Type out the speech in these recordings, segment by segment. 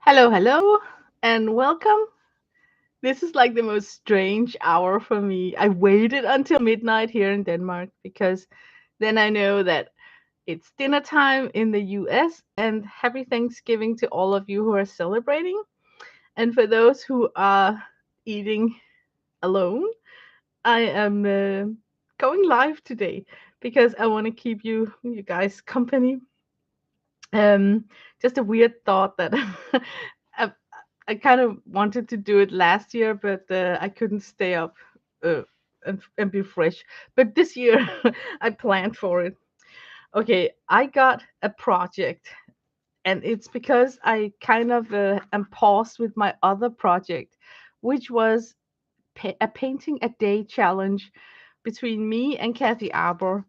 Hello, hello, and welcome. This is like the most strange hour for me. I waited until midnight here in Denmark because then I know that it's dinner time in the US, and happy Thanksgiving to all of you who are celebrating. And for those who are eating alone, I am going live today because I want to keep you guys company. Um, just a weird thought that I, I kind of wanted to do it last year, but I couldn't stay up uh, and be fresh. But this year, I planned for it. Okay, I got a project, and it's because I kind of am paused with my other project, which was a painting a day challenge between me and Kathy Arbor.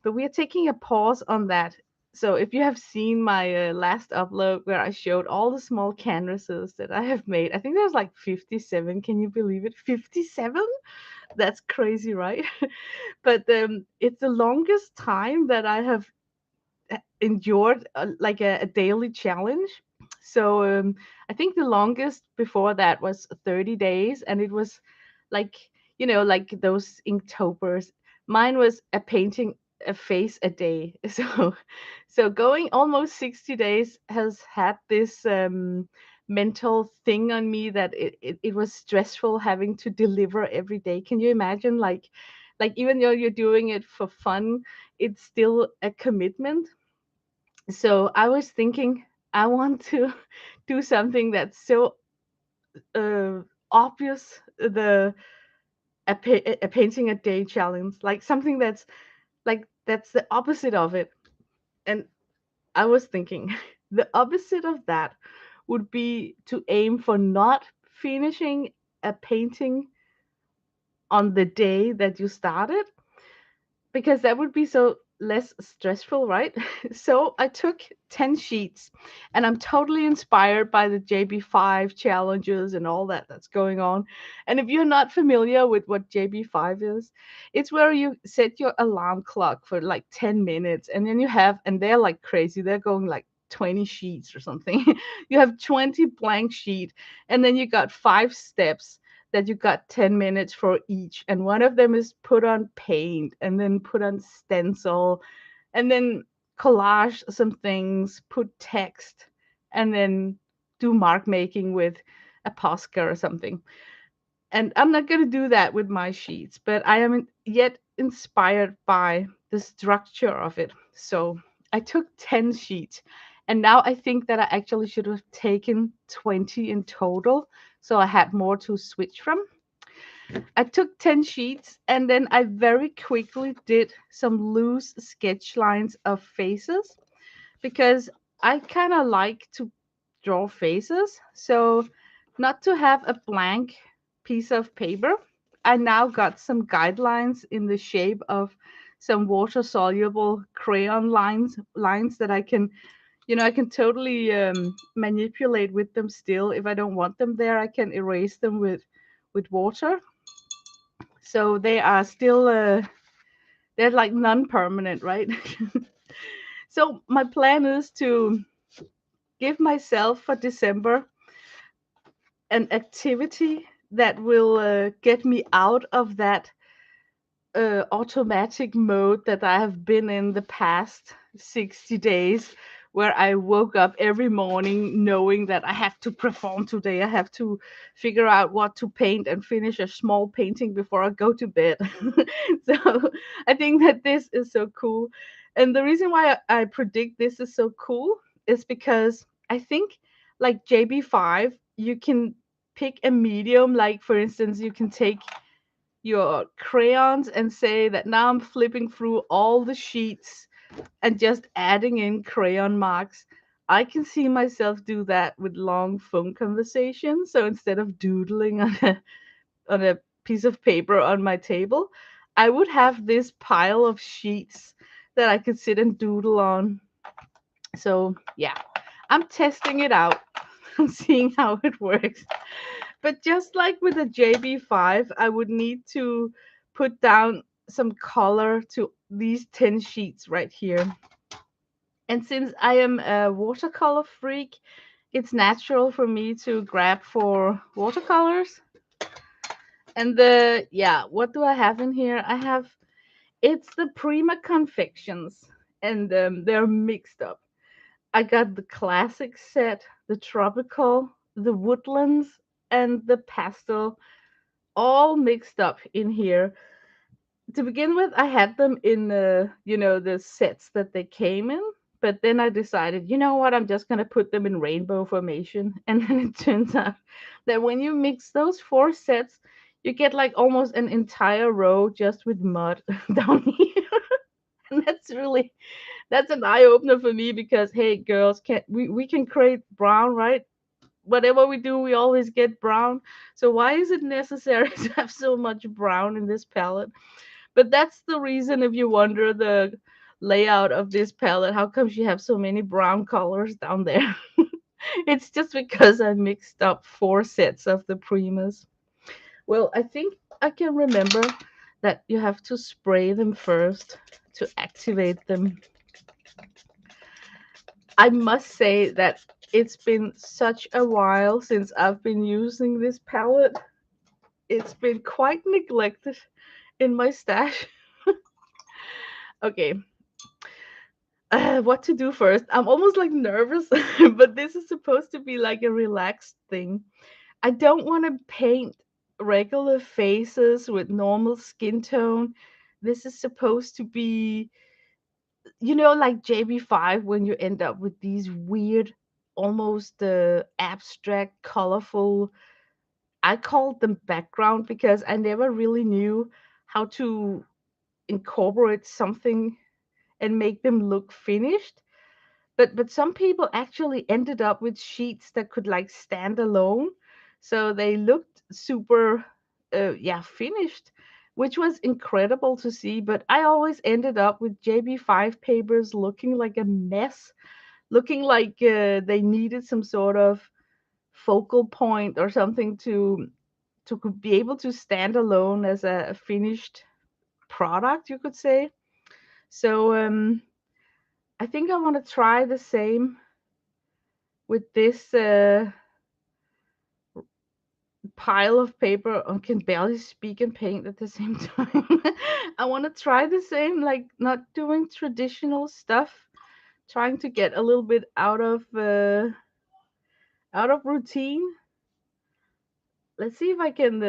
But we are taking a pause on that. So if you have seen my last upload where I showed all the small canvases that I have made, I think there's like 57. Can you believe it? 57? That's crazy, right? But it's the longest time that I have endured like a daily challenge. So I think the longest before that was 30 days, and it was like like those Inktober's. Mine was a painting a face a day. So going almost 60 days has had this mental thing on me that it was stressful having to deliver every day. Can you imagine, like even though you're doing it for fun, it's still a commitment. So I was thinking I want to do something that's so uh, obvious, the a painting a day challenge, like something that's the opposite of it. And I was thinking the opposite of that would be to aim for not finishing a painting on the day that you started, because that would be so less stressful, right? So I took 10 sheets, and I'm totally inspired by the JB5 challenges and all that's going on. And if you're not familiar with what JB5 is, it's where you set your alarm clock for like 10 minutes, and then and they're like crazy, they're going like 20 sheets or something. You have 20 blank sheet, and then you got 5 steps that you got 10 minutes for each. And one of them is put on paint, and then put on stencil, and then collage some things, put text, and then do mark making with a Posca or something. And I'm not going to do that with my sheets, but I am yet inspired by the structure of it. So I took 10 sheets, and now I think that I actually should have taken 20 in total. So I had more to switch from. I took 10 sheets, and then I very quickly did some loose sketch lines of faces, because I kind of like to draw faces. So, not to have a blank piece of paper, I now got some guidelines in the shape of some water soluble crayon lines that I can totally manipulate with them still. If I don't want them there, I can erase them with water. So they are still they're like non-permanent, right? So my plan is to give myself for December an activity that will get me out of that automatic mode that I have been in the past 60 days, where I woke up every morning knowing that I have to perform today. I have to figure out what to paint and finish a small painting before I go to bed. So I think that this is so cool. And the reason why I predict this is so cool is because I think, like JB5, you can pick a medium. Like, for instance, you can take your crayons and say that now I'm flipping through all the sheets and just adding in crayon marks. I can see myself do that with long phone conversations. So instead of doodling on a piece of paper on my table, I would have this pile of sheets that I could sit and doodle on. So yeah, I'm testing it out. I'm seeing how it works. But just like with the JB5, I would need to put down some color to these 10 sheets right here. And since I am a watercolor freak, it's natural for me to grab for watercolors. And the yeah, what do I have in here? I have it's the Prima confections, and they're mixed up. I got the classic set, the tropical, the woodlands, and the pastel, all mixed up in here. To begin with, I had them in the sets that they came in, but then I decided, you know what, I'm just gonna put them in rainbow formation, and then it turns out that when you mix those four sets, you get like almost an entire row just with mud down here. And that's an eye opener for me because hey girls, can we can create brown, right? Whatever we do, we always get brown. So why is it necessary to have so much brown in this palette? But that's the reason, if you wonder the layout of this palette, how come she have so many brown colors down there? It's just because I mixed up four sets of the Primas. Well, I think I can remember that you have to spray them first to activate them. I must say that it's been such a while since I've been using this palette. It's been quite neglected in my stash. Okay, what to do first? I'm almost like nervous, but this is supposed to be like a relaxed thing. I don't want to paint regular faces with normal skin tone. This is supposed to be, like JB5 when you end up with these weird, almost abstract, colorful. I called them background because I never really knew how to incorporate something and make them look finished. But some people actually ended up with sheets that could like stand alone, so they looked super finished, which was incredible to see. But I always ended up with JB5 papers looking like a mess, looking like they needed some sort of focal point or something to be able to stand alone as a finished product, you could say. So I think I want to try the same with this pile of paper. I can barely speak and paint at the same time. I want to try the same, like not doing traditional stuff, trying to get a little bit out of routine. Let's see if I can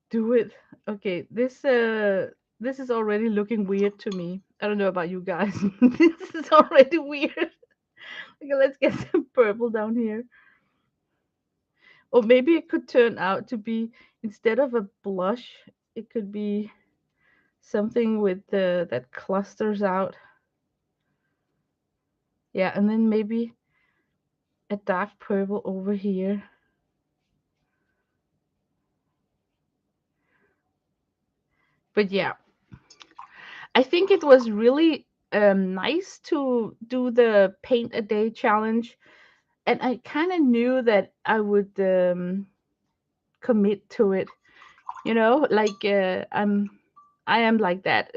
do it. Okay, this is already looking weird to me. I don't know about you guys. This is already weird. Okay, let's get some purple down here. Or maybe it could turn out to be, instead of a blush, it could be something with the that clusters out. Yeah, and then maybe a dark purple over here. But yeah, I think it was really nice to do the paint a day challenge, and I kind of knew that I would commit to it. Like I am like that.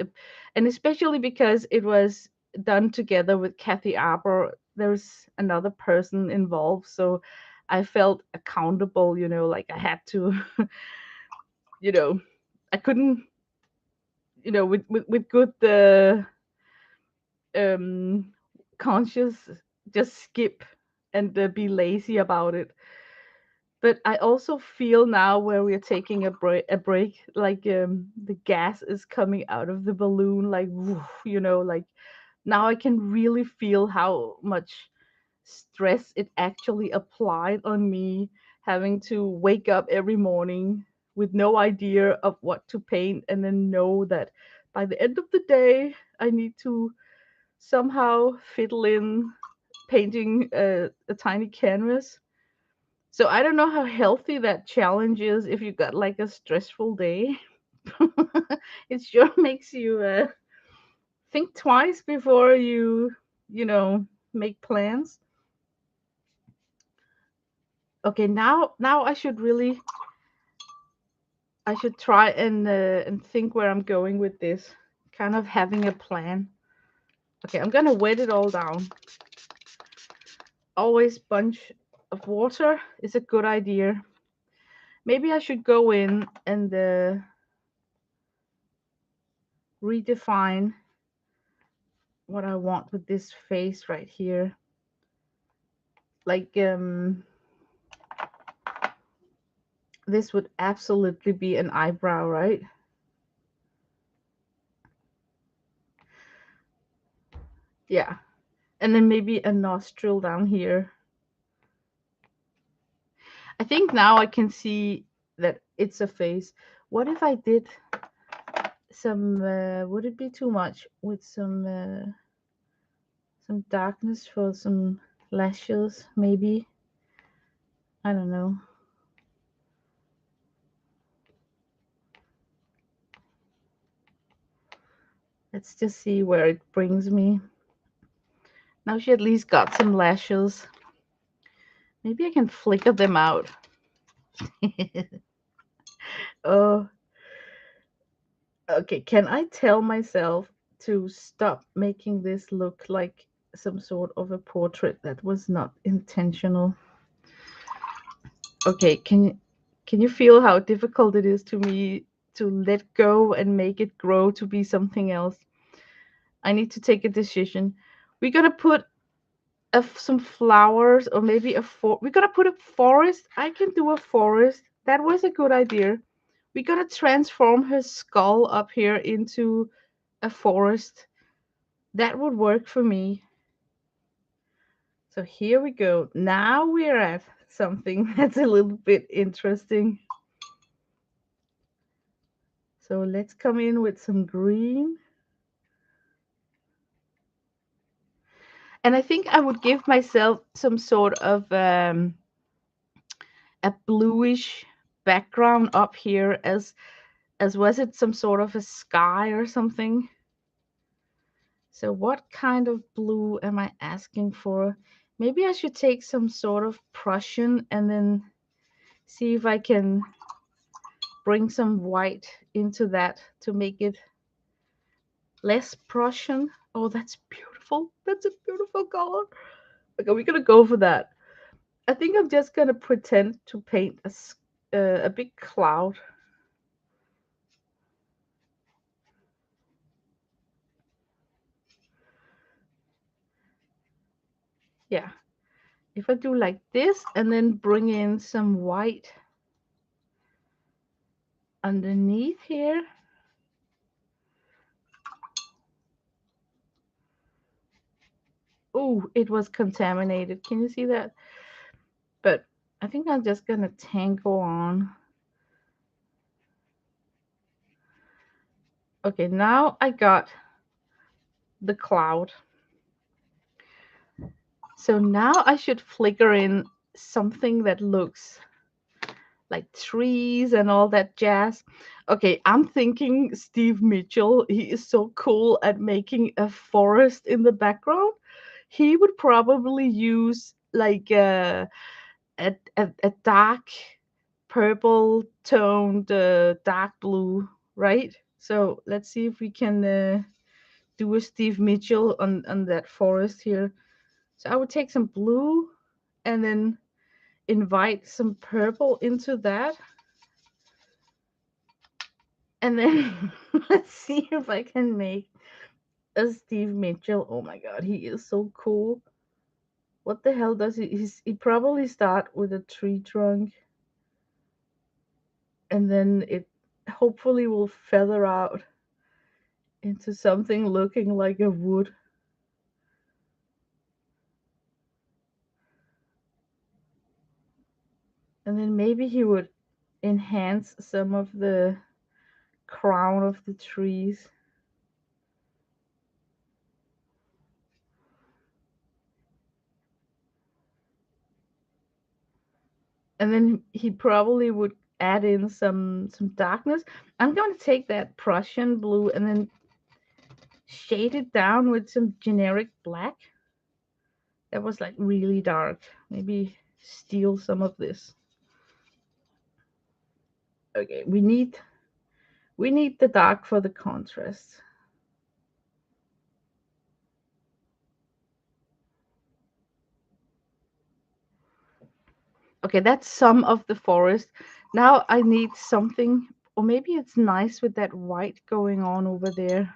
And especially because it was done together with Kathy Arbor. There's another person involved, so I felt accountable. Like I had to. you know I couldn't, with good um conscious, just skip and be lazy about it. But I also feel now where we're taking a break, like the gas is coming out of the balloon, like woof, like now I can really feel how much stress it actually applied on me, having to wake up every morning with no idea of what to paint, and then know that by the end of the day I need to somehow fiddle in painting a tiny canvas. So I don't know how healthy that challenge is if you got like a stressful day. It sure makes you think twice before you know, make plans. Okay, now I should try and think where I'm going with this, kind of having a plan. Okay, I'm gonna wet it all down. Always bunch of water is a good idea. Maybe I should go in and redefine what I want with this face right here. Like, this would absolutely be an eyebrow, right? Yeah. And then maybe a nostril down here. I think now I can see that it's a face. What if I did some, would it be too much with some darkness for some lashes, maybe? I don't know. Let's just see where it brings me. Now she at least got some lashes. Maybe I can flicker them out. Oh, okay. Can I tell myself to stop making this look like some sort of a portrait that was not intentional? Okay, can you feel how difficult it is to me to let go and make it grow to be something else? I need to take a decision. We're gonna put some flowers, or maybe we're gonna put a forest. I can do a forest. That was a good idea. We're gonna transform her skull up here into a forest. That would work for me. So here we go. Now we're at something that's a little bit interesting. So let's come in with some green. And I think I would give myself some sort of a bluish background up here, as was it some sort of a sky or something. So what kind of blue am I asking for? Maybe I should take some sort of Prussian and then see if I can bring some white into that to make it less Prussian. Oh, that's beautiful. That's a beautiful color. Okay, we're gonna go for that. I think I'm just gonna pretend to paint a big cloud. Yeah, if I do like this and then bring in some white underneath here. Oh, it was contaminated. Can you see that? But I think I'm just gonna tangle on. Okay, now I got the cloud. So now I should flicker in something that looks like trees and all that jazz. Okay, I'm thinking Steve Mitchell. He is so cool at making a forest in the background. He would probably use like a dark purple toned dark blue, right? So let's see if we can do a Steve Mitchell on that forest here. So I would take some blue and then invite some purple into that. And then let's see if I can make a Steve Mitchell. Oh my god, he is so cool. What the hell does he probably start with a tree trunk and then it hopefully will feather out into something looking like a wood. And then maybe he would enhance some of the crown of the trees. And then he probably would add in some darkness. I'm going to take that Prussian blue and then shade it down with some generic black. That was like really dark. Maybe steal some of this. Okay, we need the dark for the contrast. Okay, that's some of the forest. Now I need something, or maybe it's nice with that white going on over there.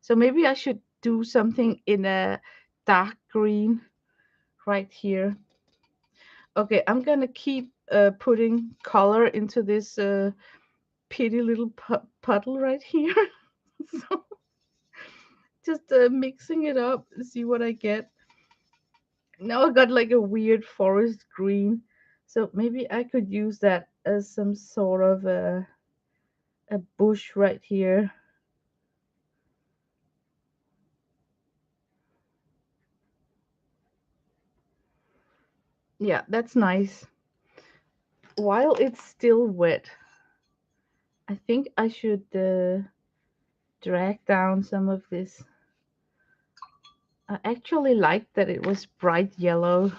So maybe I should do something in a dark green right here. Okay, I'm gonna keep putting color into this pretty little puddle right here. So just mixing it up, see what I get. Now I got like a weird forest green. So maybe I could use that as some sort of a bush right here. Yeah, that's nice. While it's still wet, I think I should drag down some of this. I actually liked that it was bright yellow,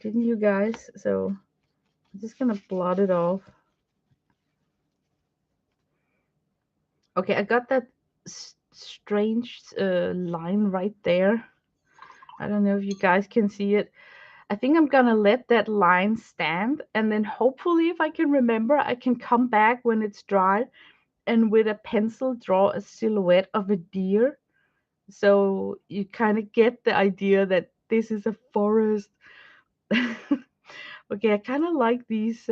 didn't you guys? So I'm just gonna blot it off. Okay, I got that strange line right there. I don't know if you guys can see it. I think I'm gonna let that line stand, and then hopefully, if I can remember, I can come back when it's dry and with a pencil draw a silhouette of a deer. So you kind of get the idea that this is a forest. Okay, I kind of like these.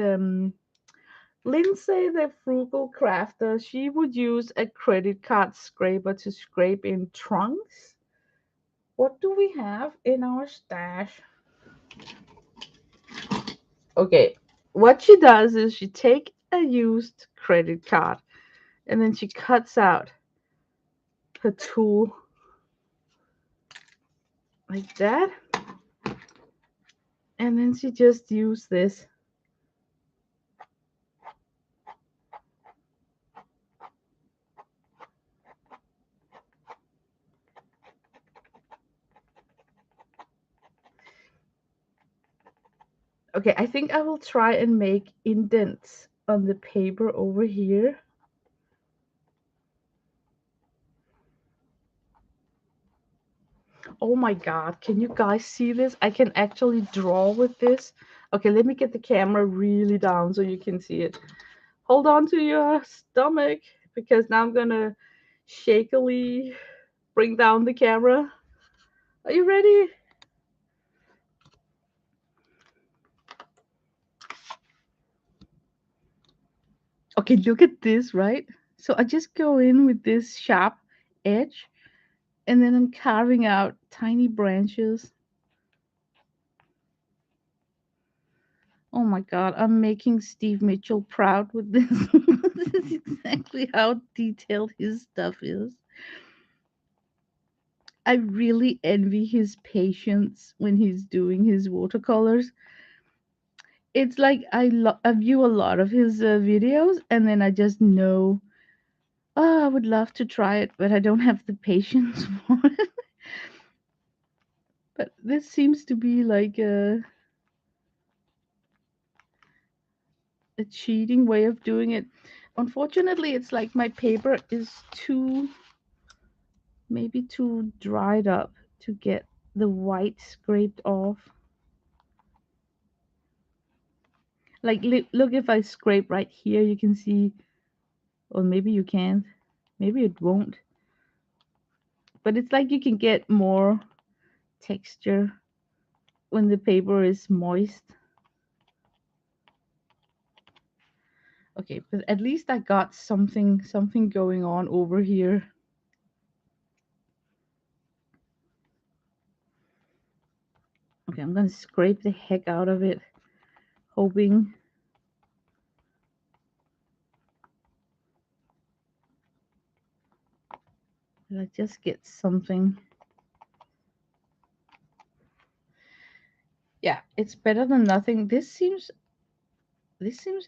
Lindsay, the frugal crafter, she would use a credit card scraper to scrape in trunks. What do we have in our stash? Okay, what she does is she take a used credit card and then she cuts out her tool like that, and then she just use this. Okay, I think I will try and make indents on the paper over here. Oh my god, can you guys see this? I can actually draw with this. Okay, let me get the camera really down so you can see it. Hold on to your stomach because now I'm gonna shakily bring down the camera. Are you ready? Okay, look at this, right? So I just go in with this sharp edge and then I'm carving out tiny branches. Oh my god, I'm making Steve Mitchell proud with this. This is exactly how detailed his stuff is. I really envy his patience when he's doing his watercolors. It's like I view a lot of his videos and then I just know, oh, I would love to try it, but I don't have the patience for it. But this seems to be like a cheating way of doing it. Unfortunately, it's like my paper is too, maybe too dried up to get the white scraped off. Like, look, if I scrape right here, you can see, or maybe you can't. Maybe it won't. But it's like you can get more texture when the paper is moist. Okay, but at least I got something going on over here. Okay, I'm gonna scrape the heck out of it, hoping that I just get something. Yeah, it's better than nothing. This seems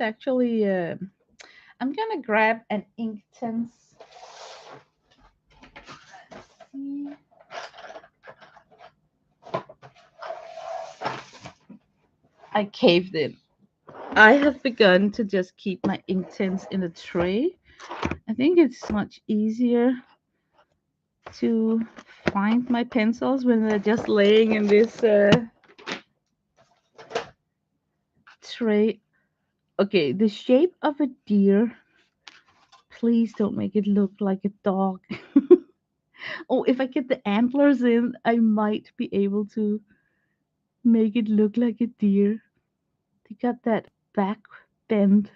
actually. I'm gonna grab an Inktense. See. I caved in. I have begun to just keep my Inktense in a tray. I think it's much easier to find my pencils when they're just laying in this tray. Okay, the shape of a deer. Please don't make it look like a dog. Oh, if I get the antlers in, I might be able to make it look like a deer. They got that back bend.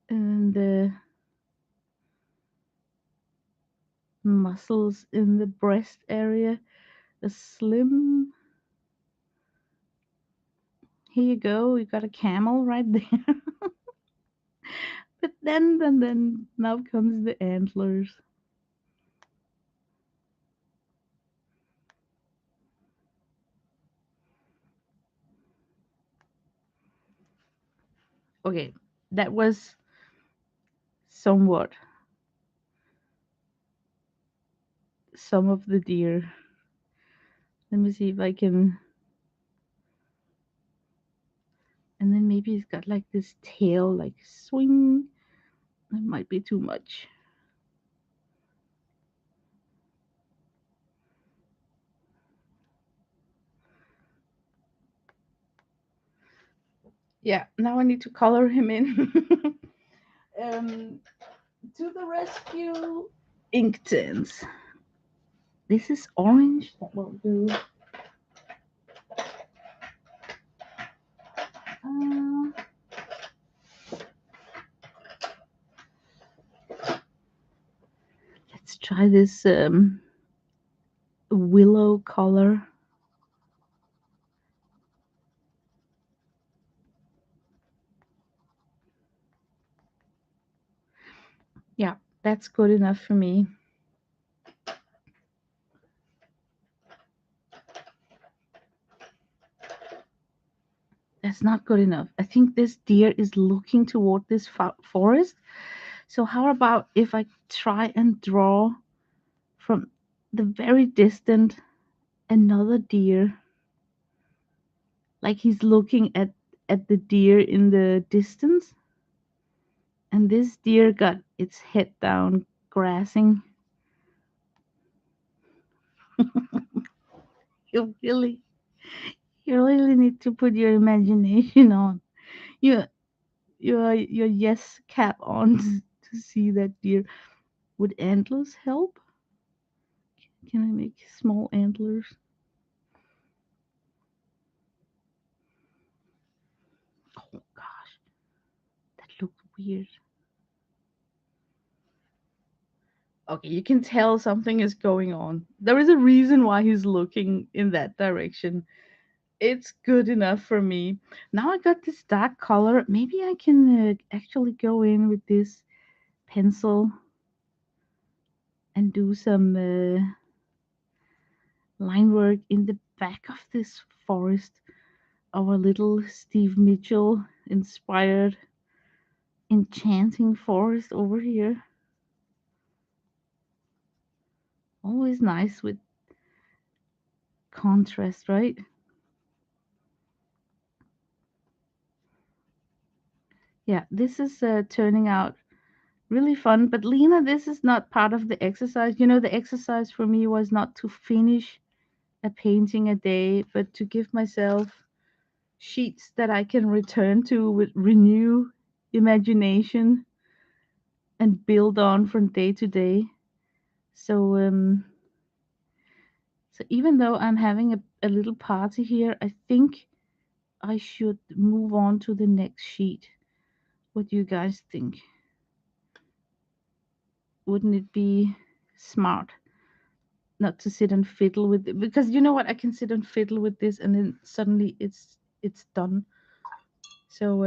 And the muscles in the breast area. A slim. Here you go. You got a camel right there. But then now comes the antlers. Okay, that was somewhat some of the deer. Let me see if I can. And then maybe it's got like this tail, like swing. That might be too much. Yeah, now I need to color him in. um, to the rescue, Inktense. This is orange. That will do. Uh, let's try this willow color. Yeah, that's good enough for me. That's not good enough. I think this deer is looking toward this forest. So how about if I try and draw from the very distant another deer, like he's looking at the deer in the distance, and this deer got its head down grassing. You really, you really need to put your imagination on. You your yes cap on to see that deer. Would antlers help? Can I make small antlers? Oh gosh, that looks weird. Okay, you can tell something is going on. There is a reason why he's looking in that direction. It's good enough for me. Now I got this dark color. Maybe I can actually go in with this pencil and do some line work in the back of this forest. Our little Steve Mitchell inspired enchanting forest over here. Always nice with contrast, right? Yeah, this is turning out really fun. But Lena, this is not part of the exercise. You know, the exercise for me was not to finish a painting a day, but to give myself sheets that I can return to with renew imagination and build on from day to day. So so even though I'm having a little party here, I think I should move on to the next sheet. What do you guys think? Wouldn't it be smart not to sit and fiddle with it? Because you know what, I can sit and fiddle with this and then suddenly it's done. So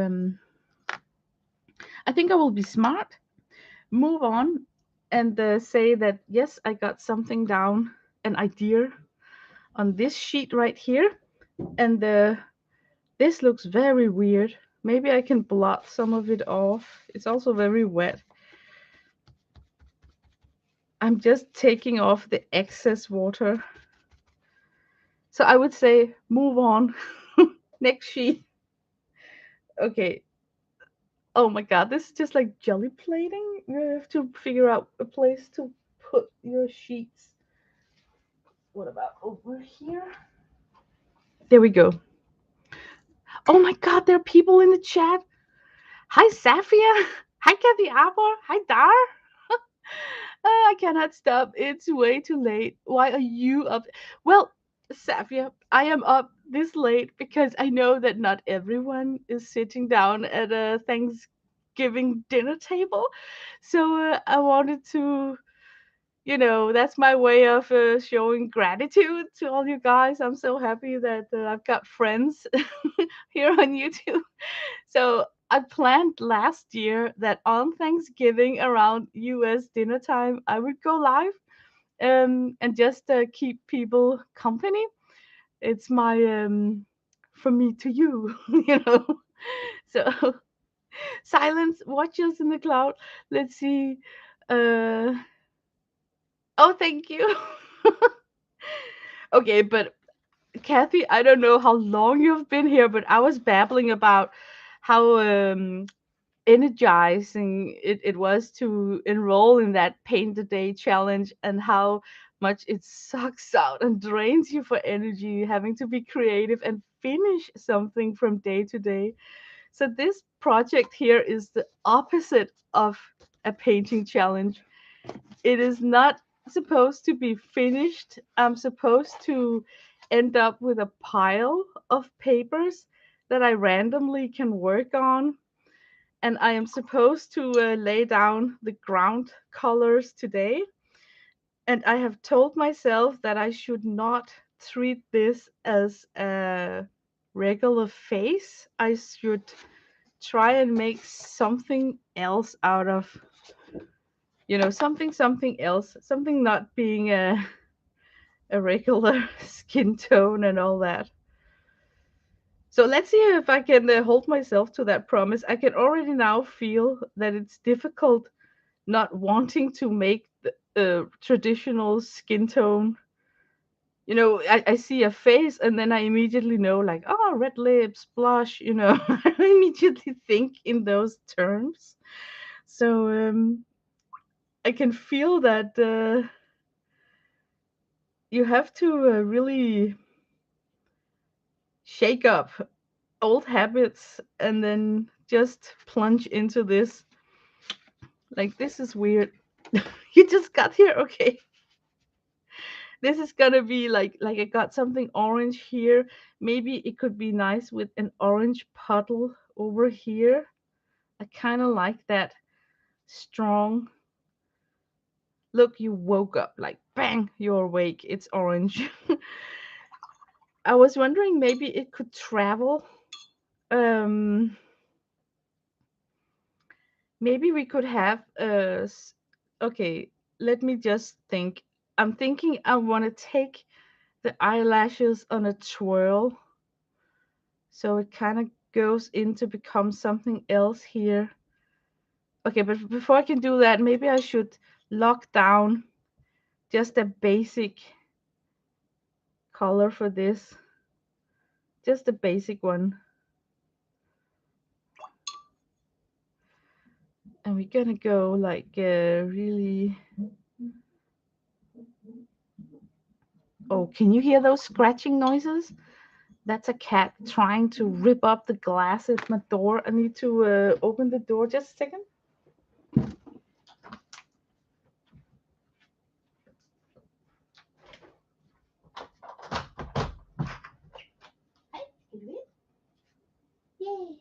I think I will be smart, move on, and say that yes, I got something down, an idea on this sheet right here, and this looks very weird. Maybe I can blot some of it off. It's also very wet. I'm just taking off the excess water. So I would say move on. Next sheet. Okay. Oh my god, this is just like jelly plating. You have to figure out a place to put your sheets. What about over here? There we go. Oh my god, there are people in the chat. Hi, Safia. Hi, Kathy Arbor. Hi, Dar. I cannot stop. It's way too late. Why are you up? Well, Safia, I am up this late because I know that not everyone is sitting down at a Thanksgiving dinner table. So I wanted to, that's my way of showing gratitude to all you guys. I'm so happy that I've got friends here on YouTube. So I planned last year that on Thanksgiving around US dinner time, I would go live and just keep people company. It's my from me to you, you know. So silence watches in the cloud. Let's see. Uh, oh, thank you. Okay, but Kathy, I don't know how long you've been here, but I was babbling about how energizing it was to enroll in that Paint the Day challenge and how much it sucks out and drains you for energy having to be creative and finish something from day to day. So this project here is the opposite of a painting challenge. It is not supposed to be finished. I'm supposed to end up with a pile of papers that I randomly can work on, and I am supposed to lay down the ground colors today. And I have told myself that I should not treat this as a regular face. I should try and make something else out of, something else, something not being a regular skin tone and all that. So let's see if I can hold myself to that promise. I can already now feel that it's difficult not wanting to make the traditional skin tone. I see a face and then I immediately know, like, oh, red lips, blush, I immediately think in those terms. So I can feel that you have to really shake up old habits and then just plunge into this. Like, this is weird. You just got here? Okay. This is gonna be like I got something orange here. Maybe it could be nice with an orange puddle over here. I kind of like that strong look. You woke up, like, bang, you're awake, it's orange. I was wondering maybe it could travel. um Maybe we could have okay, let me just think. I'm thinking I want to take the eyelashes on a twirl, so it kind of goes in to become something else here. Okay, but before I can do that, maybe I should lock down just a basic color for this. Just a basic one. And we're gonna go like really. Oh, can you hear those scratching noises? That's a cat trying to rip up the glass at my door. I need to open the door just a second. Yay.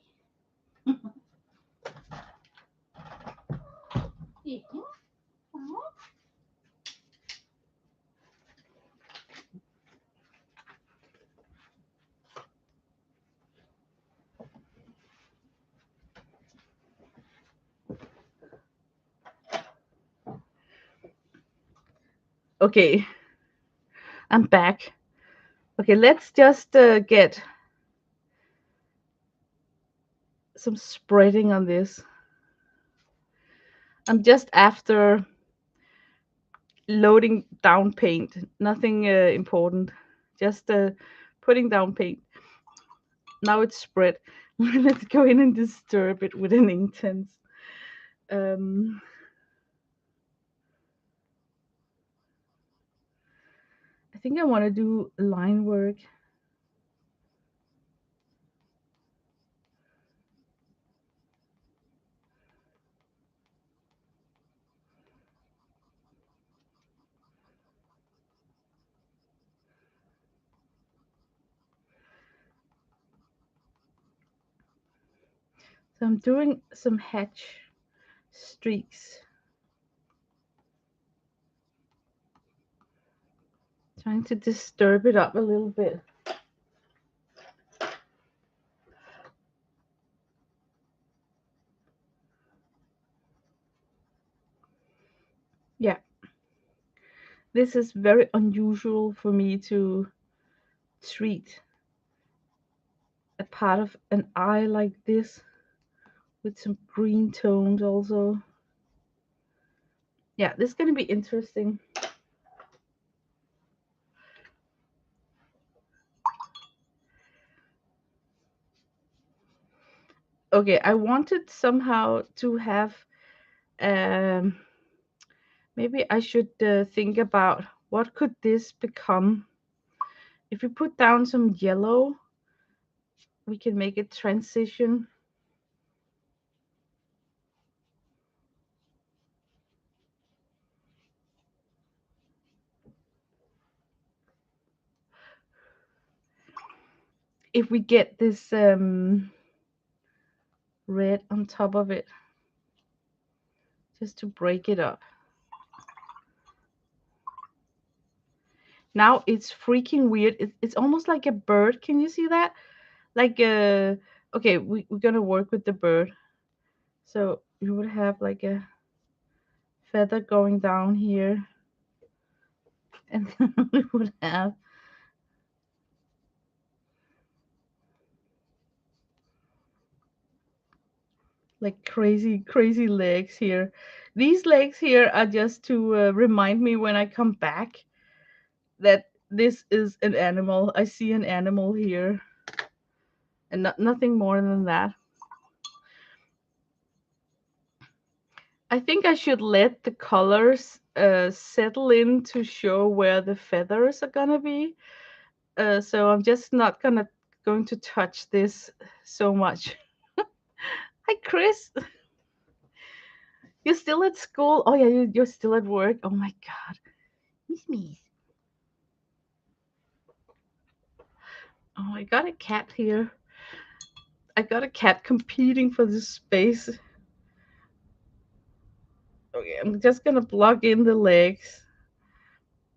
Yeah. Okay, I'm back. Okay, let's just get some spreading on this. I'm just after loading down paint. Nothing important. Just putting down paint. Now it's spread. Let's go in and disturb it with an Inktense. Um, I think I want to do line work. So I'm doing some hatch streaks. Trying to disturb it up a little bit. Yeah. This is very unusual for me to treat a part of an eye like this with some green tones also. Yeah, this is going to be interesting. Okay, I wanted somehow to have um maybe I should think about what could this become. If we put down some yellow, we can make it transition. If we get this red on top of it, just to break it up. Now it's freaking weird. It's almost like a bird. Can you see that? Like okay, we're gonna work with the bird. So you would have like a feather going down here, and then we would have like crazy legs here. These legs here are just to remind me when I come back that this is an animal. I see an animal here, and nothing more than that. I think I should let the colors settle in to show where the feathers are gonna be. So I'm just not going to touch this so much. Hi, Chris. You're still at school? Oh yeah, you're still at work. Oh my God, miss me. Oh, I got a cat here. I got a cat competing for this space. Okay, I'm just gonna plug in the legs.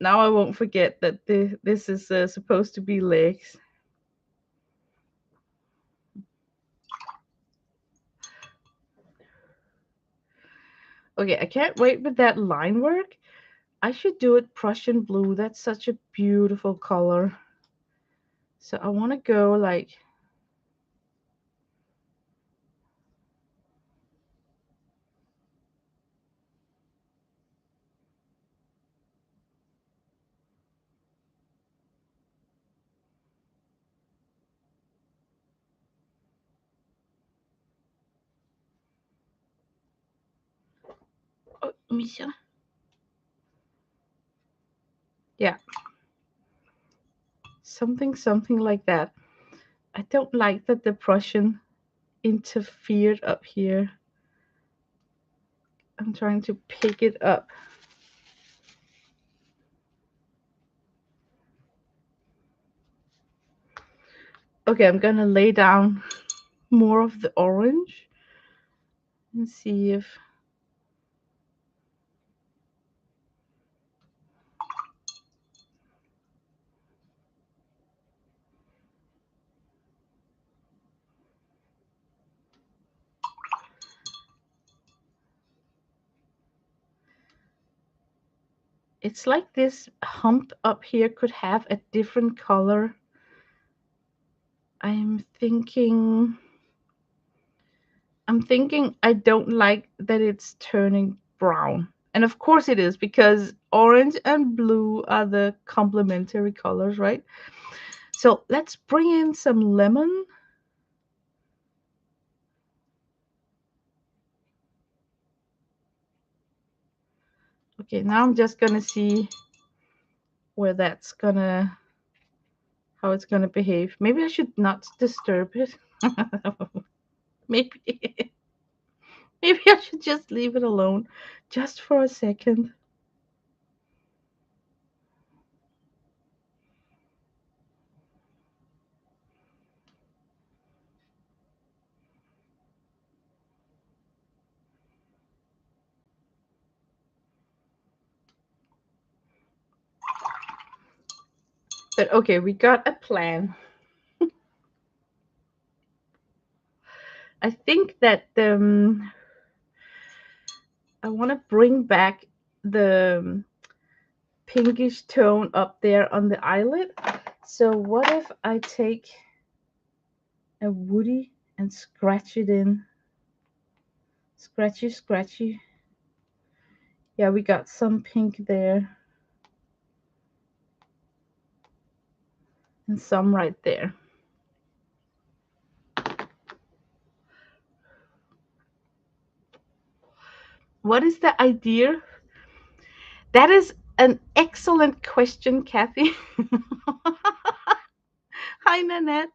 Now I won't forget that this is supposed to be legs. Okay, I can't wait with that line work. I should do it Prussian blue. That's such a beautiful color. So I want to go like oh, Misha. Yeah, something like that. I don't like that the Prussian interfered up here. I'm trying to pick it up. Okay, I'm gonna lay down more of the orange and see if it's like this hump up here could have a different color. I'm thinking I don't like that it's turning brown. And of course it is because orange and blue are the complementary colors, right? So let's bring in some lemon. Okay, now I'm just gonna see where that's gonna, how it's gonna behave. Maybe I should not disturb it. maybe, maybe I should just leave it alone, just for a second. But okay, we got a plan. I think that I want to bring back the pinkish tone up there on the eyelid. So what if I take a woody and scratch it in? Scratchy, scratchy. Yeah, we got some pink there and some right there. What is the idea? That is an excellent question, Kathy. Hi, Nanette.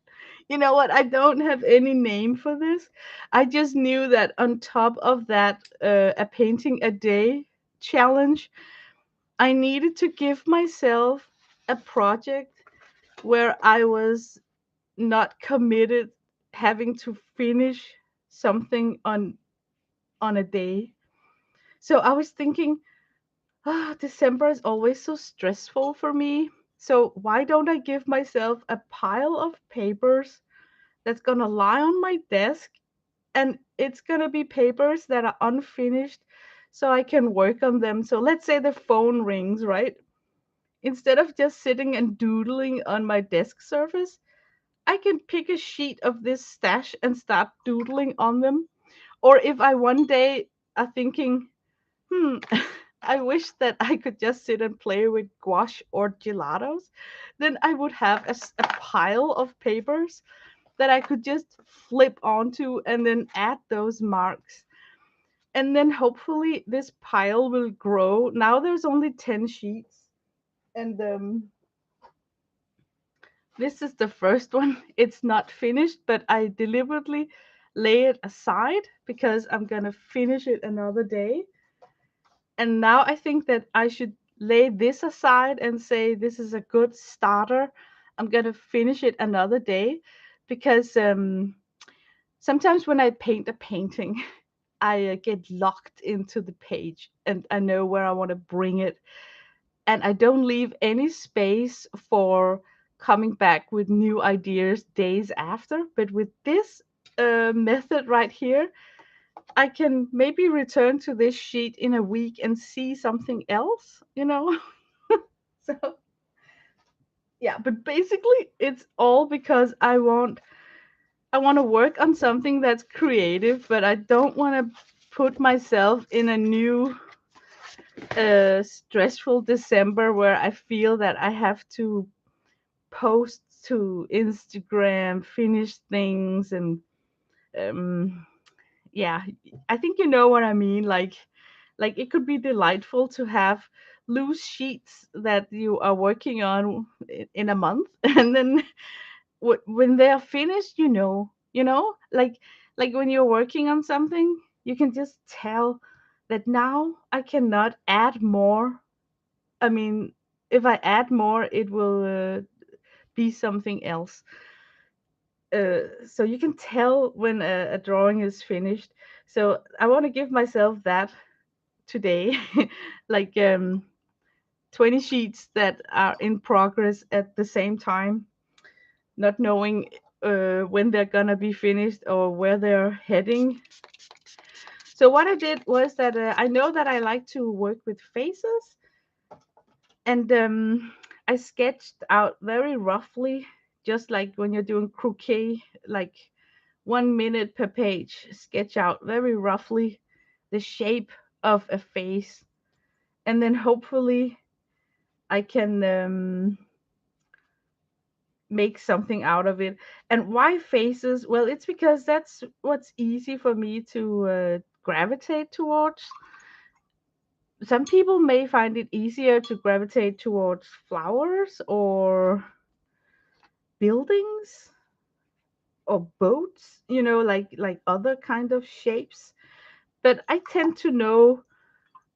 You know what? I don't have any name for this. I just knew that on top of that, a painting a day challenge, I needed to give myself a project where I was not committed having to finish something on a day. So I was thinking, December is always so stressful for me. So why don't I give myself a pile of papers that's gonna lie on my desk, and it's gonna be papers that are unfinished so I can work on them. So let's say the phone rings, right? Instead of just sitting and doodling on my desk surface, I can pick a sheet of this stash and start doodling on them. Or if I one day are thinking, hmm, I wish that I could just sit and play with gouache or gelatos, then I would have a pile of papers that I could just flip onto and then add those marks. And then hopefully this pile will grow. Now there's only 10 sheets. And this is the first one. It's not finished, but I deliberately lay it aside because I'm going to finish it another day. And now I think that I should lay this aside and say this is a good starter. I'm going to finish it another day because sometimes when I paint a painting, I get locked into the page and I know where I want to bring it. And I don't leave any space for coming back with new ideas days after. But with this method right here, I can maybe return to this sheet in a week and see something else, you know? So, yeah, but basically it's all because I want to work on something that's creative, but I don't want to put myself in a new stressful December where I feel that I have to post to Instagram, finish things, and um, yeah, I think you know what I mean. Like it could be delightful to have loose sheets that you are working on in a month, and then when they are finished, like when you're working on something, you can just tell that now I cannot add more. I mean, if I add more, it will be something else. So you can tell when a drawing is finished. So I want to give myself that today, like 20 sheets that are in progress at the same time, not knowing when they're gonna be finished or where they're heading. So what I did was that I know that I like to work with faces, and I sketched out very roughly, just like when you're doing croquet, like 1 minute per page, sketch out very roughly the shape of a face, and then hopefully I can make something out of it. And why faces? Well, it's because that's what's easy for me to gravitate towards. some people may find it easier to gravitate towards flowers or buildings or boats, like other kind of shapes. But I tend to know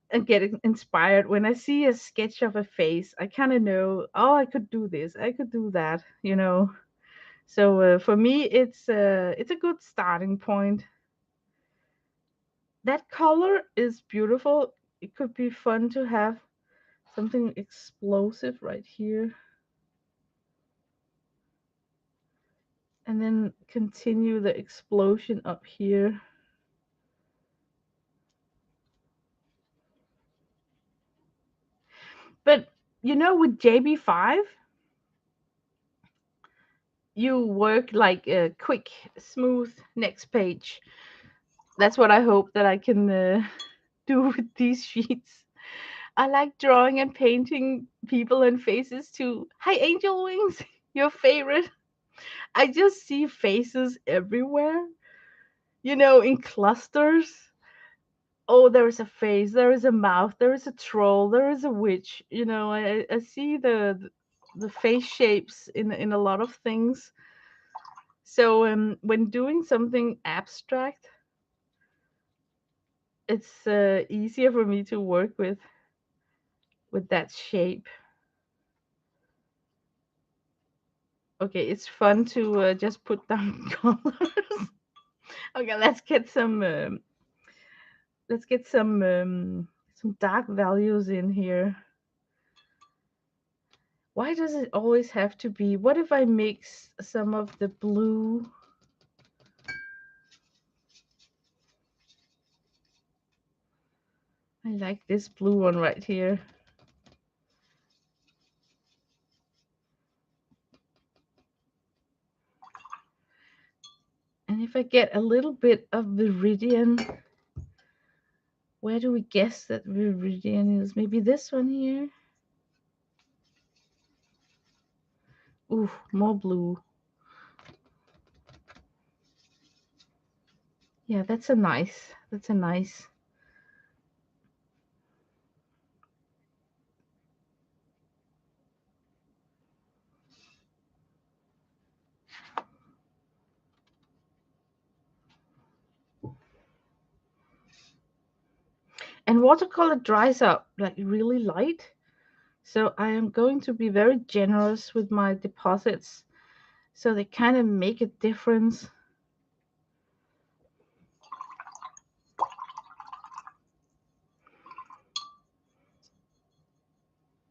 and get inspired when I see a sketch of a face. I kind of know, oh, I could do this, I could do that. So for me, it's a good starting point. That color is beautiful. It could be fun to have something explosive right here, and then continue the explosion up here. But with JB5, you work like a quick, smooth next page. That's what I hope that I can do with these sheets. I like drawing and painting people and faces too. Hi, Angel Wings, your favorite. I just see faces everywhere, in clusters. Oh, there is a face, there is a mouth, there is a troll, there is a witch. I see the face shapes in a lot of things. So when doing something abstract, it's easier for me to work with that shape. Okay, it's fun to just put down colors. Okay, let's get some dark values in here. Why does it always have to be? What if I mix some of the blue? I like this blue one right here. And if I get a little bit of Viridian, where do we guess that Viridian is? Maybe this one here? Ooh, more blue. Yeah, that's a nice. And watercolor dries up like really light. So I am going to be very generous with my deposits so they kind of make a difference.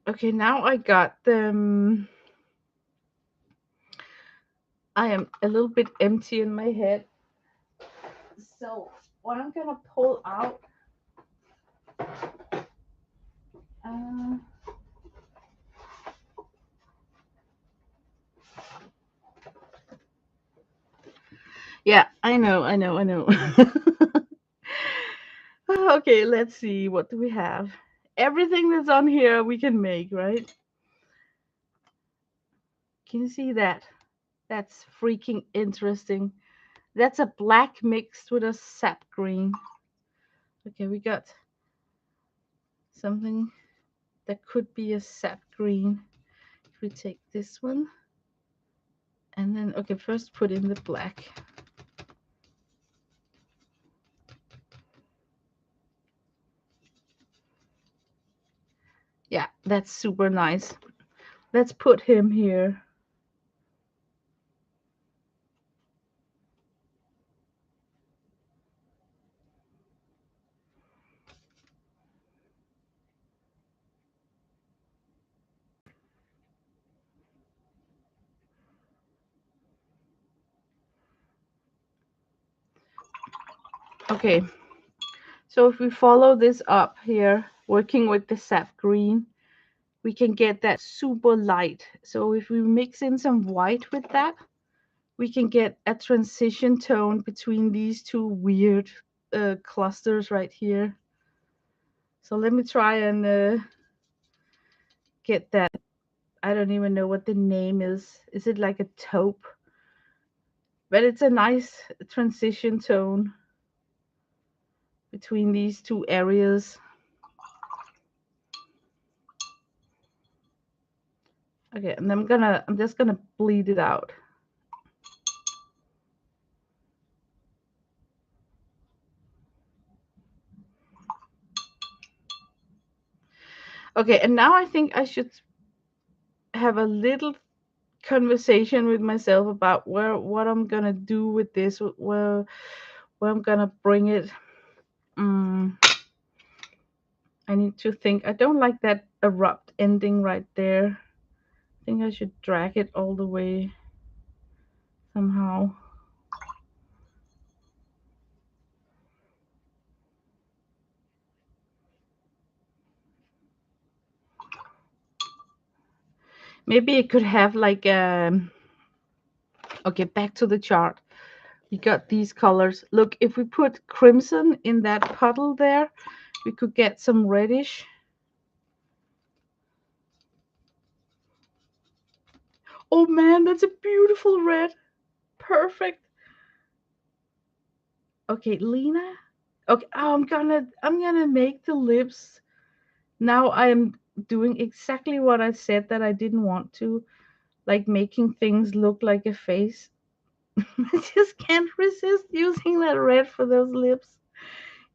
Okay, now I got them. I am a little bit empty in my head. So what I'm gonna pull out, uh, yeah, I know. Okay, let's see, what do we have? Everything that's on here we can make, right? Can you see that? That's freaking interesting. That's a black mixed with a sap green. Okay, we got something that could be a sap green. If we take this one and then, okay, first put in the black. Yeah, that's super nice. Let's put him here. Okay, so if we follow this up here, working with the sap green, we can get that super light. So if we mix in some white with that, we can get a transition tone between these two weird clusters right here. So let me try and get that. I don't even know what the name is. Is it like a taupe? But it's a nice transition tone between these two areas. Okay, and I'm just gonna bleed it out. Okay, and now I think I should have a little conversation with myself about what I'm gonna do with this, where I'm gonna bring it. Mm, I need to think. I don't like that abrupt ending right there. I think I should drag it all the way somehow. Maybe it could have like okay, back to the chart. We got these colors. Look, if we put crimson in that puddle there, we could get some reddish. Oh man, that's a beautiful red. Perfect. Okay, Lena. Okay, oh, I'm gonna make the lips. Now I am doing exactly what I said that I didn't want to, like making things look like a face. I just can't resist using that red for those lips.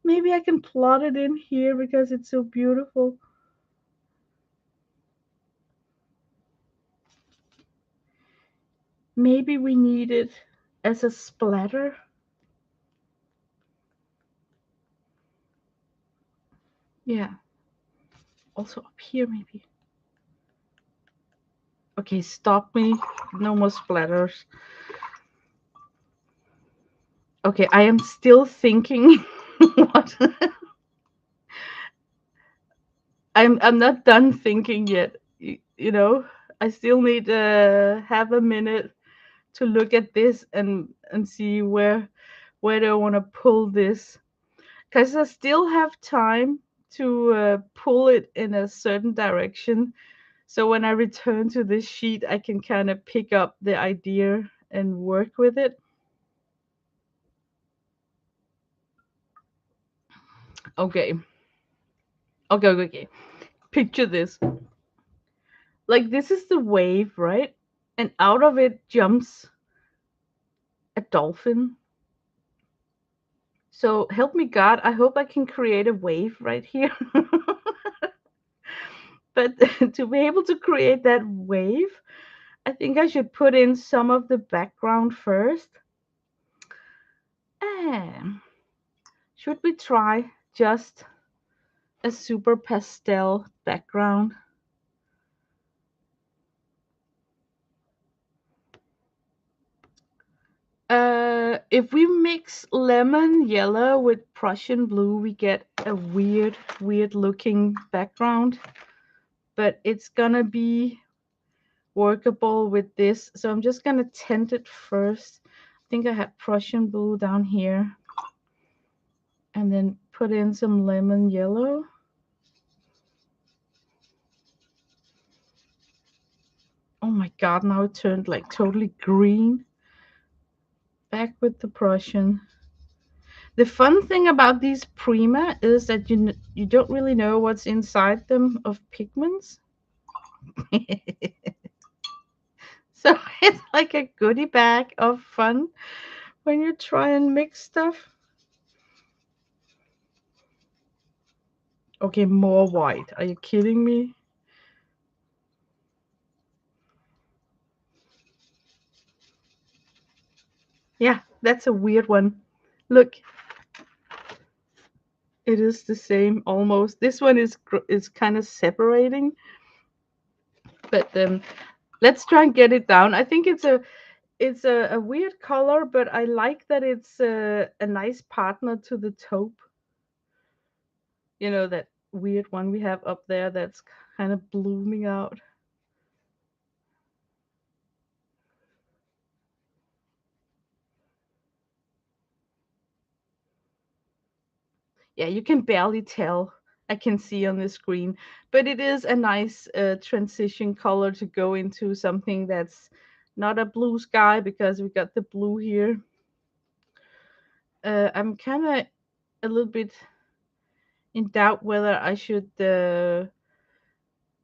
Maybe I can plot it in here because it's so beautiful. Maybe we need it as a splatter. Yeah. Also up here, maybe. Okay, stop me. No more splatters. Okay, I am still thinking what I'm not done thinking yet. You know, I still need to have a minute to look at this and see where do I want to pull this, because I still have time to pull it in a certain direction. So when I return to this sheet, I can kind of pick up the idea and work with it. Okay. Okay, okay, okay. Picture this. Like this is the wave, right? And out of it jumps a dolphin. So help me God, I hope I can create a wave right here. But to be able to create that wave, I think I should put in some of the background first. And should we try just a super pastel background? If we mix lemon yellow with Prussian blue, we get a weird looking background. But it's gonna be workable with this. So I'm just gonna tint it first. I think I have Prussian blue down here. And then put in some lemon yellow. Oh my god, now it turned like totally green. Back with the Prussian. The fun thing about these Prima is that you don't really know what's inside them of pigments. So it's like a goodie bag of fun when you try and mix stuff. Okay, more white. Are you kidding me? Yeah, that's a weird one. Look, it is the same almost. This one is kind of separating, but let's try and get it down. I think it's a weird color, but I like that it's a nice partner to the taupe. You know, that weird one we have up there that's kind of blooming out. Yeah, you can barely tell. I can see on the screen, but it is a nice transition color to go into something that's not a blue sky because we got the blue here. I'm kind of a little bit in doubt whether I should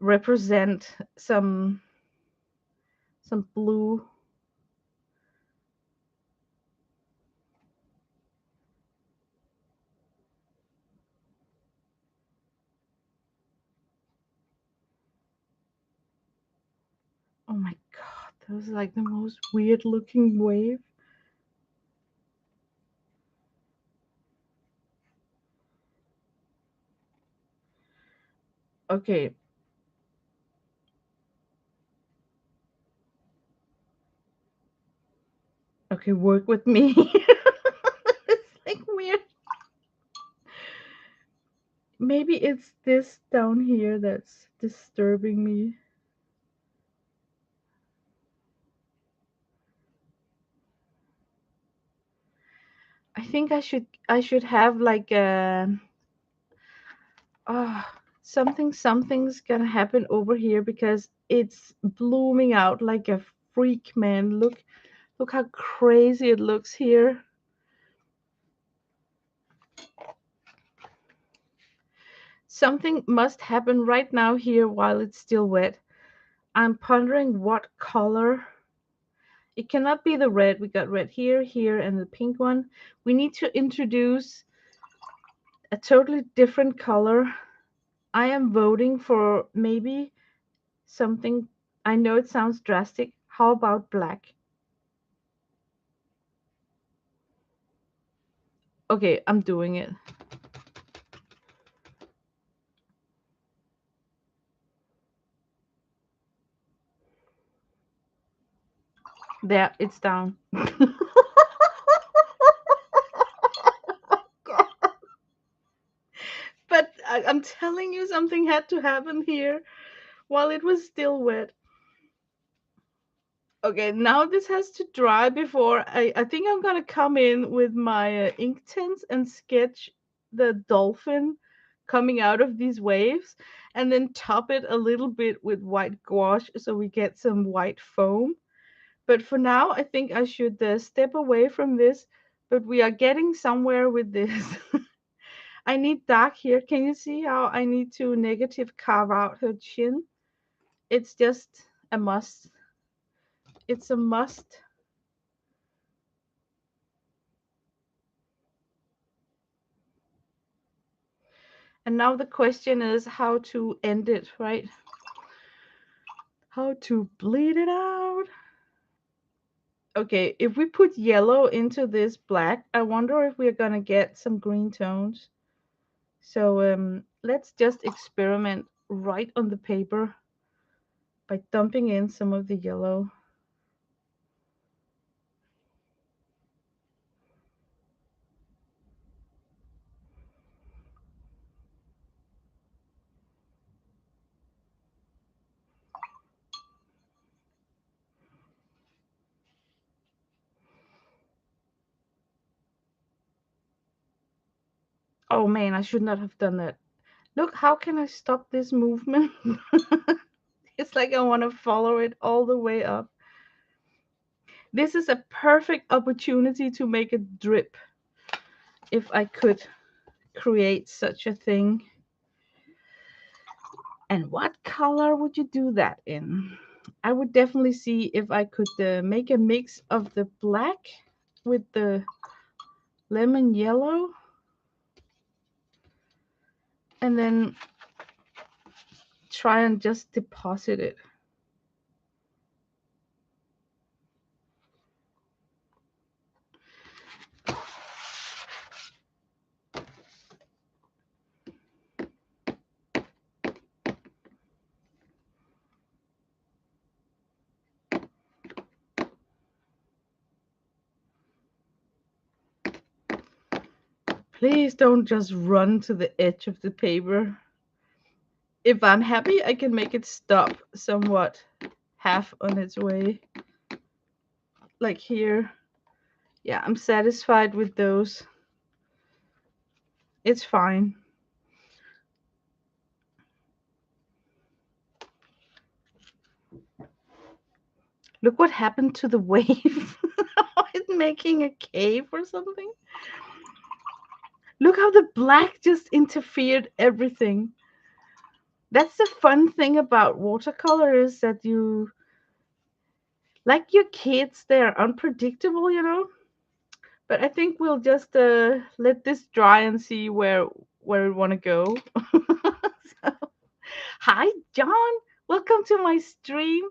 represent some. some blue. Oh my god, that was like the most weird looking wave. Okay. Okay, work with me. It's like weird. Maybe it's this down here that's disturbing me. I think I should have like a oh, something's gonna happen over here because it's blooming out like a freak, man. Look how crazy it looks here. Something must happen right now here while it's still wet. I'm pondering what color. It cannot be the red. We got red here, here, and the pink one. We need to introduce a totally different color. I am voting for maybe something. I know it sounds drastic. How about black? Okay, I'm doing it. There, it's down. But I'm telling you, something had to happen here while it was still wet. Okay, now this has to dry before I think I'm gonna come in with my ink tints and sketch the dolphin coming out of these waves and then top it a little bit with white gouache so we get some white foam. But for now, I think I should step away from this, but we are getting somewhere with this. I need dark here. Can you see how I need to negative carve out her chin? It's just a must. It's a must. And now the question is how to end it, right? How to bleed it out. Okay, if we put yellow into this black, I wonder if we're gonna get some green tones. So let's just experiment right on the paper by dumping in some of the yellow. Oh man, I should not have done that. Look, how can I stop this movement? It's like I want to follow it all the way up. This is a perfect opportunity to make a drip if I could create such a thing. And what color would you do that in? I would definitely see if I could make a mix of the black with the lemon yellow and then try and just deposit it. Please don't just run to the edge of the paper. If I'm happy, I can make it stop somewhat half on its way. Like here. Yeah, I'm satisfied with those. It's fine. Look what happened to the wave. It's making a cave or something. Look how the black just interfered everything. That's the fun thing about watercolor is that Like your kids, they're unpredictable, you know. But I think we'll just let this dry and see where we want to go. So, hi, John. Welcome to my stream.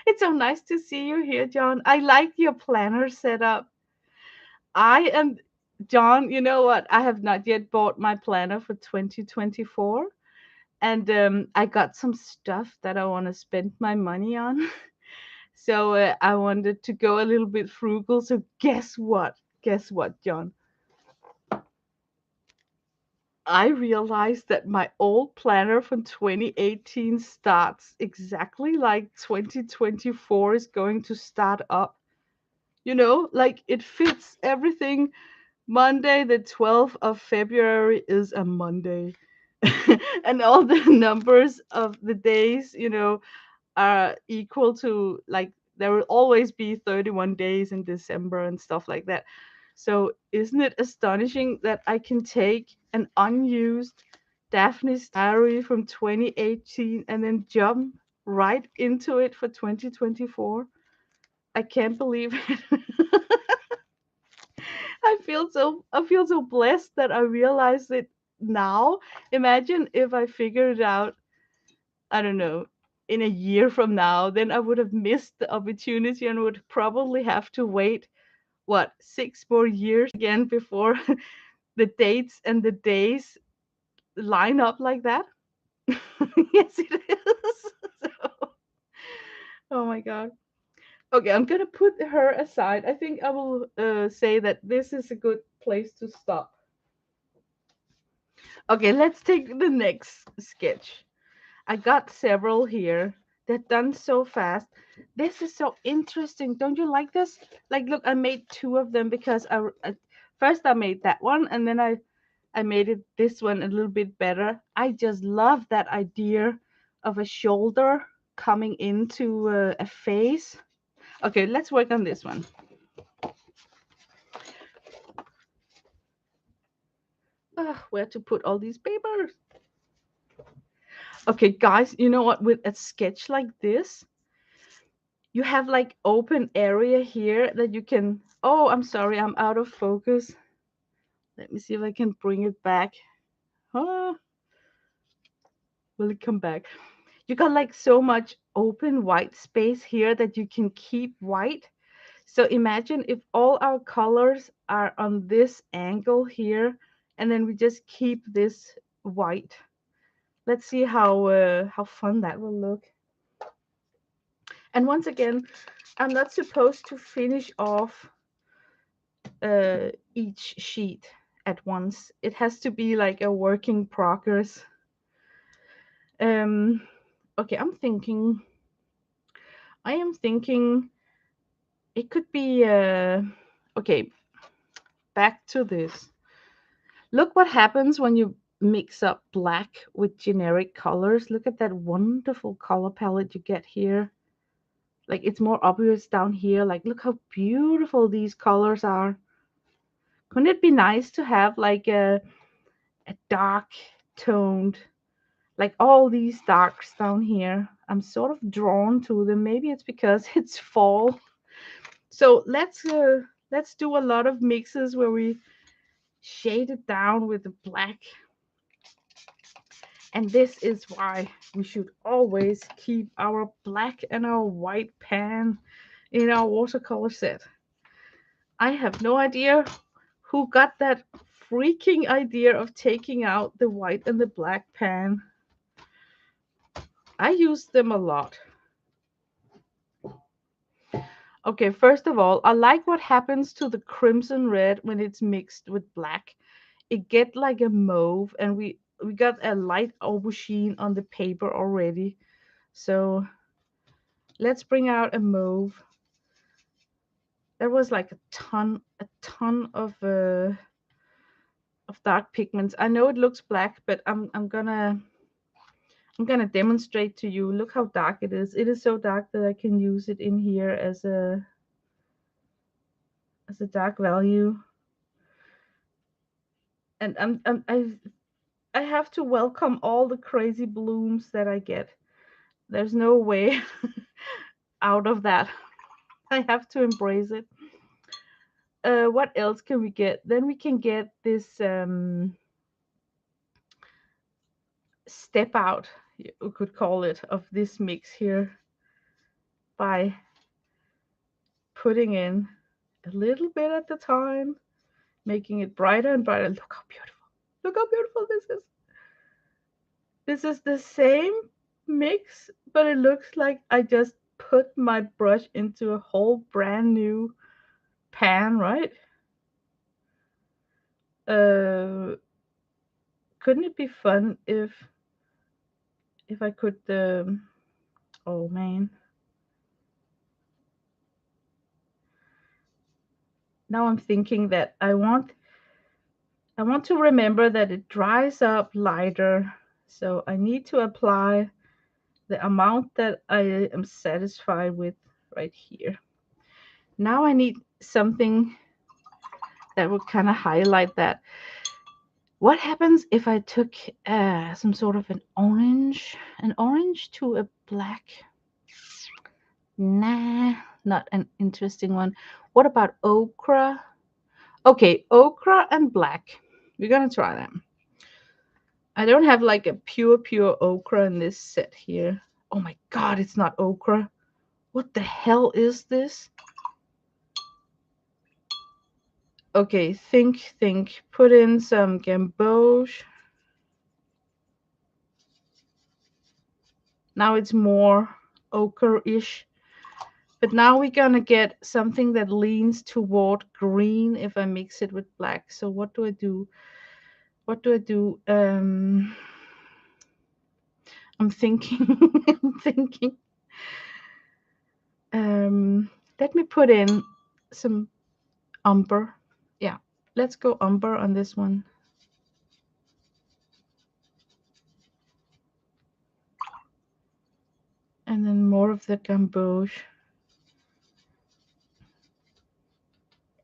It's so nice to see you here, John. I like your planner setup. I am John. You know what? I have not yet bought my planner for 2024, and I got some stuff that I want to spend my money on. So I wanted to go a little bit frugal. So guess what? Guess what, John? I realized that my old planner from 2018 starts exactly like 2024 is going to start up. You know, like it fits everything. Monday, the 12th of February is a Monday. And all the numbers of the days, are equal to, like, there will always be 31 days in December and stuff like that. So isn't it astonishing that I can take an unused Daphne's Diary from 2018 and then jump right into it for 2024? I can't believe it. I feel so blessed that I realized it now. Imagine if I figured it out, I don't know, in a year from now, then I would have missed the opportunity and would probably have to wait, what, 6 more years again before the dates and the days line up like that. Yes, it is. So, oh my God. Okay, I'm gonna put her aside. I think I will say that this is a good place to stop. Okay, let's take the next sketch. I got several here. They're done so fast. This is so interesting. Don't you like this? Like, look, I made two of them because first I made that one, and then I made it this one a little bit better. I just love that idea of a shoulder coming into a face. Okay, let's work on this one. Where to put all these papers? Okay, guys, you know what? With a sketch like this, you have like open area here that you can. Oh, I'm sorry, I'm out of focus. Let me see if I can bring it back. Oh, will it come back? You got like so much open white space here that you can keep white. So imagine if all our colors are on this angle here, and then we just keep this white. Let's see how fun that will look. And once again, I'm not supposed to finish off each sheet at once. It has to be like a working progress. Um, okay, I am thinking it could be, okay, back to this. Look what happens when you mix up black with generic colors. Look at that wonderful color palette you get here. Like it's more obvious down here. Like, look how beautiful these colors are. Couldn't it be nice to have like a dark toned, like all these darks down here? I'm sort of drawn to them. Maybe it's because it's fall. So let's do a lot of mixes where we shade it down with the black. And this is why we should always keep our black and our white pan in our watercolor set. I have no idea who got that freaking idea of taking out the white and the black pan. I use them a lot. Okay, first of all, I like what happens to the crimson red when it's mixed with black. It get like a mauve, and we got a light aubergine on the paper already. So let's bring out a mauve. There was like a ton of dark pigments. I know it looks black, but I'm gonna demonstrate to you. Look how dark it is. It is so dark that I can use it in here as a dark value. And I have to welcome all the crazy blooms that I get. There's no way out of that. I have to embrace it. What else can we get? Then we can get this step out, you could call it, of this mix here by putting in a little bit at the time, making it brighter and brighter. Look how beautiful. Look how beautiful this is. This is the same mix, but it looks like I just put my brush into a whole brand new pan, right? Uh, couldn't it be fun if I could oh man. Now I'm thinking that I want to remember that it dries up lighter. So I need to apply the amount that I am satisfied with right here. Now I need something that will kind of highlight that. What happens if I took some sort of an orange to a black? Nah, not an interesting one. What about ochre? Okay, ochre and black. We're gonna try them. I don't have like a pure ochre in this set here. Oh my god, it's not ochre. What the hell is this? Okay, think. Put in some gamboge. Now it's more ochre-ish. But now we're gonna get something that leans toward green if I mix it with black. So what do I do? What do I do? I'm thinking. I'm thinking. Let me put in some umber. Yeah, let's go umber on this one. And then more of the gamboge.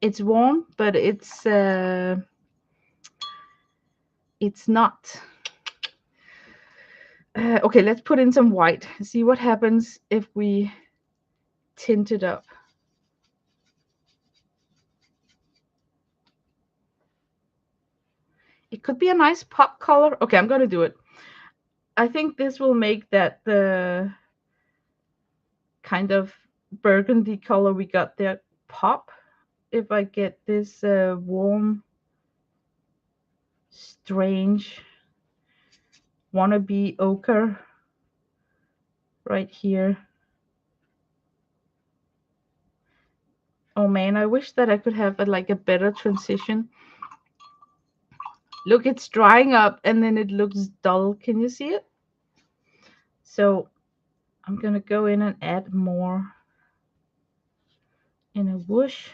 It's warm, but it's not. Okay, let's put in some white. See what happens if we tint it up. It could be a nice pop color. Okay, I'm gonna do it. I think this will make that the kind of burgundy color we got there pop. If I get this warm, strange, wannabe ochre right here. Oh man, I wish that I could have like a better transition. Look, it's drying up and then it looks dull. Can you see it? So I'm gonna go in and add more in a whoosh.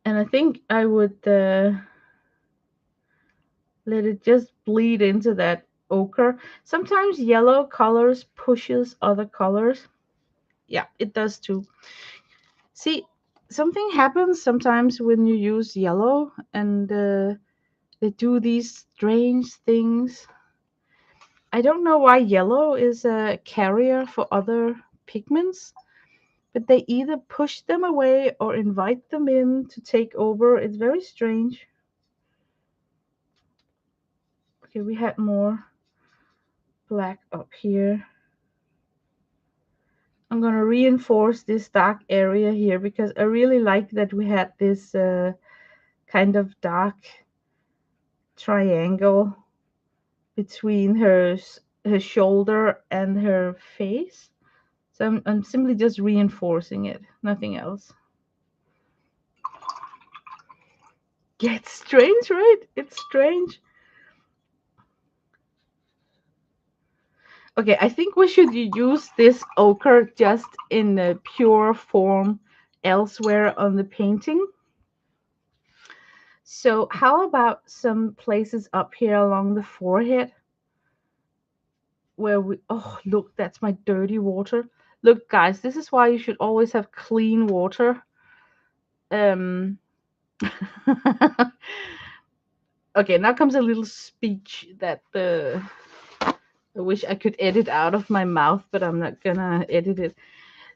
And I think I would let it just bleed into that ochre. Sometimes yellow colors pushes other colors. Yeah, it does too. See, something happens sometimes when you use yellow and they do these strange things. I don't know why yellow is a carrier for other pigments, but they either push them away or invite them in to take over. It's very strange. Okay, we had more black up here. I'm going to reinforce this dark area here because I really like that we had this kind of dark triangle between her shoulder and her face. So I'm simply just reinforcing it, nothing else. Yeah, it's strange, right? It's strange. Okay, I think we should use this ochre just in a pure form elsewhere on the painting. So how about some places up here along the forehead where we, oh, look, that's my dirty water. Look, guys, this is why you should always have clean water. Um, okay, now comes a little speech that I wish I could edit out of my mouth, but I'm not gonna edit it.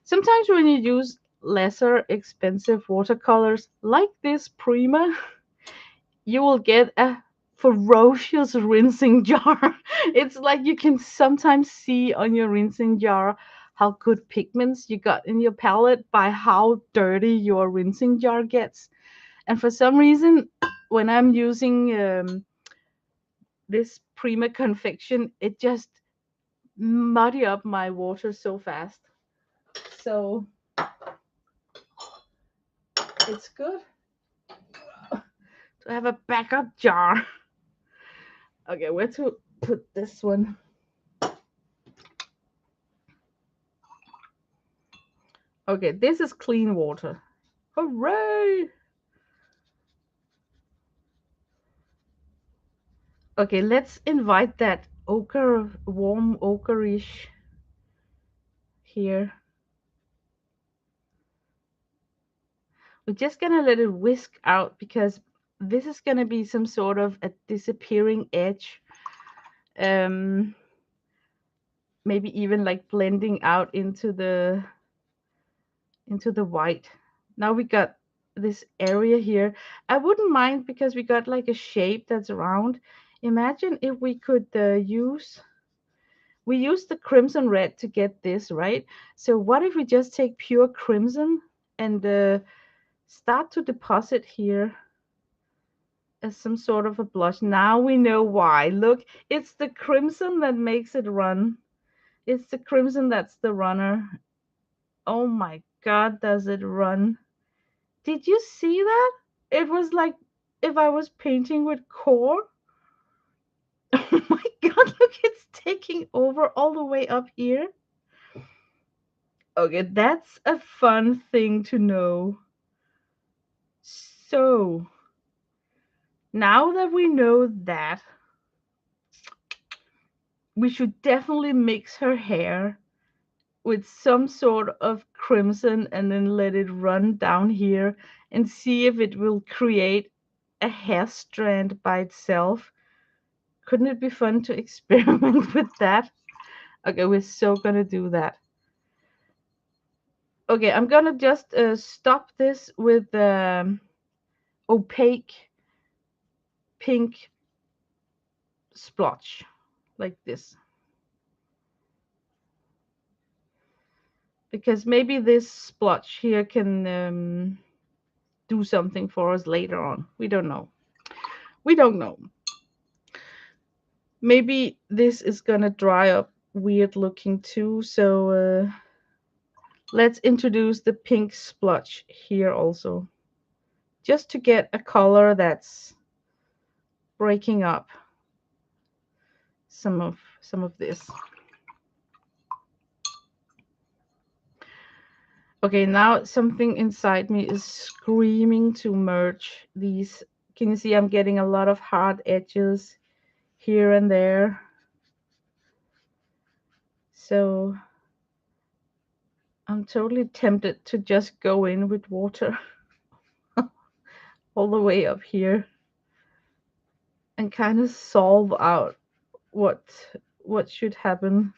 Sometimes when you use lesser expensive watercolors like this Prima, you will get a ferocious rinsing jar. It's like you can sometimes see on your rinsing jar how good pigments you got in your palette by how dirty your rinsing jar gets. And for some reason, when I'm using this Prima confection, it just muddy up my water so fast. So it's good to have a backup jar. Okay, where to put this one? Okay, this is clean water. Hooray! Okay, let's invite that ochre, warm ochreish here. We're just gonna let it whisk out because this is gonna be some sort of a disappearing edge. Um, Maybe even like blending out into the white. Now we got this area here. I wouldn't mind because we got like a shape that's round. Imagine if we could we use the crimson red to get this, right? So what if we just take pure crimson and start to deposit here as some sort of a blush? Now we know why. Look, it's the crimson that makes it run. It's the crimson that's the runner. Oh my God, does it run? Did you see that? It was like if I was painting with core. Oh my God, look, it's taking over all the way up here. Okay, that's a fun thing to know. So, now that we know that, we should definitely mix her hair with some sort of crimson and then let it run down here and see if it will create a hair strand by itself. Couldn't it be fun to experiment with that? Okay, we're so gonna do that. Okay, I'm gonna just stop this with opaque pink splotch like this. Because maybe this splotch here can do something for us later on. We don't know. We don't know. Maybe this is gonna dry up weird looking too. So let's introduce the pink splotch here also, just to get a color that's breaking up some of this. Okay, now something inside me is screaming to merge these. Can you see I'm getting a lot of hard edges here and there? So I'm totally tempted to just go in with water all the way up here and kind of solve out what what should happen.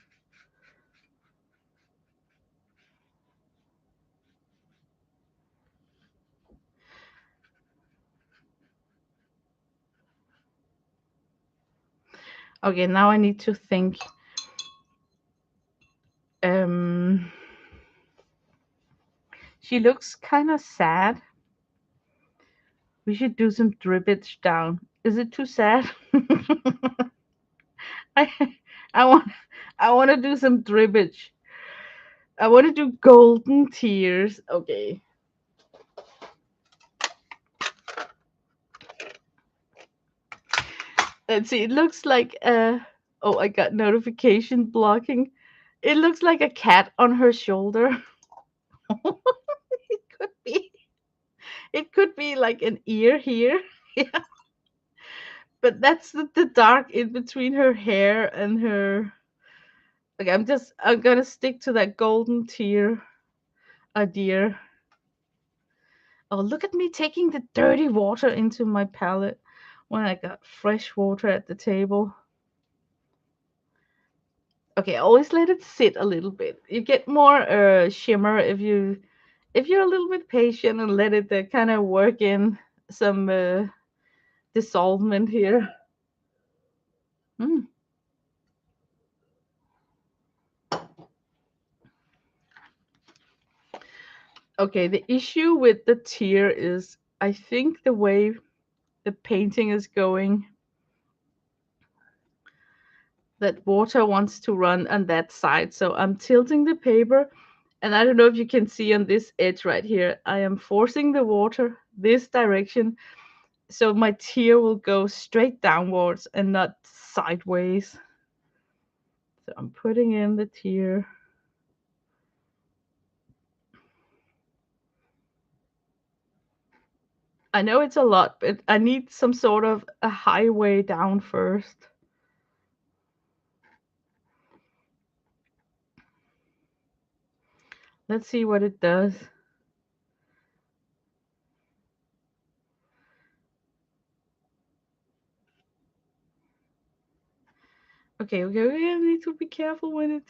Okay, now I need to think. Um, she looks kind of sad. We should do some drippage down. Is it too sad? I I want I want to do some drippage. I want to do golden tears. Okay. Let's see. It looks like oh, I got notification blocking. It looks like a cat on her shoulder. It could be. It could be like an ear here. Yeah. But that's the dark in between her hair and her. Okay, I'm gonna stick to that golden tear idea. Oh, look at me taking the dirty water into my palette when I got fresh water at the table. Okay, always let it sit a little bit. You get more shimmer if you're a little bit patient and let it kind of work in some dissolvement here. Mm. Okay, the issue with the tear is I think the way the painting is going, that water wants to run on that side. So I'm tilting the paper, and I don't know if you can see on this edge right here, I am forcing the water this direction so my tear will go straight downwards and not sideways. So I'm putting in the tear. I know it's a lot, but I need some sort of a highway down first. Let's see what it does. Okay, I need to be careful with it.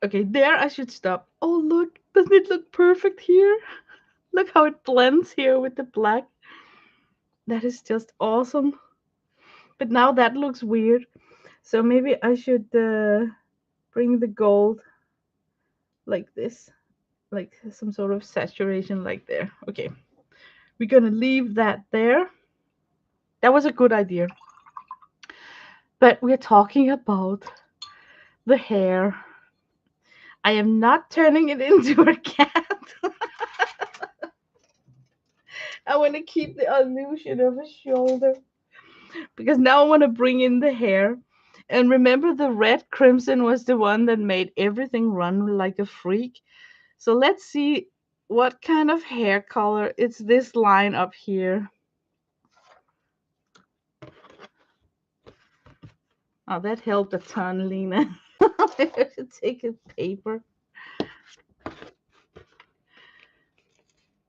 Okay, there I should stop. Oh, look, doesn't it look perfect here? Look how it blends here with the black. That is just awesome. But now that looks weird. So maybe I should bring the gold like this, like some sort of saturation like there. Okay, we're gonna leave that there. That was a good idea. But we're talking about the hair. I am not turning it into a cat. I want to keep the illusion of a shoulder because now I want to bring in the hair. And remember, the red crimson was the one that made everything run like a freak. So let's see what kind of hair color. It's this line up here. Oh, that helped a ton, Lena. I should take a paper.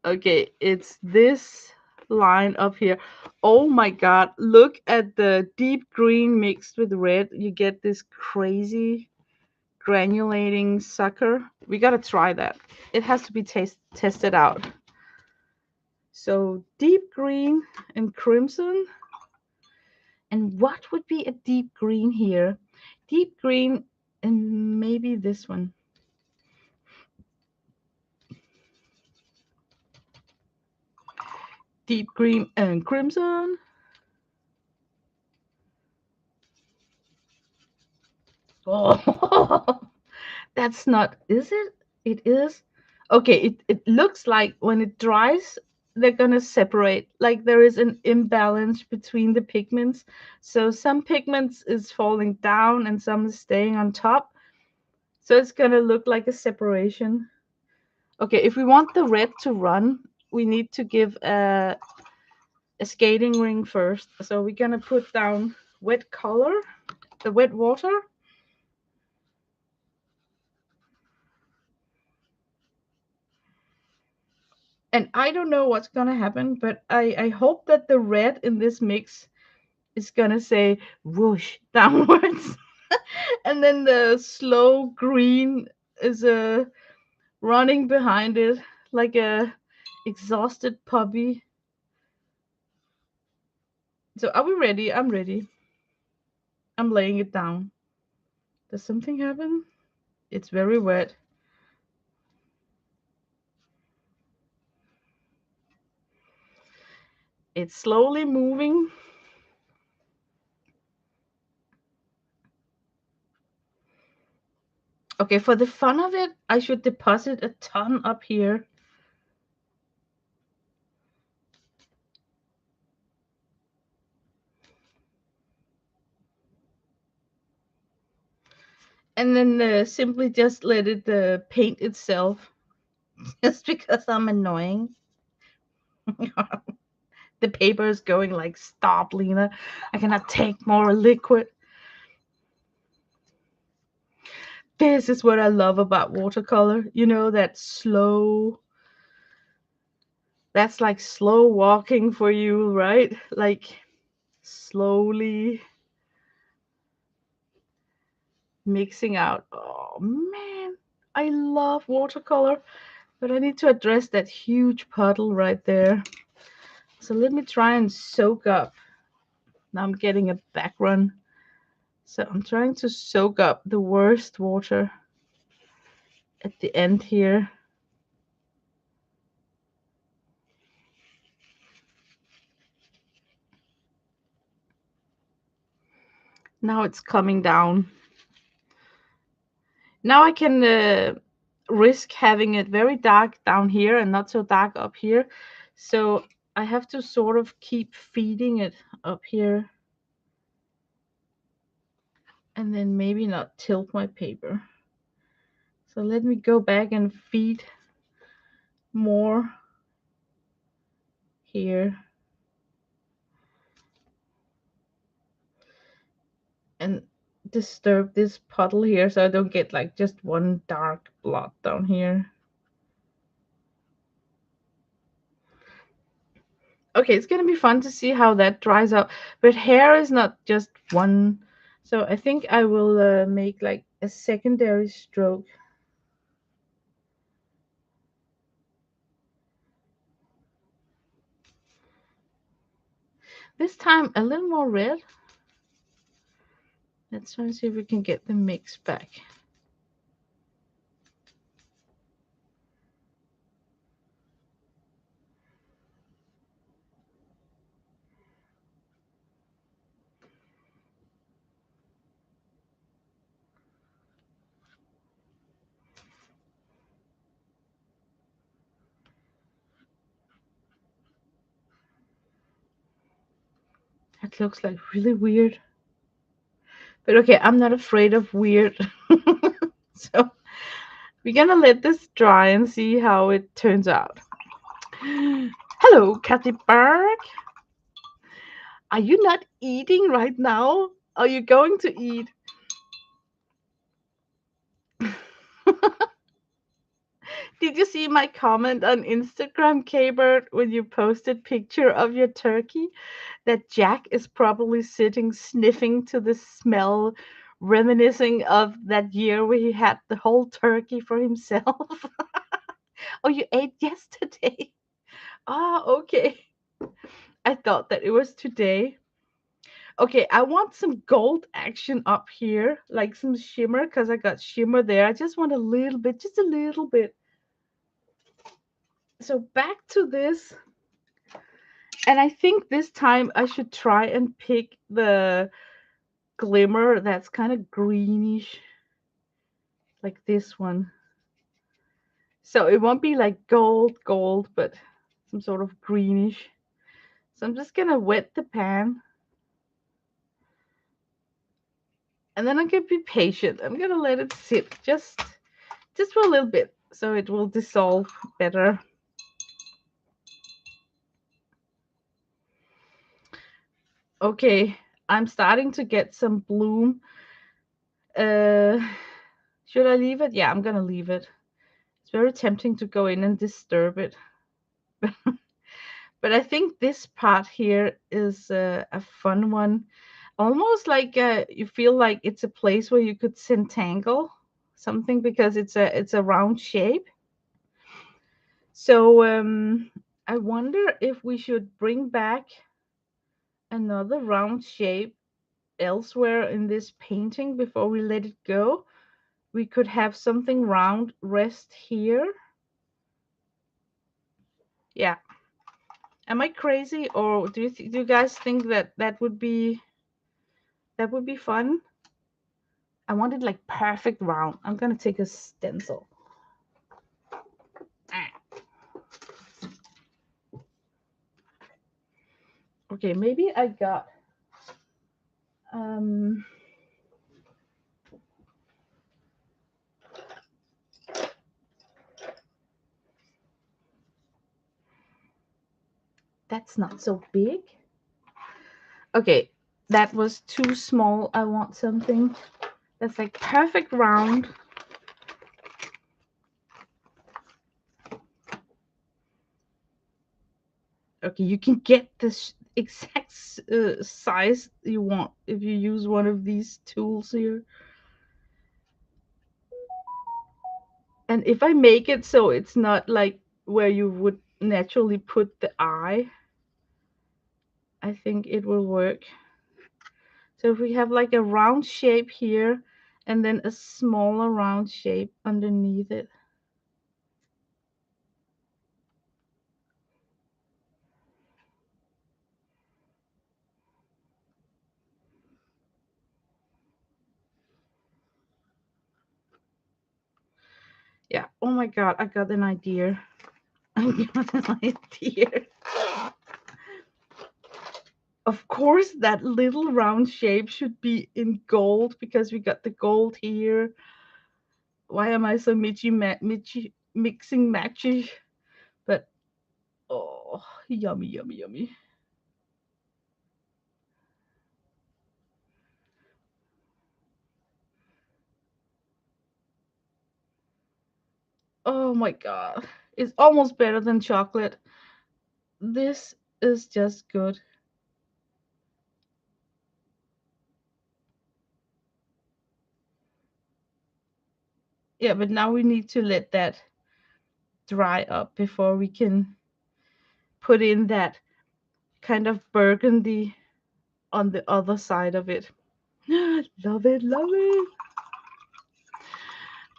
Okay, it's this line up here. Oh my god, look at the deep green mixed with red. You get this crazy granulating sucker. We gotta try that. It has to be tested out. So deep green and crimson. And what would be a deep green here? Deep green and maybe this one. Deep green and crimson. Oh, that's not, is it? It is. Okay, it looks like when it dries, they're gonna separate. Like there is an imbalance between the pigments. So some pigments is falling down and some is staying on top. So it's gonna look like a separation. Okay, if we want the red to run, we need to give a skating ring first. So we're gonna put down wet color, the wet water. And I don't know what's gonna happen, but I hope that the red in this mix is gonna say whoosh downwards. And then the slow green is running behind it like a exhausted puppy. So are we ready? I'm ready. I'm laying it down. Does something happen? It's very wet. It's slowly moving. Okay, for the fun of it, I should deposit a ton up here. And then simply just let it paint itself. Just because I'm annoying. The paper is going like, stop, Lena. I cannot take more liquid. This is what I love about watercolor. You know, that slow, that's like slow walking for you, right? Like slowly mixing out. Oh man, I love watercolor, but I need to address that huge puddle right there. So let me try and soak up. Now I'm getting a back run. So I'm trying to soak up the worst water at the end here. Now it's coming down. Now I can risk having it very dark down here and not so dark up here. So I have to sort of keep feeding it up here. And then maybe not tilt my paper. So let me go back and feed more here. And disturb this puddle here so I don't get like just one dark blot down here. Okay, it's gonna be fun to see how that dries out. But hair is not just one. So I think I will make like a secondary stroke. This time a little more red. Let's try and see if we can get the mix back. That looks like really weird. But okay, I'm not afraid of weird. So we're gonna let this dry and see how it turns out. Hello, Kathy Berg. Are you not eating right now? Are you going to eat? Did you see my comment on Instagram, K-Bird, when you posted picture of your turkey? That Jack is probably sitting sniffing to the smell, reminiscing of that year where he had the whole turkey for himself. Oh, you ate yesterday? Ah, okay. I thought that it was today. Okay, I want some gold action up here, like some shimmer, because I got shimmer there. I just want a little bit, just a little bit. So back to this. And I think this time I should try and pick the glimmer that's kind of greenish, like this one. So it won't be like gold, but some sort of greenish. So I'm just gonna wet the pan. And then I'm gonna be patient. I'm gonna let it sit just for a little bit so it will dissolve better. Okay, I'm starting to get some bloom. Uh, should I leave it? Yeah, I'm gonna leave it. It's very tempting to go in and disturb it. But I think this part here is a fun one. Almost like you feel like it's a place where you could centangle something because it's a round shape. So I wonder if we should bring back another round shape elsewhere in this painting before we let it go. We could have something round rest here. Yeah. Am I crazy, or do you guys think that that would be fun? I want it like perfect round. I'm gonna take a stencil. Okay, maybe I got um that's not so big. Okay, that was too small. I want something that's like perfect round. Okay, you can get this. exact size you want if you use one of these tools here. And if I make it so it's not like where you would naturally put the eye, I think it will work. So if we have like a round shape here and then a smaller round shape underneath it. Yeah. Oh my God, I got an idea. I got an idea. Of course, that little round shape should be in gold because we got the gold here. Why am I so mixing matchy? But oh, yummy, yummy, yummy. Oh my God, it's almost better than chocolate. This is just good. Yeah, but now we need to let that dry up before we can put in that kind of burgundy on the other side of it. Love it, love it.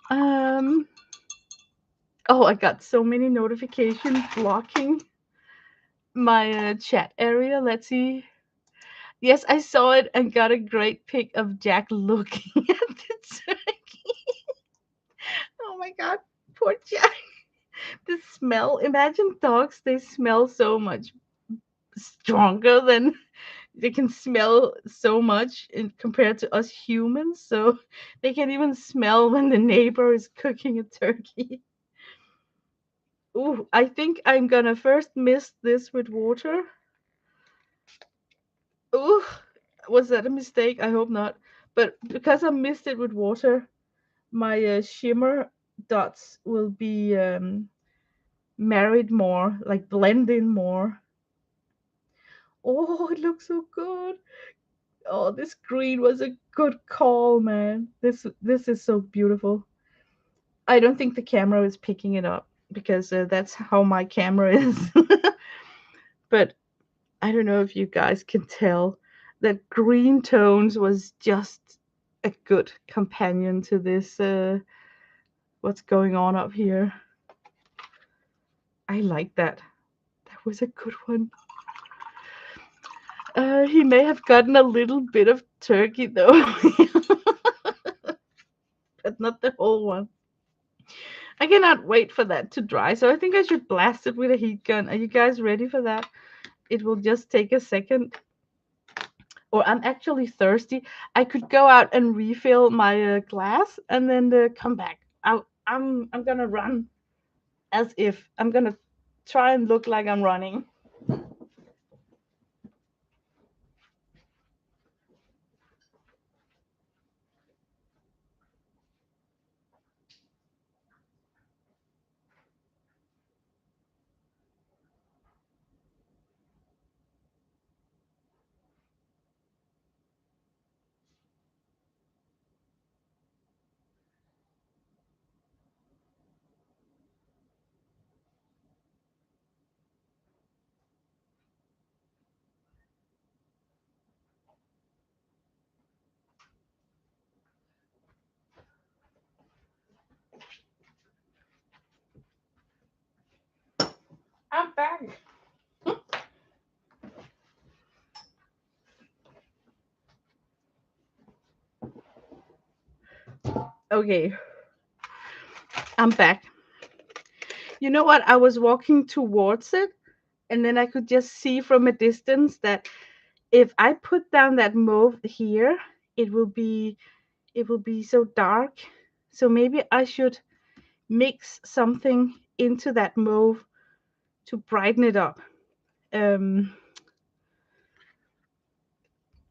Um, oh, I got so many notifications blocking my chat area. Let's see. Yes, I saw it and got a great pic of Jack looking at the turkey. Oh my God, poor Jack. The smell. Imagine dogs, they smell so much stronger than they can smell so much compared to us humans. So they can even smell when the neighbor is cooking a turkey. Ooh, I think I'm gonna first mist this with water. Ooh, was that a mistake? I hope not. But because I mixed it with water, my shimmer dots will be married more, like blend in more. Oh, it looks so good. Oh, this green was a good call, man. This is so beautiful. I don't think the camera is picking it up because that's how my camera is. But I don't know if you guys can tell that green tones was just a good companion to this what's going on up here. I like that. That was a good one. He may have gotten a little bit of turkey though, but not the whole one. I cannot wait for that to dry, so I think I should blast it with a heat gun. Are you guys ready for that? It will just take a second. Or I'm actually thirsty. I could go out and refill my glass and then come back. I'm gonna run as if I'm gonna try and look like I'm running. I'm back. Okay, I'm back. You know what? I was walking towards it, and then I could just see from a distance that if I put down that mauve here, it will be it will be so dark. So maybe I should mix something into that mauve to brighten it up. Um,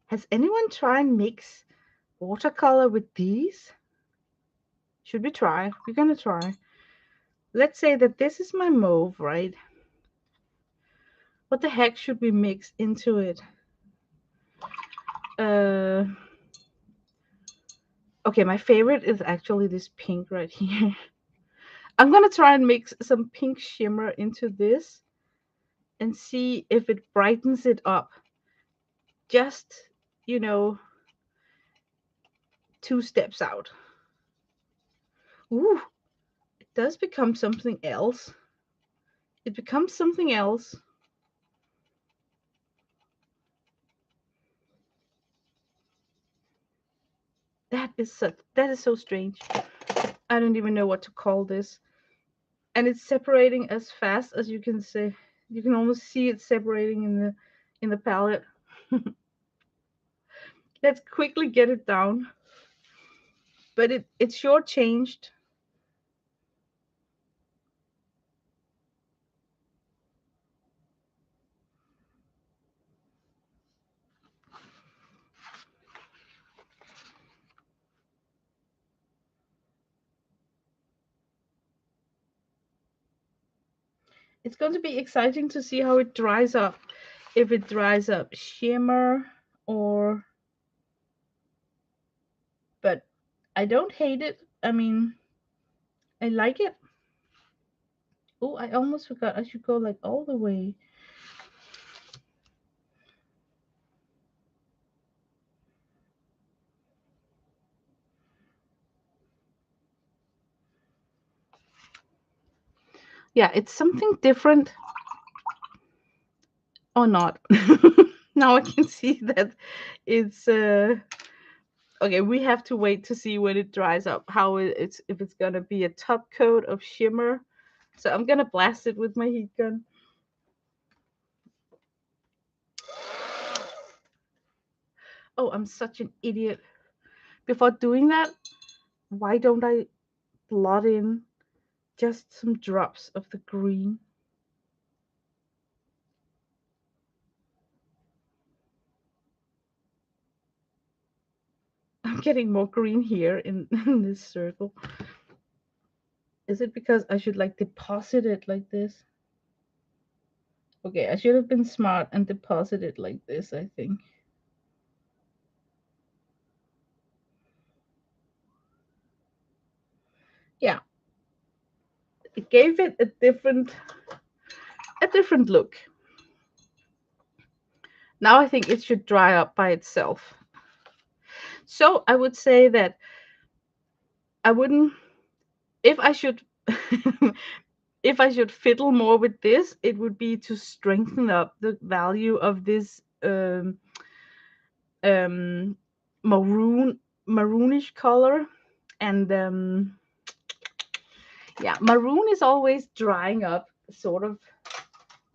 has anyone tried mix watercolor with these? Should we try? We're gonna try. Let's say that this is my mauve, right? What the heck should we mix into it? Okay, my favorite is actually this pink right here. I'm gonna try and mix some pink shimmer into this and see if it brightens it up. Just, you know, 2 steps out. Ooh, it does become something else. It becomes something else. That is so strange. I don't even know what to call this. And it's separating as fast as you can say. You can almost see it separating in the palette. Let's quickly get it down. But it's sure changed. It's going to be exciting to see how it dries up. If it dries up shimmer or, but I don't hate it. I mean, I like it. Oh, I almost forgot I should go like all the way. Yeah, it's something different or not. Now I can see that it's okay. We have to wait to see when it dries up how it's, if it's gonna be a top coat of shimmer. So I'm gonna blast it with my heat gun. Oh, I'm such an idiot. Before doing that, why don't I blot in just some drops of the green? I'm getting more green here in this circle. Is it because I should like deposit it like this? Okay, I should have been smart and deposit it like this, I think. Yeah, it gave it a different look. Now I think it should dry up by itself. So I would say that I wouldn't, if I should if I should fiddle more with this, it would be to strengthen up the value of this um maroonish color. And yeah, maroon is always drying up, sort of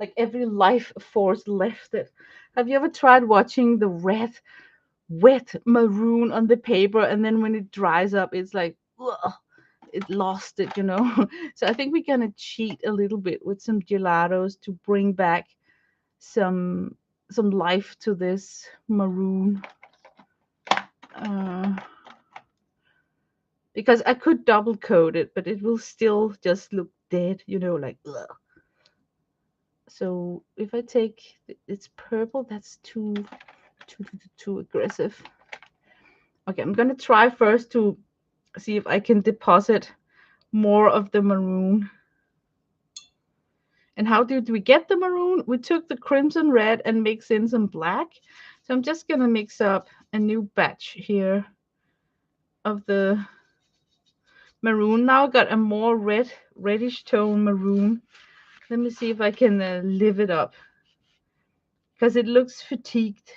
like every life force left it. Have you ever tried watching the red wet maroon on the paper, and then when it dries up it's like, ugh, it lost it. So I think we're gonna cheat a little bit with some gelatos to bring back some some life to this maroon. uh, because I could double coat it, but it will still just look dead, like ugh. So if I take it's purple, that's too aggressive. Okay, I'm gonna try first to see if I can deposit more of the maroon. And how did we get the maroon? We took the crimson red and mixed in some black. So I'm just gonna mix up a new batch here of the maroon. Now I got a more reddish tone maroon. Let me see if I can live it up, because it looks fatigued.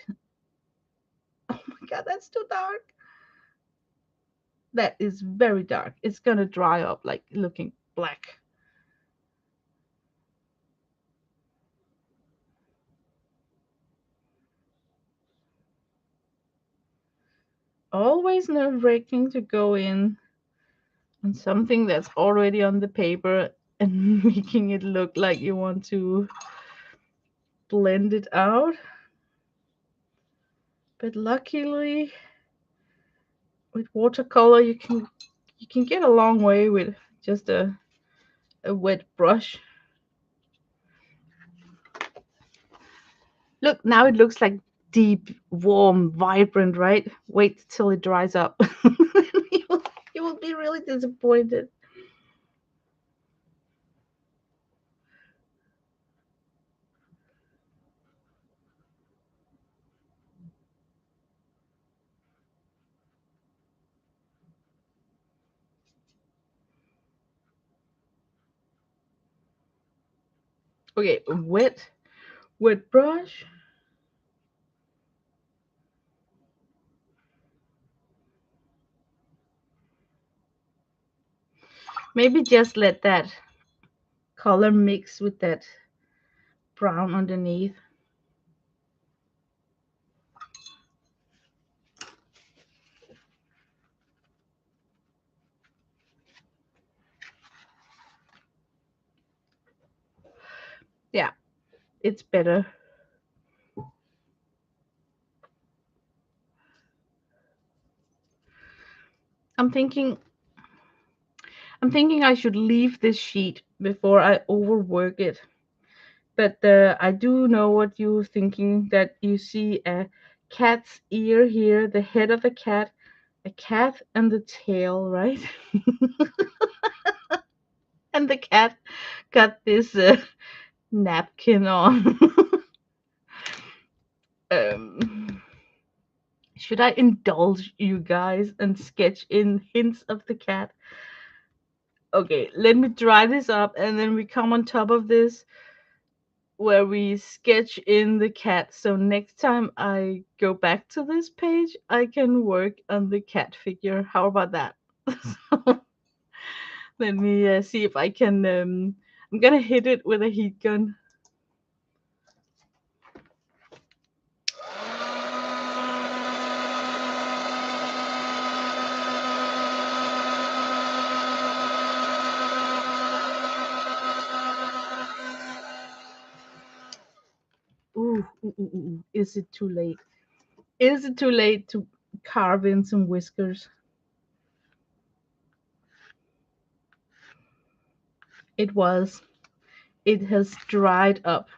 Oh my god, that's too dark. That is very dark. It's gonna dry up like looking black. Always nerve-wracking to go in on something that's already on the paper and making it look like you want to blend it out. But luckily, with watercolor, you can get a long way with just a wet brush. Look, now it looks like deep, warm, vibrant, right? Wait till it dries up. you, will, you will be really disappointed. Okay, wet brush. Maybe just let that color mix with that brown underneath. Yeah, it's better. I'm thinking I'm thinking I should leave this sheet before I overwork it. But I do know what you're thinking, that you see a cat's ear here, the head of a cat and the tail, right? And the cat got this napkin on. um, should I indulge you guys and sketch in hints of the cat? Okay, let me dry this up and then we come on top of this where we sketch in the cat. So next time I go back to this page, I can work on the cat figure. How about that? So let me see if I can. I'm gonna hit it with a heat gun. Ooh. Is it too late? Is it too late to carve in some whiskers? It was. It has dried up.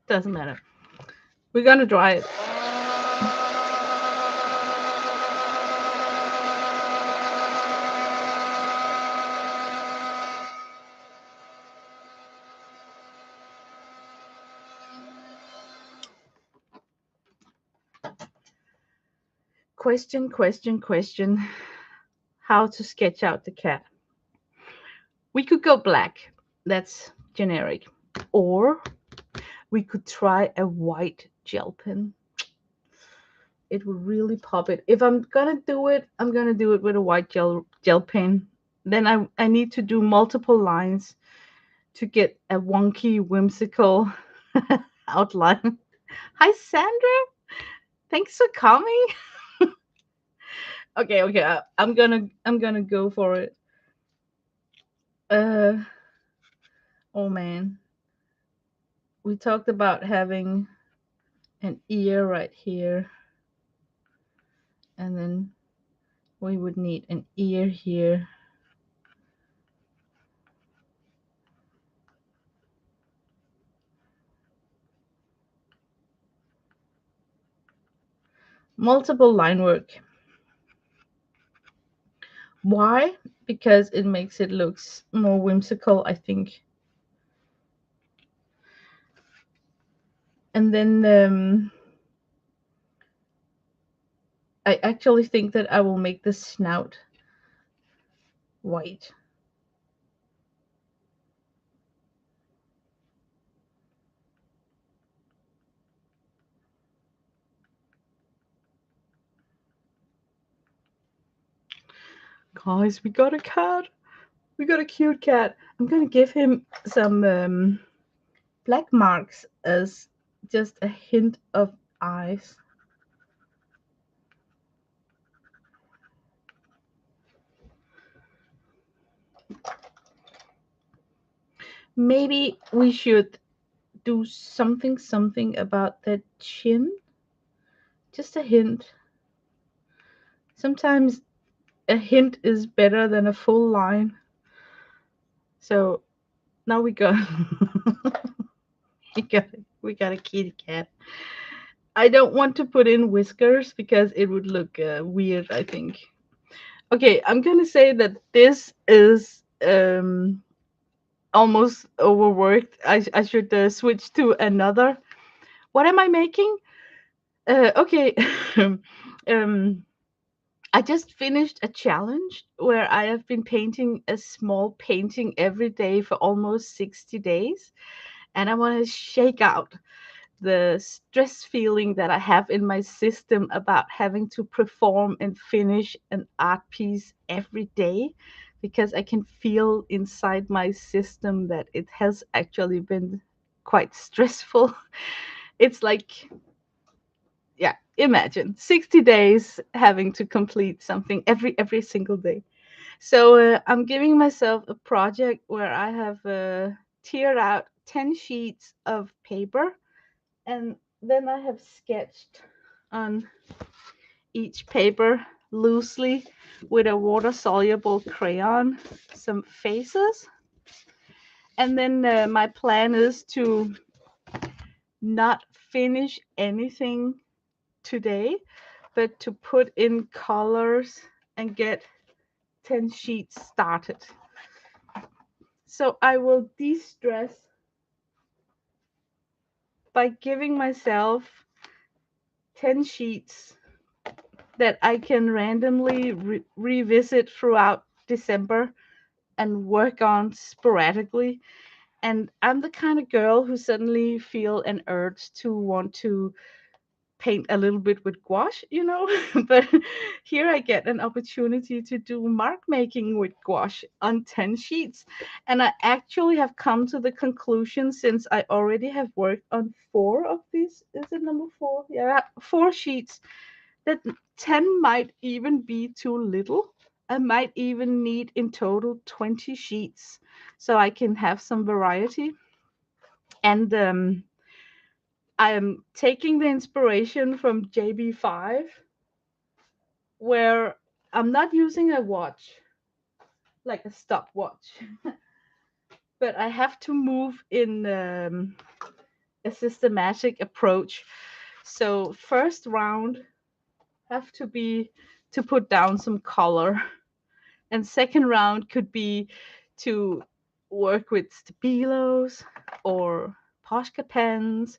Doesn't matter. We're gonna dry it. Question. How to sketch out the cat? We could go black. That's generic. Or we could try a white gel pen. It would really pop it. If I'm gonna do it, I'm gonna do it with a white gel pen. Then I need to do multiple lines to get a wonky, whimsical outline. Hi, Sandra. Thanks for coming. Okay. I'm gonna go for it. Uh oh man. We talked about having an ear right here, and then we would need an ear here. Multiple line work. Why? Because it makes it looks more whimsical, I think. And then I actually think that I will make the snout white. Guys, we got a cat. We got a cute cat. I'm gonna give him some black marks as just a hint of eyes. Maybe we should do something about that chin. Just a hint. Sometimes a hint is better than a full line. So Now we got we got we got a kitty cat. I don't want to put in whiskers because it would look weird, I think. Okay, I'm gonna say that this is almost overworked. I should switch to another. What am I making? Okay. um, I just finished a challenge where I have been painting a small painting every day for almost 60 days. And I want to shake out the stress feeling that I have in my system about having to perform and finish an art piece every day, because I can feel inside my system that it has actually been quite stressful. It's like, yeah, imagine 60 days having to complete something every single day. So I'm giving myself a project where I have tiered out 10 sheets of paper, and then I have sketched on each paper loosely with a water soluble crayon some faces. And then my plan is to not finish anything today, but to put in colors and get 10 sheets started. So I will de stress by giving myself 10 sheets that I can randomly revisit throughout December and work on sporadically. And I'm the kind of girl who suddenly feel an urge to want to paint a little bit with gouache. But here I get an opportunity to do mark making with gouache on 10 sheets. And I actually have come to the conclusion, since I already have worked on four of these. Is it number four? Yeah, four sheets, that 10 might even be too little. I might even need in total 20 sheets so I can have some variety. And I am taking the inspiration from JB5, where I'm not using a watch, like a stopwatch, but I have to move in a systematic approach. So, first round have to be to put down some color, and second round could be to work with stabilos or Posca pens,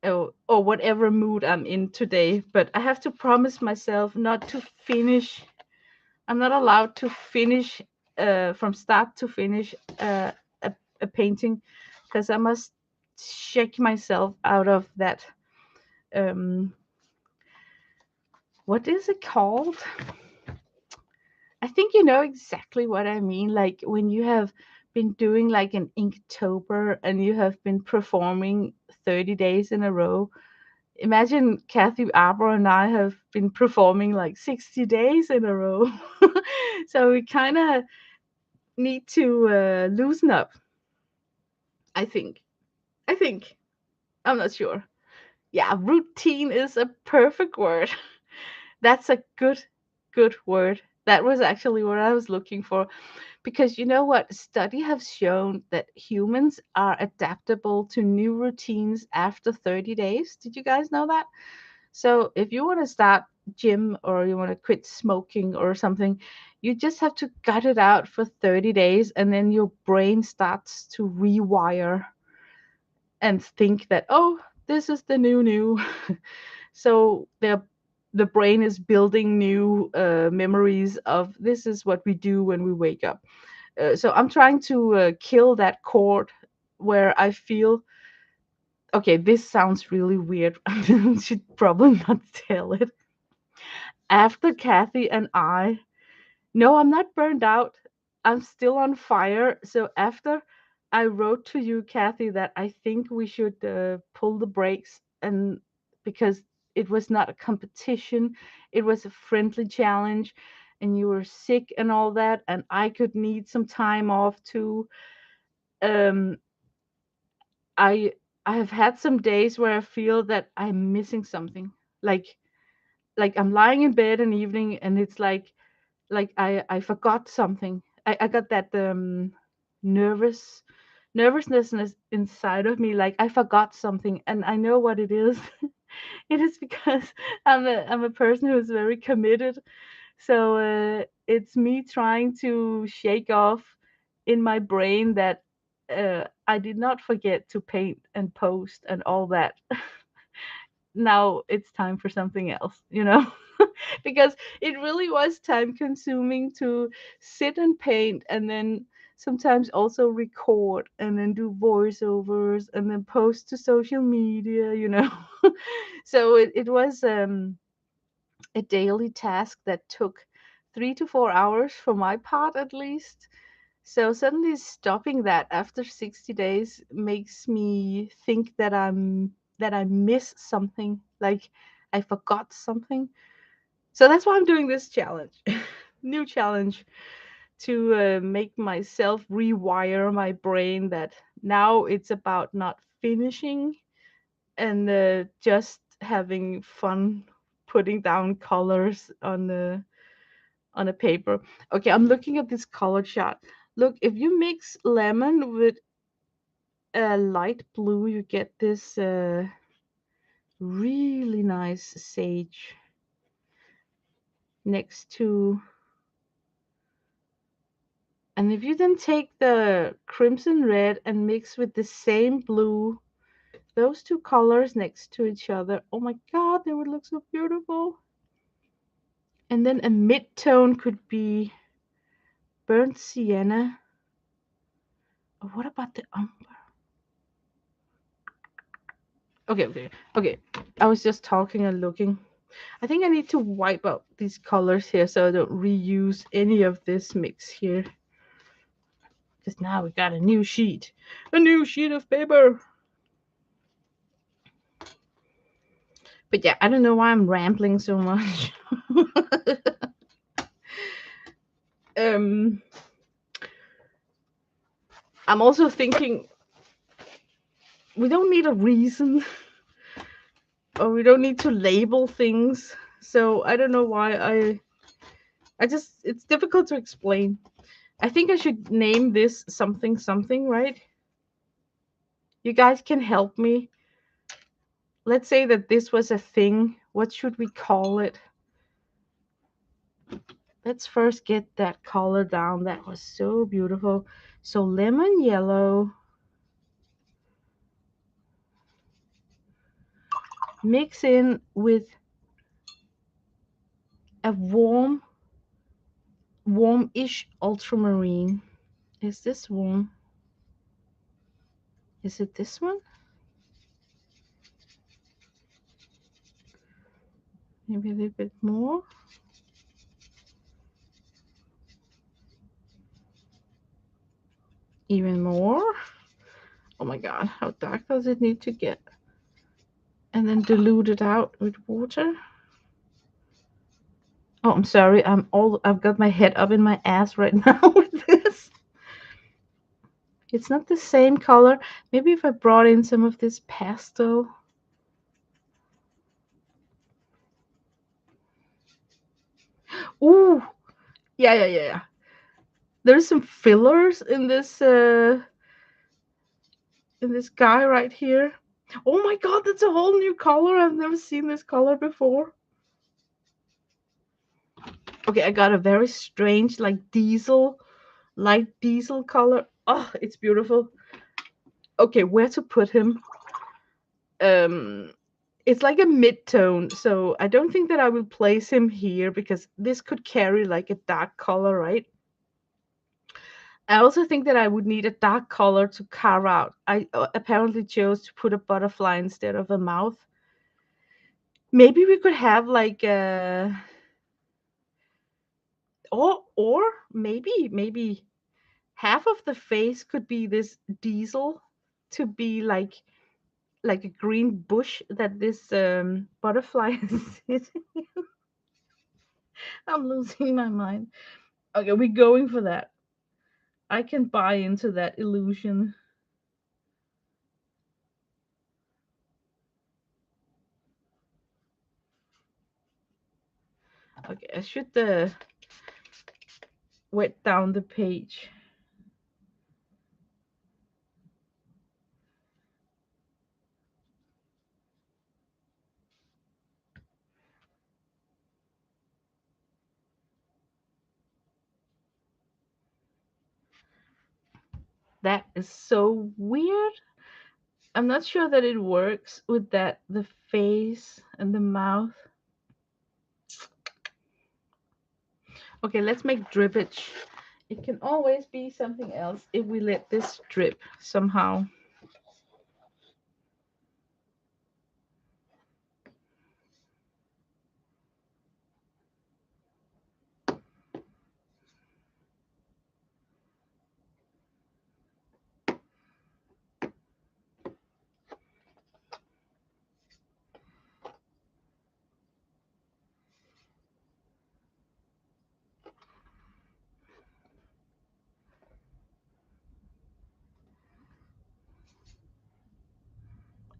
or whatever mood I'm in today. But I have to promise myself not to finish. I'm not allowed to finish from start to finish a painting, because I must shake myself out of that. Um, what is it called? I think you know exactly what I mean. Like when you have been doing like an Inktober and you have been performing 30 days in a row. Imagine Kathy Arbor and I have been performing like 60 days in a row. So we kind of need to loosen up, I think. I think. I'm not sure. Yeah, routine is a perfect word. That's a good word. That was actually what I was looking for. Because you know what? Study have shown that humans are adaptable to new routines after 30 days. Did you guys know that? So if you want to start gym or you want to quit smoking or something, you just have to gut it out for 30 days, and then your brain starts to rewire and think that, oh, this is the new. So the brain is building new memories of this is what we do when we wake up. So I'm trying to kill that cord where I feel, okay, this sounds really weird. I should probably not tell it. After Kathy and I, no, I'm not burned out. I'm still on fire. So after I wrote to you, Kathy, that I think we should pull the brakes, and because it was not a competition, it was a friendly challenge, and you were sick and all that, and I could need some time off too. Um, I I have had some days where I feel that I'm missing something, like I'm lying in bed an evening and it's like I forgot something. I got that nervous. nervousness inside of me, like I forgot something, and I know what it is. It is because I'm a person who is very committed. So it's me trying to shake off in my brain that I did not forget to paint and post and all that. Now it's time for something else, because it really was time consuming to sit and paint and then sometimes also record and then do voiceovers and then post to social media. So it was a daily task that took 3 to 4 hours for my part at least. So suddenly stopping that after 60 days makes me think that I miss something, like I forgot something. So that's why I'm doing this challenge. New challenge to make myself rewire my brain that now it's about not finishing and just having fun putting down colors on a paper. Okay, I'm looking at this color chart. Look, if you mix lemon with a light blue, you get this really nice sage next to. And if you then take the crimson red and mix with the same blue, those two colors next to each other, oh my god, they would look so beautiful. And then a mid-tone could be burnt sienna. Or what about the umber? Okay. I was just talking and looking. I think I need to wipe out these colors here so I don't reuse any of this mix here. Because now we got a new sheet. A new sheet of paper. But yeah, I don't know why I'm rambling so much. um, I'm also thinking we don't need a reason or we don't need to label things. So I don't know why I just it's difficult to explain. I think I should name this something something, right? You guys can help me. Let's say that this was a thing. What should we call it? Let's first get that color down. That was so beautiful. So lemon yellow. Mix in with a warm-ish ultramarine. Is this warm? Is it this one? Maybe a little bit more. Even more. Oh my god, how dark does it need to get? And then dilute it out with water. Oh, I'm sorry. I've got my head up in my ass right now with this. It's not the same color. Maybe if I brought in some of this pastel. Ooh, yeah. There's some fillers in this guy right here. Oh my god, that's a whole new color. I've never seen this color before. Okay, I got a very strange, like light diesel color. Oh, it's beautiful. Okay, where to put him? Um, it's like a mid-tone, so I don't think that I will place him here because this could carry like a dark color, right? I also think that I would need a dark color to carve out. I apparently chose to put a butterfly instead of a mouth. Maybe we could have like a or maybe half of the face could be this diesel to be like a green bush that this butterfly is sitting. I'm losing my mind. Okay, we're going for that. I can buy into that illusion. Okay, I should wet down the page. That is so weird. I'm not sure that it works with that, the face and the mouth. Okay, let's make drippage. It can always be something else if we let this drip somehow.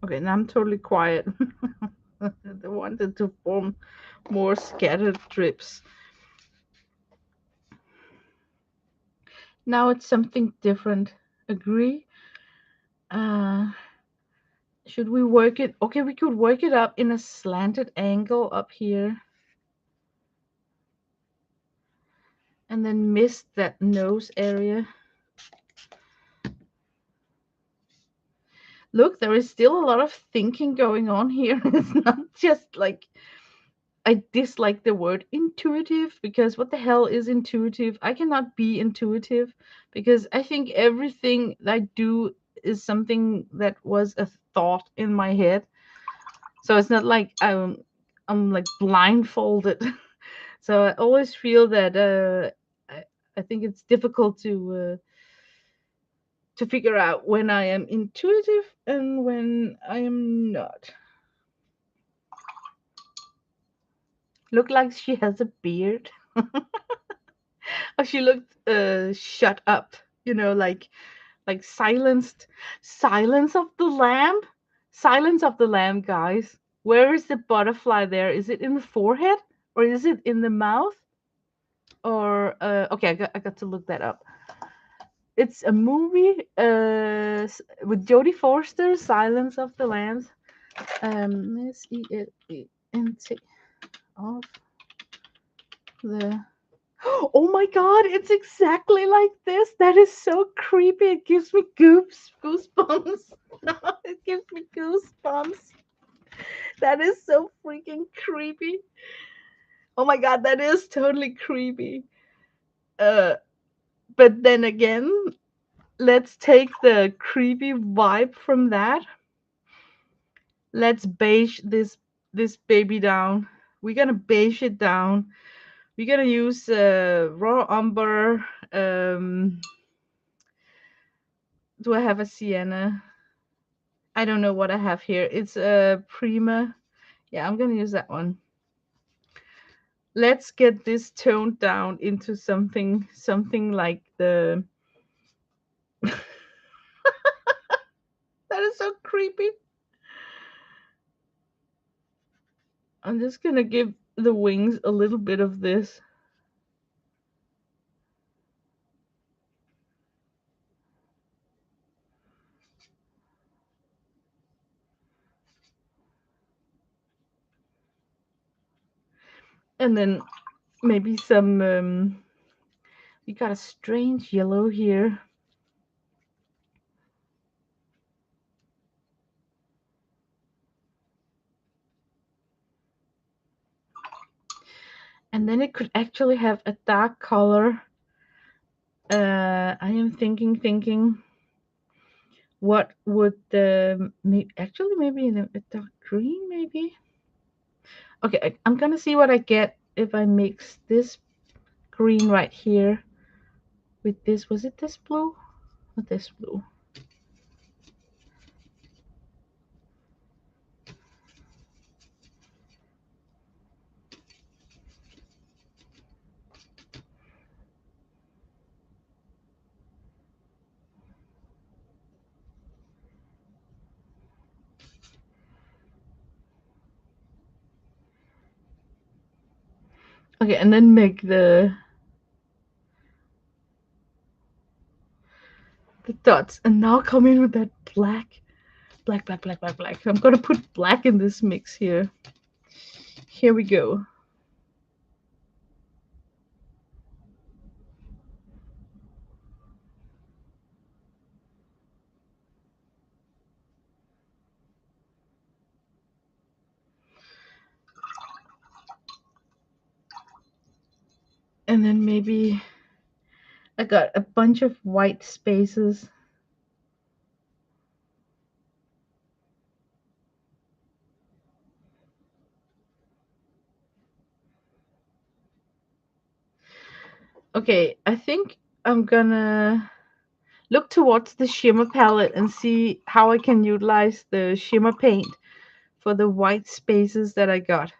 Okay, now I'm totally quiet. I wanted to form more scattered drips. Now it's something different. Agree? Uh, should we work it? Okay, we could work it up in a slanted angle up here. And then mist that nose area. Look, there is still a lot of thinking going on here. It's not just like I dislike the word intuitive, because what the hell is intuitive? I cannot be intuitive because I think everything that I do is something that was a thought in my head. So it's not like I'm like blindfolded. So I always feel that I think it's difficult to figure out when I am intuitive and when I am not. Look like she has a beard. Oh, she looked shut up, like silenced. Silence of the lamb. Silence of the lamb, guys. Where is the butterfly there? Is it in the forehead or is it in the mouth? Or okay, I got to look that up. It's a movie with Jodie Foster, Silence of the Lambs. S-E-L-E-N-T of the. Oh my god, it's exactly like this. That is so creepy. It gives me goosebumps. It gives me goosebumps. That is so freaking creepy. Oh my god, that is totally creepy. Uh, but then again, let's take the creepy vibe from that. Let's beige this baby down. We're gonna beige it down. We're gonna use raw umber. Do I have a sienna? I don't know what I have here. It's a Prima. Yeah, I'm gonna use that one. Let's get this toned down into something like the. That is so creepy. I'm just gonna give the wings a little bit of this. And then maybe some. We got a strange yellow here. And then it could actually have a dark color. I am thinking. What would the actually maybe in a dark green maybe? Okay, I'm gonna see what I get if I mix this green right here with this. Was it this blue or this blue? Okay, and then make the dots, and now come in with that black. I'm gonna put black in this mix here. Here we go. And then maybe I got a bunch of white spaces. Okay, I think I'm gonna look towards the shimmer palette and see how I can utilize the shimmer paint for the white spaces that I got.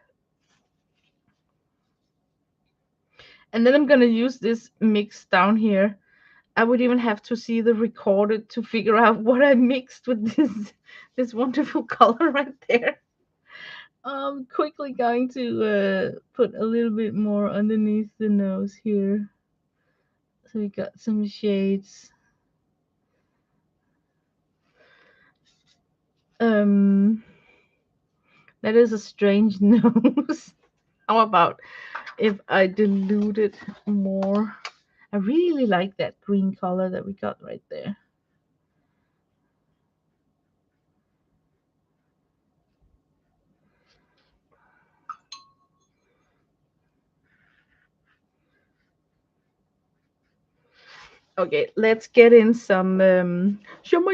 And then I'm gonna use this mix down here. I would even have to see the recorded to figure out what I mixed with this wonderful color right there. I'm quickly going to put a little bit more underneath the nose here. So we got some shades. Um, that is a strange nose. How about if I dilute it more? I really like that green color that we got right there. Okay, let's get in some shimmer.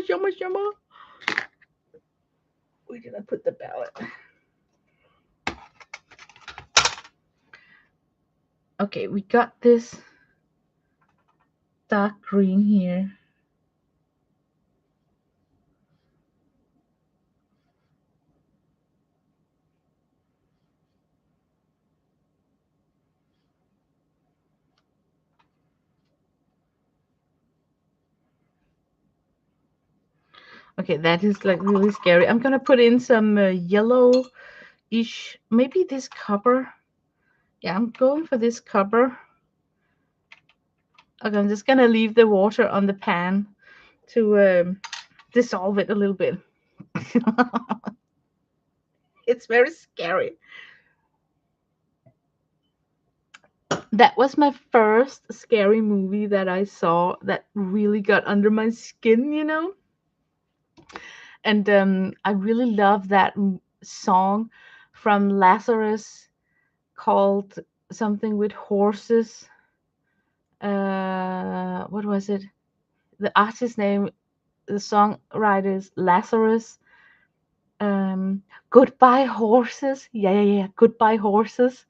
Where did I put the palette? Okay, we got this dark green here. Okay, that is like really scary. I'm gonna put in some yellow-ish, maybe this copper. Yeah, I'm going for this copper. Okay, I'm just gonna leave the water on the pan to dissolve it a little bit. It's very scary. That was my first scary movie that I saw that really got under my skin, you know? And I really love that song from Lazarus called something with horses. What was it? The artist name, the songwriter is Lazarus. Goodbye Horses. Yeah. Goodbye Horses.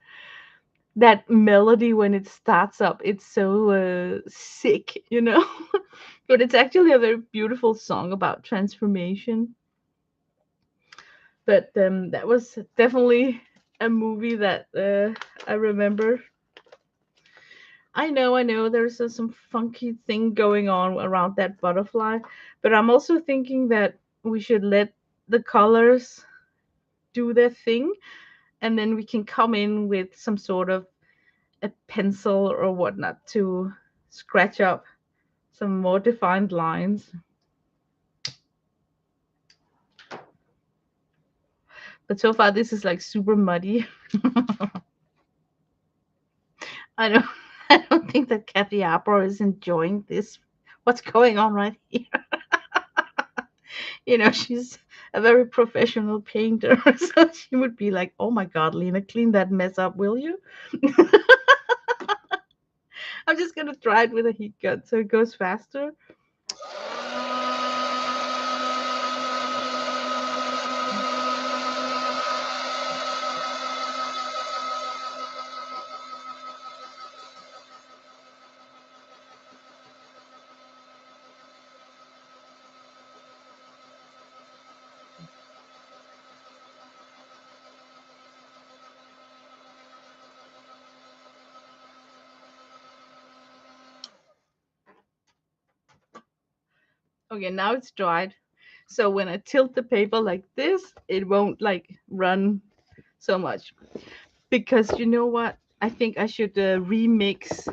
That melody when it starts up, it's so sick, you know. But it's actually a very beautiful song about transformation. But that was definitely a movie that I remember. I know. There's some funky thing going on around that butterfly, but I'm also thinking that we should let the colors do their thing, and then we can come in with some sort of a pencil or whatnot to scratch up some more defined lines. But so far, this is like super muddy. I don't, I don't think that Kathy Apple is enjoying this. What's going on right here? She's a very professional painter, so she would be like, "Oh my God, Lena, clean that mess up, will you?" I'm just gonna try it with a heat gun so it goes faster. Okay, now it's dried. So when I tilt the paper like this, it won't like run so much. Because you know what? I think I should remix.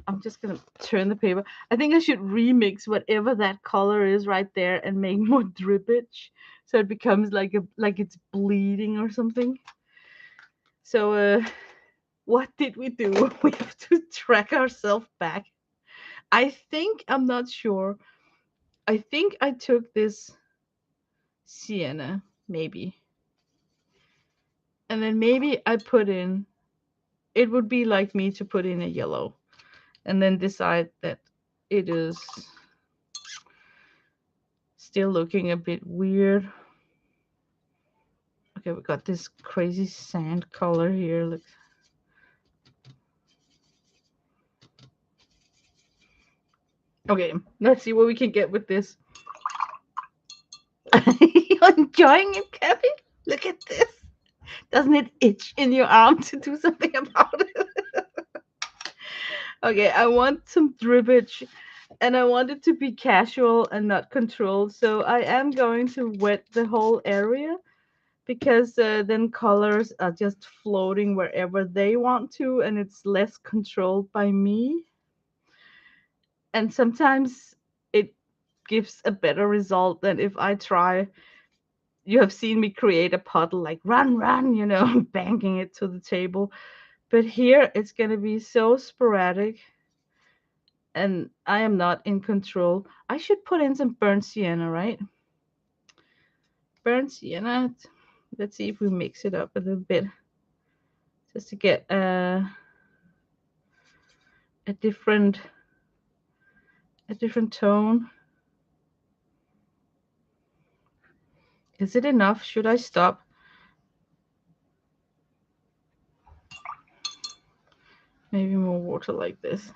I'm just gonna turn the paper. I think I should remix whatever that color is right there and make more drippage, so it becomes like it's bleeding or something. So what did we do? We have to track ourselves back. I think I'm not sure. I think I took this sienna, maybe. And then maybe I put in it would be like me to put in a yellow and then decide that it is still looking a bit weird. Okay, we got this crazy sand color here. Look. Okay, let's see what we can get with this. You're enjoying it, Kevin? Look at this. Doesn't it itch in your arm to do something about it? Okay, I want some drippage and I want it to be casual and not controlled. So I am going to wet the whole area because then colors are just floating wherever they want to and it's less controlled by me. And sometimes it gives a better result than if I try. You have seen me create a puddle like run, run, banging it to the table. But here it's going to be so sporadic and I am not in control. I should put in some burnt sienna, right? Burnt sienna. Let's see if we mix it up a little bit just to get a different tone. Is it enough? Should I stop? Maybe more water like this.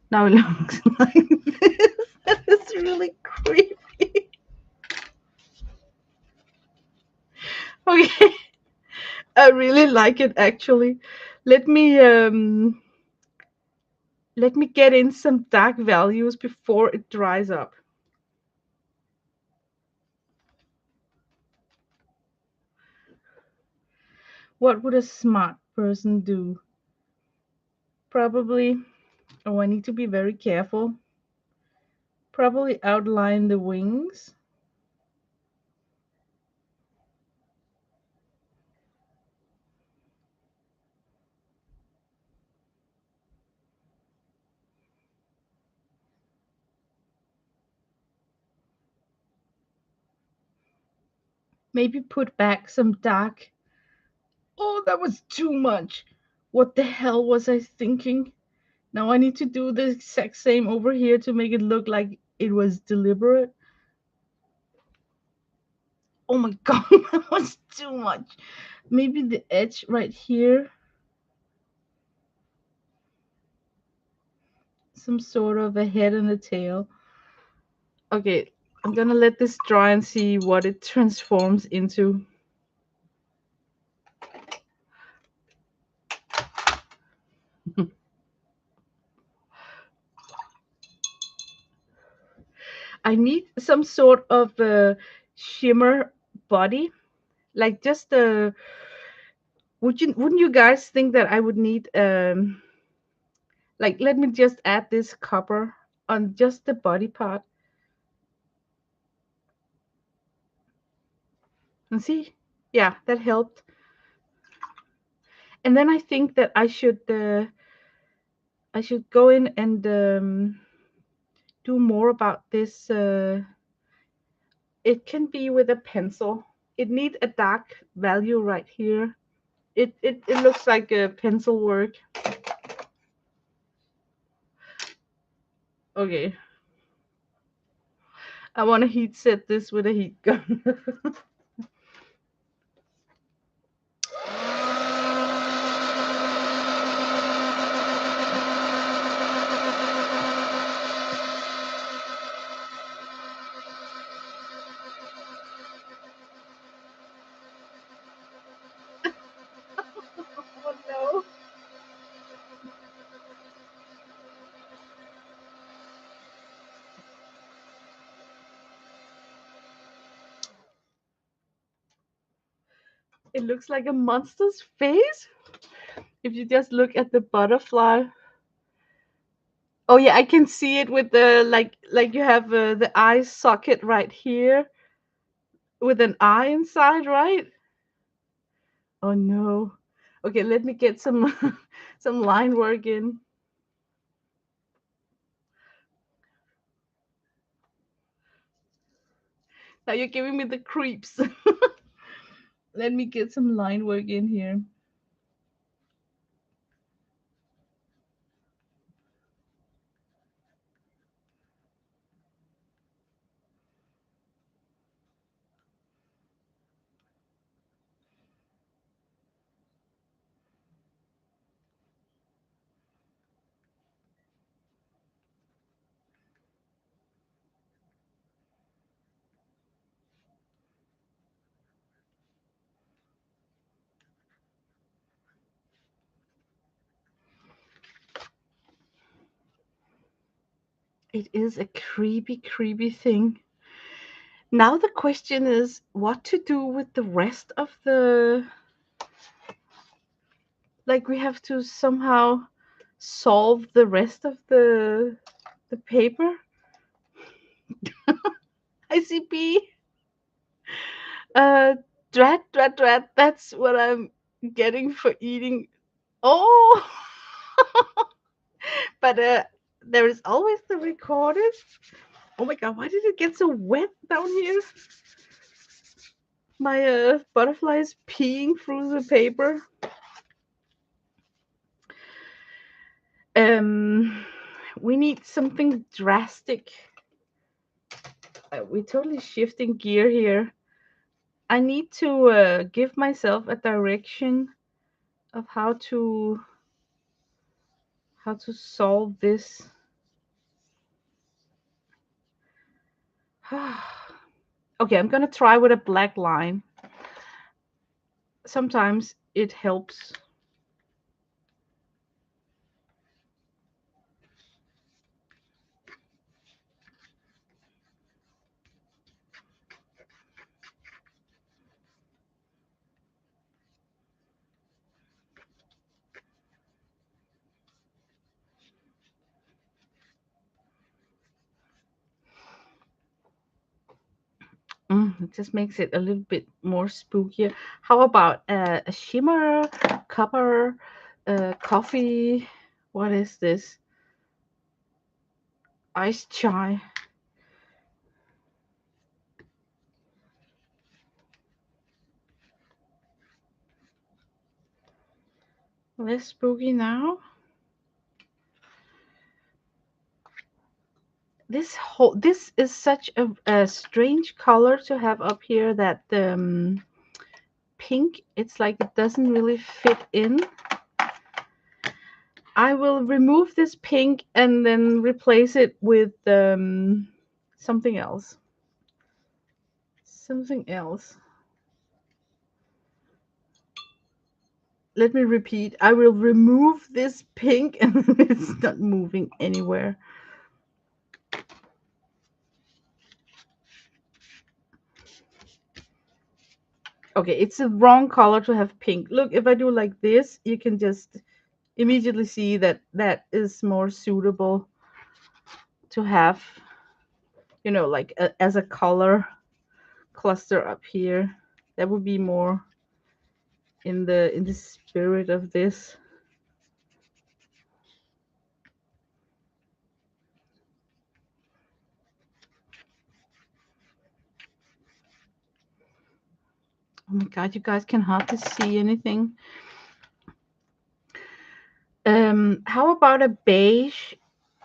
Now it looks like this. That is really creepy. Okay. I really like it actually. Let me get in some dark values before it dries up. What would a smart person do? Probably, oh, I need to be very careful. Probably outline the wings. Maybe put back some dark. Oh, that was too much. What the hell was I thinking? Now I need to do the exact same over here to make it look like it was deliberate. Oh my god, that was too much. Maybe the edge right here. Some sort of a head and a tail. Okay, I'm gonna let this dry and see what it transforms into. I need some sort of a shimmer body, like just a. Wouldn't you guys think that I would need like let me just add this copper on just the body part and see, yeah, that helped. And then I think that I should go in and do more about this. It can be with a pencil. It needs a dark value right here. It looks like a pencil work. Okay. I want to heat set this with a heat gun. Oh no. It looks like a monster's face. If you just look at the butterfly. Oh yeah, I can see it with the like you have the eye socket right here with an eye inside, right? Oh no. Okay, let me get some some line work in. Now you're giving me the creeps. Let me get some line work in here. It is a creepy, creepy thing. Now the question is what to do with the rest of the. Like we have to somehow solve the rest of the paper. ICP. Uh, drat, drat, drat. That's what I'm getting for eating. Oh, but there is always the recorder. Oh my god, why did it get so wet down here? My butterfly is peeing through the paper. Um, we need something drastic. We're totally shifting gear here. I need to give myself a direction of how to solve this. Okay, I'm gonna try with a black line. Sometimes it helps. It just makes it a little bit more spookier. How about a shimmer, copper, coffee? What is this? Iced chai. Less spooky now. This is such a strange color to have up here that the pink, it's like it doesn't really fit in. I will remove this pink and then replace it with something else. Something else. Let me repeat. I will remove this pink and it's not moving anywhere. Okay, it's the wrong color to have pink. Look, if I do like this, you can just immediately see that that is more suitable to have, like as a color cluster up here. That would be more in the spirit of this. Oh my god, you guys can hardly see anything. How about a beige,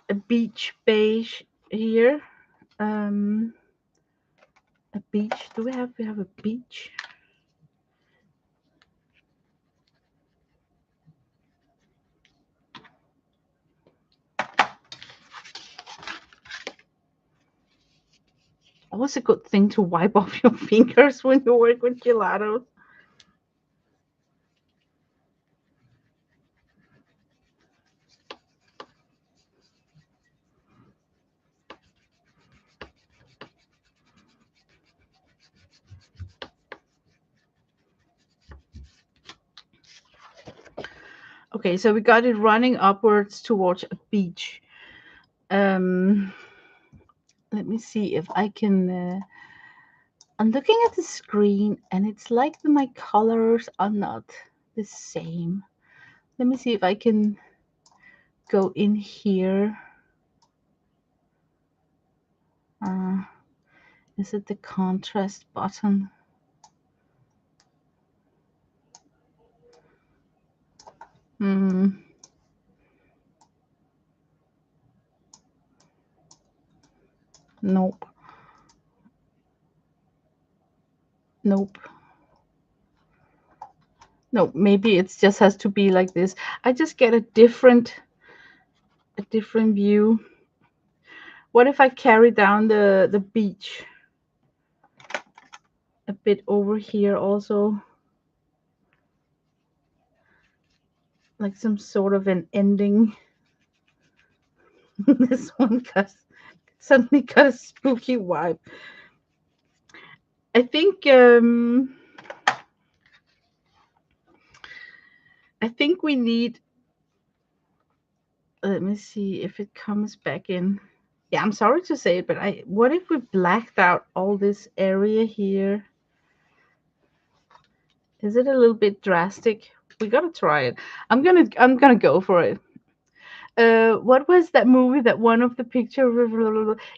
a beach beige here? Um, a beach. Do we have a beach? Always a good thing to wipe off your fingers when you work with gelato. Okay, so we got it running upwards towards a beach. Let me see if I can. I'm looking at the screen and it's like my colors are not the same. Let me see if I can go in here. Uh, is it the contrast button? Hmm. Nope. Nope. No, maybe it just has to be like this. I just get a different view. What if I carry down the beach a bit over here also? Like some sort of an ending. This one, cause suddenly got a spooky vibe. I think we need, let me see if it comes back in. Yeah, I'm sorry to say it, but I what if we blacked out all this area here? Is it a little bit drastic? We gotta try it. I'm gonna go for it. What was that movie that one of the picture?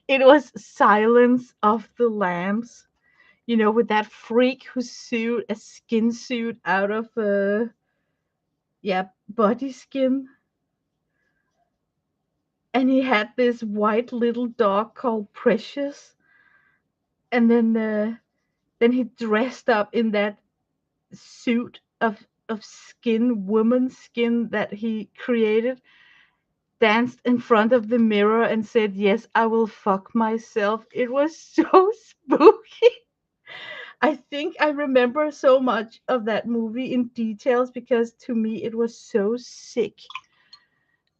It was Silence of the Lambs. You know, with that freak who sewed a skin suit out of yeah, body skin, and he had this white little dog called Precious, and then he dressed up in that suit of skin, woman skin that he created, danced in front of the mirror and said, "Yes, I will fuck myself." It was so spooky. I think I remember so much of that movie in details because to me it was so sick.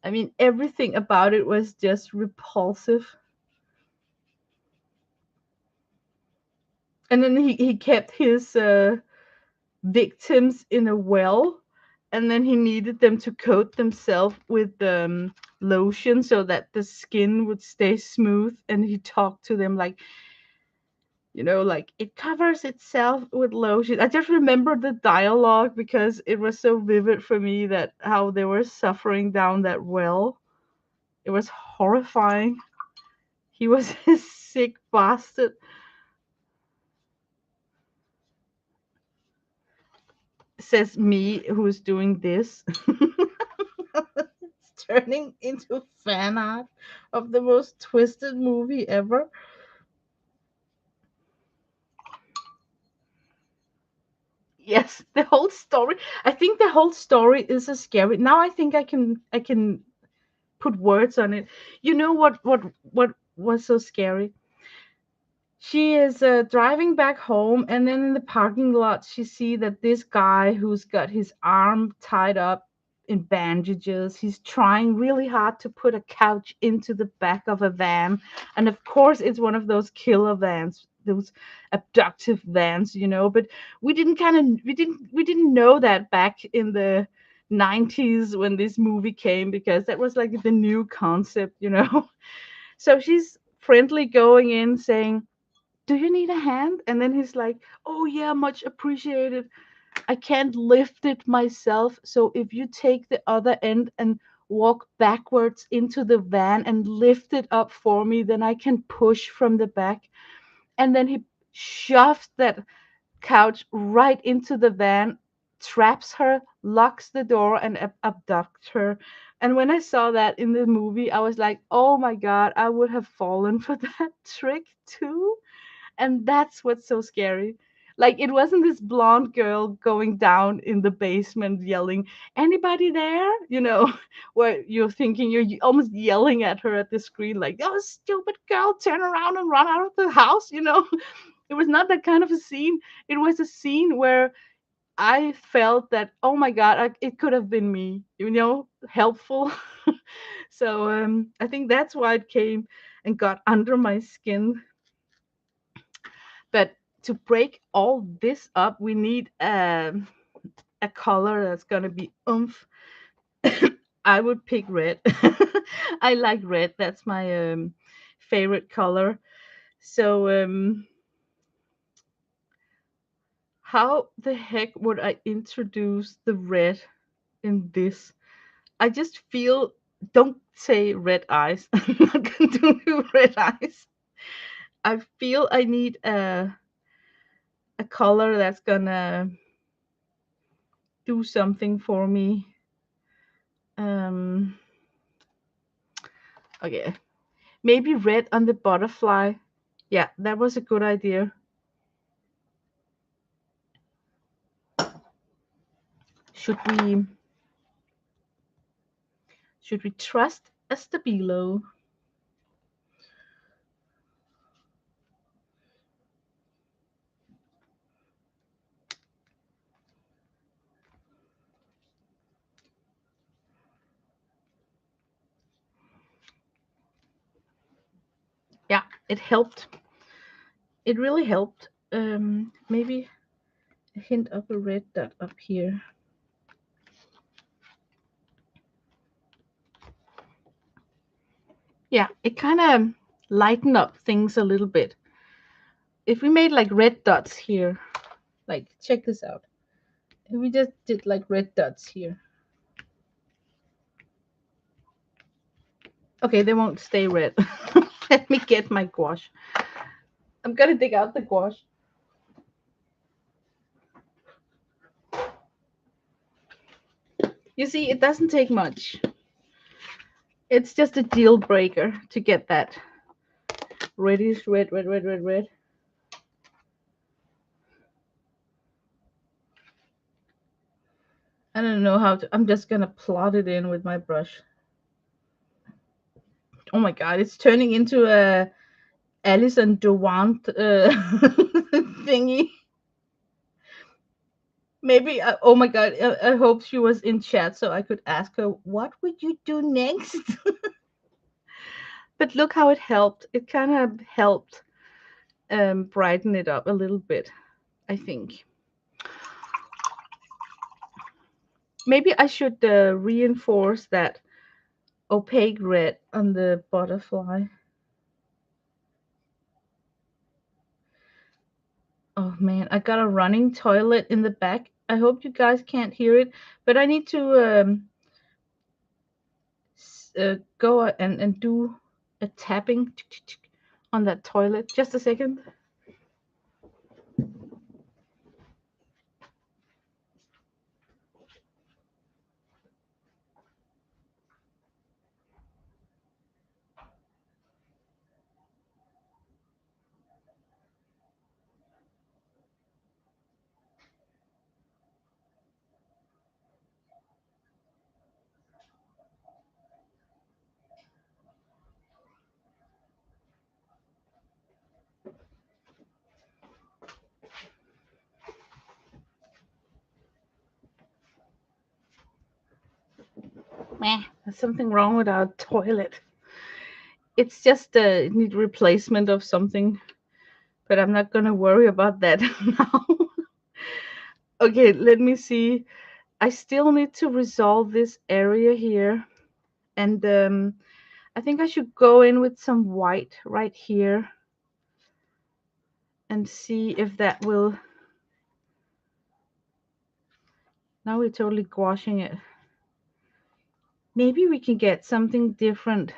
I mean, everything about it was just repulsive. And then he kept his victims in a well, and then he needed them to coat themselves with lotion so that the skin would stay smooth. And he talked to them like, like it covers itself with lotion. I just remember the dialogue because it was so vivid for me that how they were suffering down that well. It was horrifying. He was a sick bastard. Says me who's doing this. It's turning into fan art of the most twisted movie ever. Yes, the whole story. I think the whole story is a scary. Now I think I can put words on it. You know what was so scary? She is driving back home, and then in the parking lot, she see that this guy who's got his arm tied up in bandages. He's trying really hard to put a couch into the back of a van, and of course, it's one of those killer vans, those abductive vans, But we didn't know that back in the 90s when this movie came because that was like the new concept. So she's friendly going in saying, "Do you need a hand?" And then he's like, "Oh yeah, much appreciated. I can't lift it myself, so if you take the other end and walk backwards into the van and lift it up for me, then I can push from the back." And then he shoves that couch right into the van, traps her, locks the door, and abducts her. And when I saw that in the movie, I was like, "Oh my god, I would have fallen for that trick too." And that's what's so scary. Like it wasn't this blonde girl going down in the basement yelling, "Anybody there?" Where you're thinking you're almost yelling at her at the screen, like, "Oh, stupid girl, turn around and run out of the house." It was not that kind of a scene. It was a scene where I felt that, oh my God, it could have been me, helpful. So I think that's why it came and got under my skin. But to break all this up, we need a color that's gonna be oomph. I would pick red. I like red. That's my favorite color. So how the heck would I introduce the red in this? I just feel. Don't say red eyes. I'm not gonna do red eyes. I feel I need a color that's gonna do something for me. Um, okay, maybe red on the butterfly. Yeah, that was a good idea. Should we should we trust a stabilo? it helped. It really helped. Maybe a hint of a red dot up here. Yeah, it kind of lightened up things a little bit. If we made like red dots here, like check this out. If we just did like red dots here. Okay, they won't stay red. Let me get my gouache. I'm gonna dig out the gouache. You see, it doesn't take much. It's just a deal breaker to get that reddish red, red, red, red, red. I don't know how to. I'm just gonna plot it in with my brush. Oh my god, it's turning into a Alison Durant thingy. Maybe, oh my god, I hope she was in chat so I could ask her, what would you do next? But look how it helped. It kind of helped brighten it up a little bit, I think. Maybe I should reinforce that opaque red on the butterfly. Oh man, I got a running toilet in the back. I hope you guys can't hear it, but I need to go and do a tapping on that toilet. Just a second. Meh, there's something wrong with our toilet. It's just a need replacement of something, but I'm not gonna worry about that now. Okay, let me see. I still need to resolve this area here, and I think I should go in with some white right here and see if that will. Now we're totally gouaching it. Maybe we can get something different.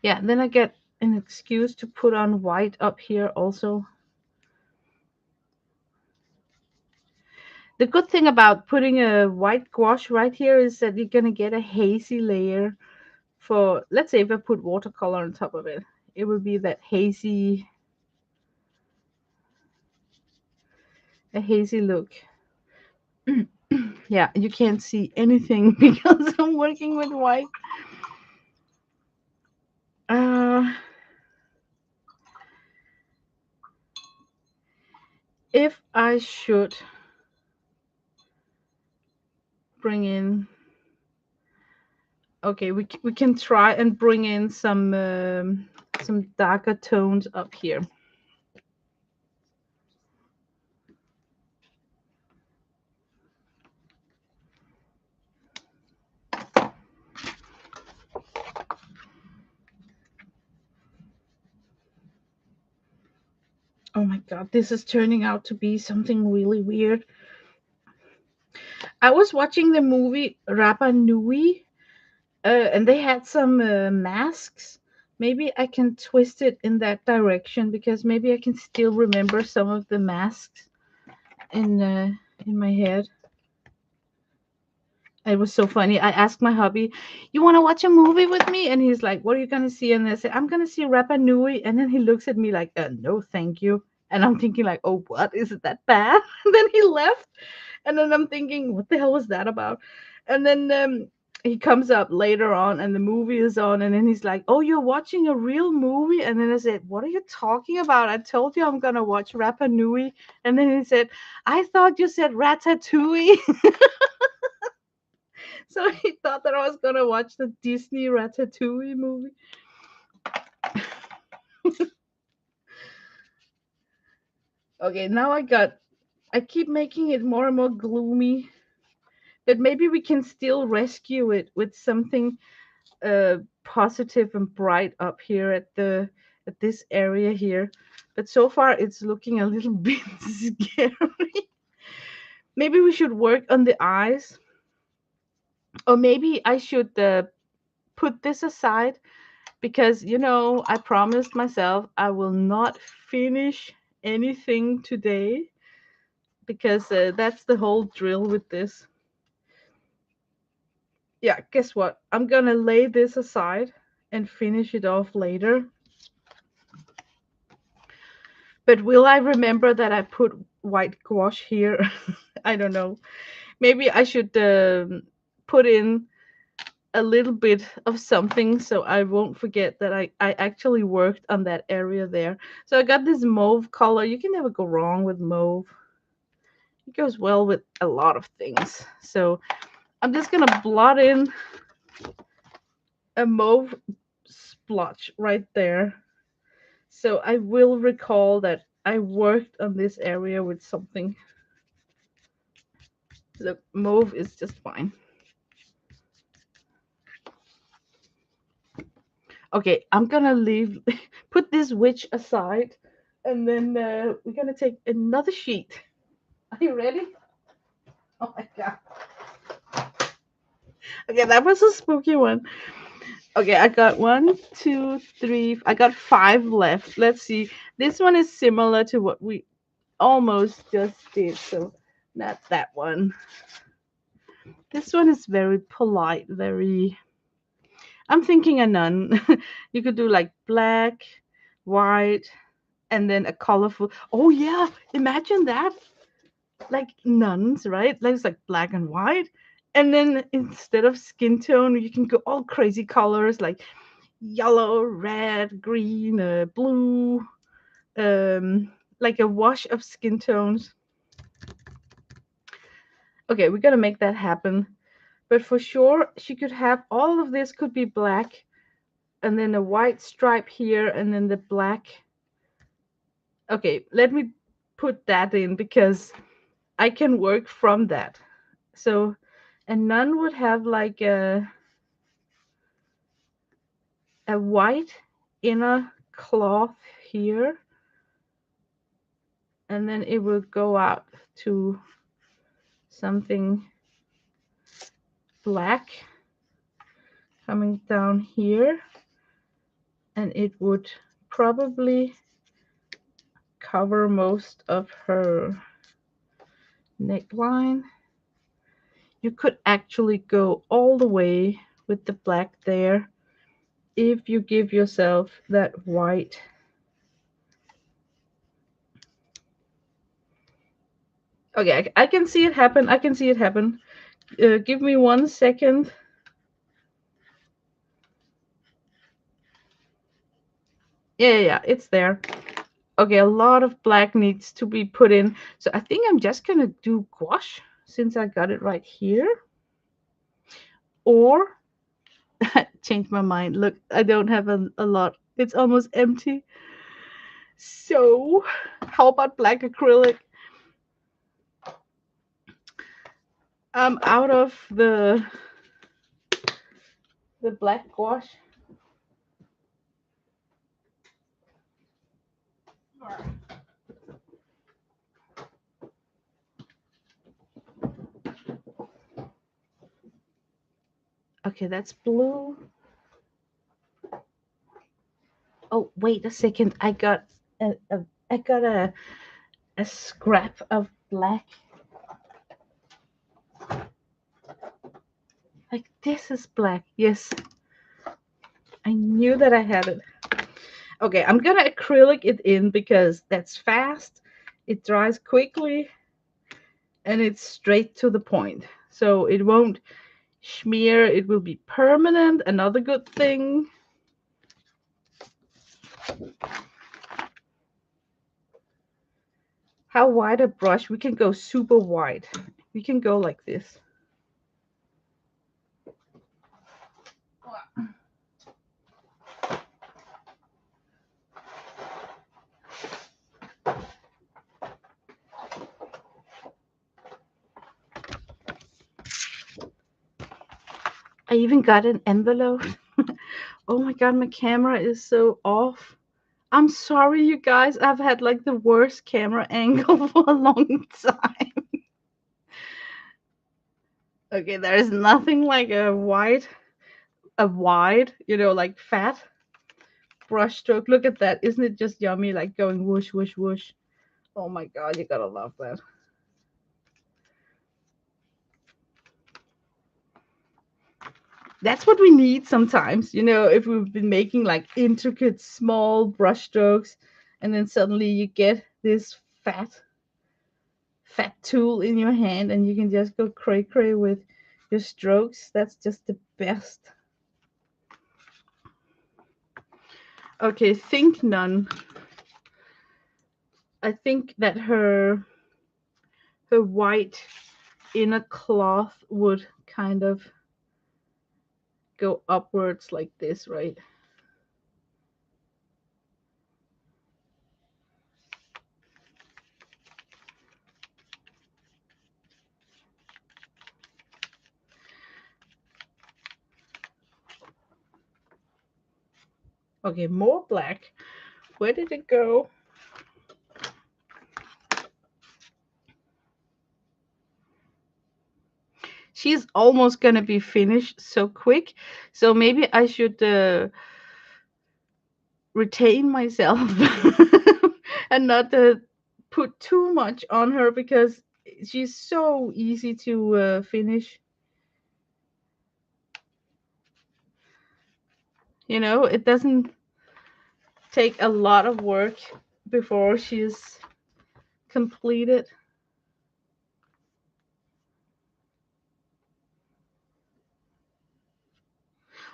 Yeah, then I get an excuse to put on white up here also. The good thing about putting a white gouache right here is that you're gonna get a hazy layer for, let's say if I put watercolor on top of it, it will be that hazy, a hazy look. Yeah, you can't see anything because I'm working with white. If I should bring in, okay, we can try and bring in some darker tones up here. Oh my god, this is turning out to be something really weird. I was watching the movie Rapa Nui, and they had some masks. Maybe I can twist it in that direction because maybe I can still remember some of the masks in my head. It was so funny. I asked my hubby, "You want to watch a movie with me?" And he's like, "What are you gonna see?" And I said, "I'm gonna see Rapa Nui." And then he looks at me like, "No, thank you." And I'm thinking like, oh, what? Is it that bad? And then he left. And then I'm thinking, what the hell was that about? And then he comes up later on and the movie is on. And then he's like, oh, you're watching a real movie? And then I said, what are you talking about? I told you I'm going to watch Rapa Nui. And then he said, I thought you said Ratatouille. So he thought that I was going to watch the Disney Ratatouille movie. Okay, now I keep making it more and more gloomy. But maybe we can still rescue it with something positive and bright up here at this area here. But so far it's looking a little bit scary. Maybe we should work on the eyes, or maybe I should put this aside because I promised myself I will not finish anything today because that's the whole drill with this. Yeah, guess what? I'm gonna lay this aside and finish it off later. But will I remember that I put white gouache here? I don't know. Maybe I should put in a little bit of something so I won't forget that I actually worked on that area there. So I got this mauve color. You can never go wrong with mauve. It goes well with a lot of things. So I'm just gonna blot in a mauve splotch right there. So I will recall that I worked on this area with something. The mauve is just fine. Okay, I'm gonna leave, put this witch aside, and then we're gonna take another sheet. Are you ready? Oh my god. Okay, that was a spooky one. Okay, I got one, two, three. I got five left. Let's see. This one is similar to what we almost just did, so not that one. This one is very polite, very. I'm thinking a nun. You could do like black, white, and then a colorful. Oh yeah, imagine that. Like nuns, right? Like it's like black and white. And then instead of skin tone, you can go all crazy colors like yellow, red, green, blue, um, like a wash of skin tones. Okay, we're gonna make that happen. But for sure, she could have all of this could be black, and then a white stripe here, and then the black. Okay, let me put that in because I can work from that. So a nun would have like a white inner cloth here, and then it would go out to something black coming down here, and it would probably cover most of her neckline. You could actually go all the way with the black there if you give yourself that white. Okay, I can see it happen. I can see it happen. Give me 1 second. Yeah, it's there. Okay, a lot of black needs to be put in. So I think I'm just gonna do gouache since I got it right here. Or change my mind. Look, I don't have a lot. It's almost empty. So how about black acrylic? I'm out of the black gouache. Okay, that's blue. Oh, wait a second. I got a scrap of black. Like this is black. Yes. I knew that I had it. Okay, I'm gonna acrylic it in because that's fast, it dries quickly, and it's straight to the point. So it won't smear, it will be permanent. Another good thing. How wide a brush? We can go super wide. We can go like this. I even got an envelope. Oh my god, my camera is so off. I'm sorry, you guys. I've had like the worst camera angle for a long time. Okay, there is nothing like a wide, like fat brush stroke. Look at that. Isn't it just yummy? Like going whoosh, whoosh, whoosh. Oh my god, you gotta love that. That's what we need sometimes, if we've been making like intricate small brush strokes and then suddenly you get this fat tool in your hand and you can just go cray cray with your strokes. That's just the best. Okay, think none. I think that her white inner cloth would kind of go upwards like this, right? Okay, more black. Where did it go? She's almost gonna be finished so quick, so maybe I should retain myself and not put too much on her because she's so easy to finish. It doesn't take a lot of work before she's completed.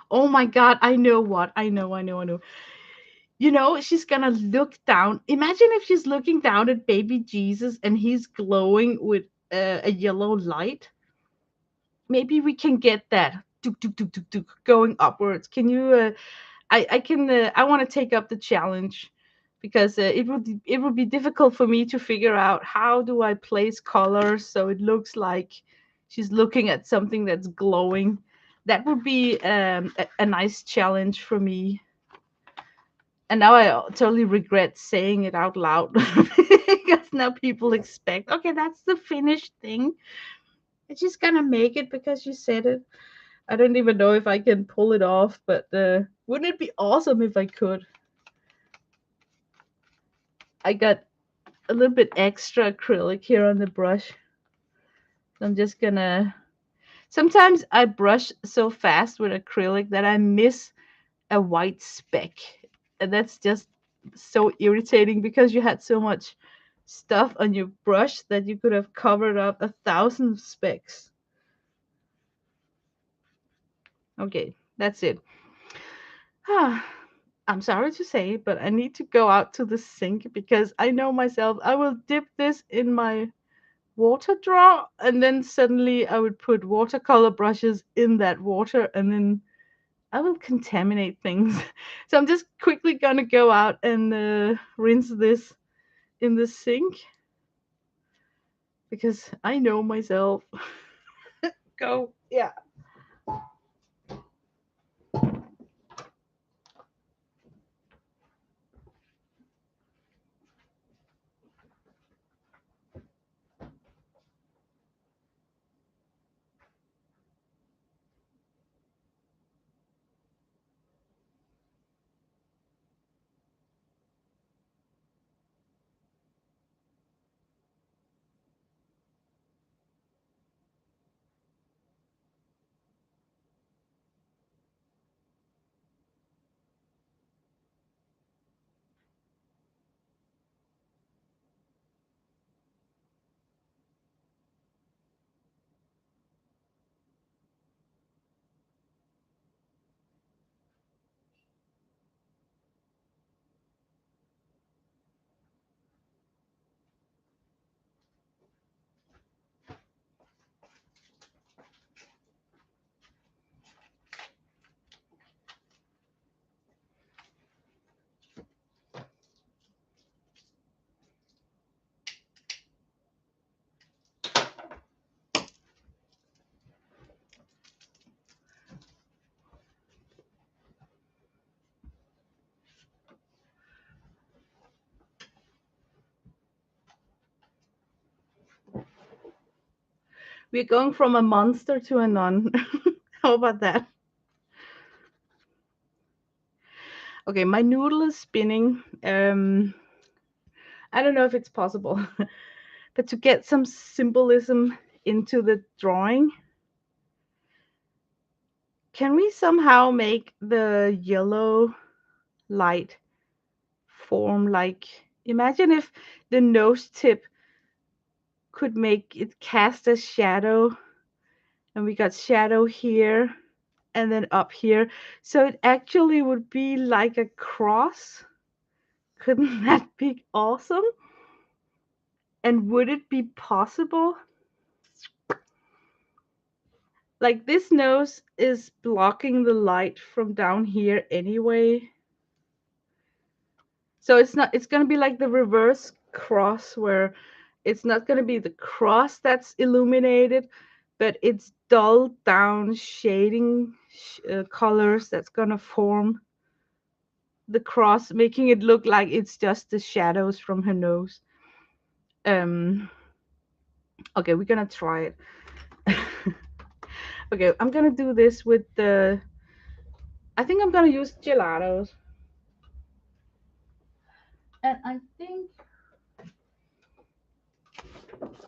Oh my god, I know what. I know. She's gonna look down. Imagine if she's looking down at baby Jesus and he's glowing with a yellow light. Maybe we can get that tuk, tuk, tuk, tuk, tuk, going upwards. Can you? I can. I want to take up the challenge because it would be difficult for me to figure out how do I place colors so it looks like she's looking at something that's glowing. That would be a nice challenge for me. And now I totally regret saying it out loud because now people expect, okay, that's the finished thing. And she's gonna make it because you said it. I don't even know if I can pull it off, but wouldn't it be awesome if I could? I got a little bit extra acrylic here on the brush. So I'm just gonna. Sometimes I brush so fast with acrylic that I miss a white speck. And that's just so irritating because you had so much stuff on your brush that you could have covered up 1,000 specks. Okay, that's it. I'm sorry to say, but I need to go out to the sink because I know myself. I will dip this in my water drawer and then suddenly I would put watercolor brushes in that water and then I will contaminate things. So I'm just quickly gonna go out and rinse this in the sink because I know myself. Go. Yeah. We're going from a monster to a nun. How about that? Okay, my noodle is spinning. I don't know if it's possible, but to get some symbolism into the drawing, can we somehow make the yellow light form like, imagine if the nose tip could make it cast a shadow, and we got shadow here and then up here. So it actually would be like a cross. Couldn't that be awesome? And would it be possible? Like this nose is blocking the light from down here anyway. So it's going to be like the reverse cross where it's not going to be the cross that's illuminated, but it's dulled down shading colors that's going to form the cross, making it look like it's just the shadows from her nose. Okay, we're gonna try it. Okay, I'm gonna do this with the, I think I'm gonna use gelatos. And I think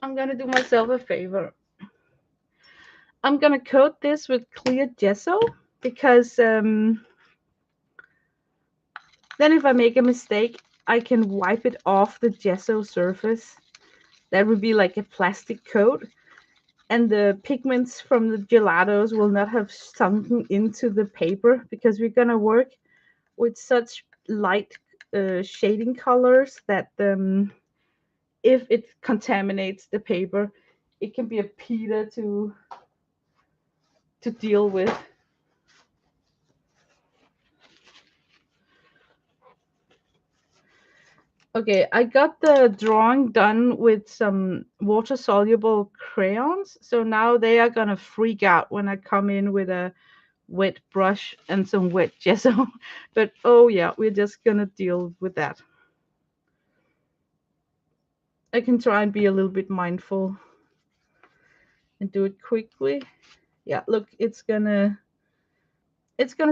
I'm gonna do myself a favor. I'm gonna coat this with clear gesso because then if I make a mistake, I can wipe it off the gesso surface. That would be like a plastic coat, and the pigments from the gelatos will not have sunken into the paper because we're gonna work with such light shading colors that if it contaminates the paper, it can be a peeler to deal with. Okay, I got the drawing done with some water soluble crayons, so now they are gonna freak out when I come in with a wet brush and some wet gesso. But oh yeah, we're just gonna deal with that. I can try and be a little bit mindful and do it quickly. Yeah, look, it's gonna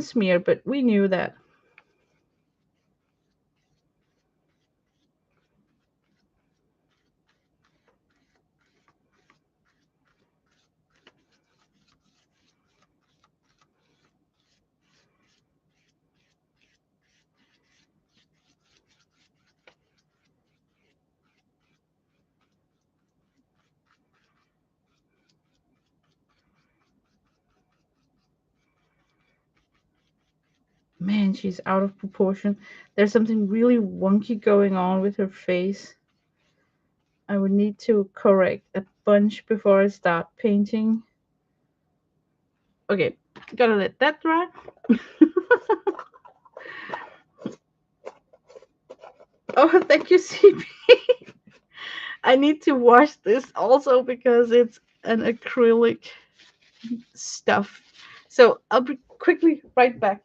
smear, but we knew that. Man, she's out of proportion. There's something really wonky going on with her face. I would need to correct a bunch before I start painting. Okay, gotta let that dry. Oh, thank you, CP. I need to wash this also because it's an acrylic stuff. So I'll be quickly right back.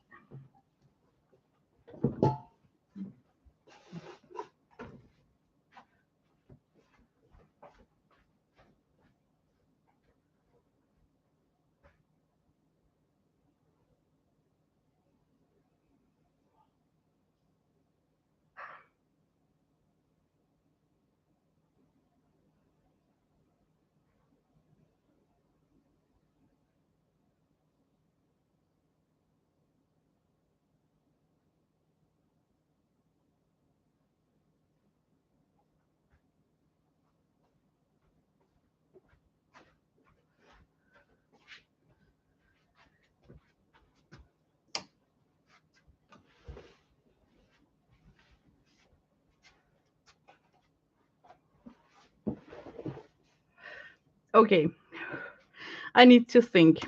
Okay, I need to think.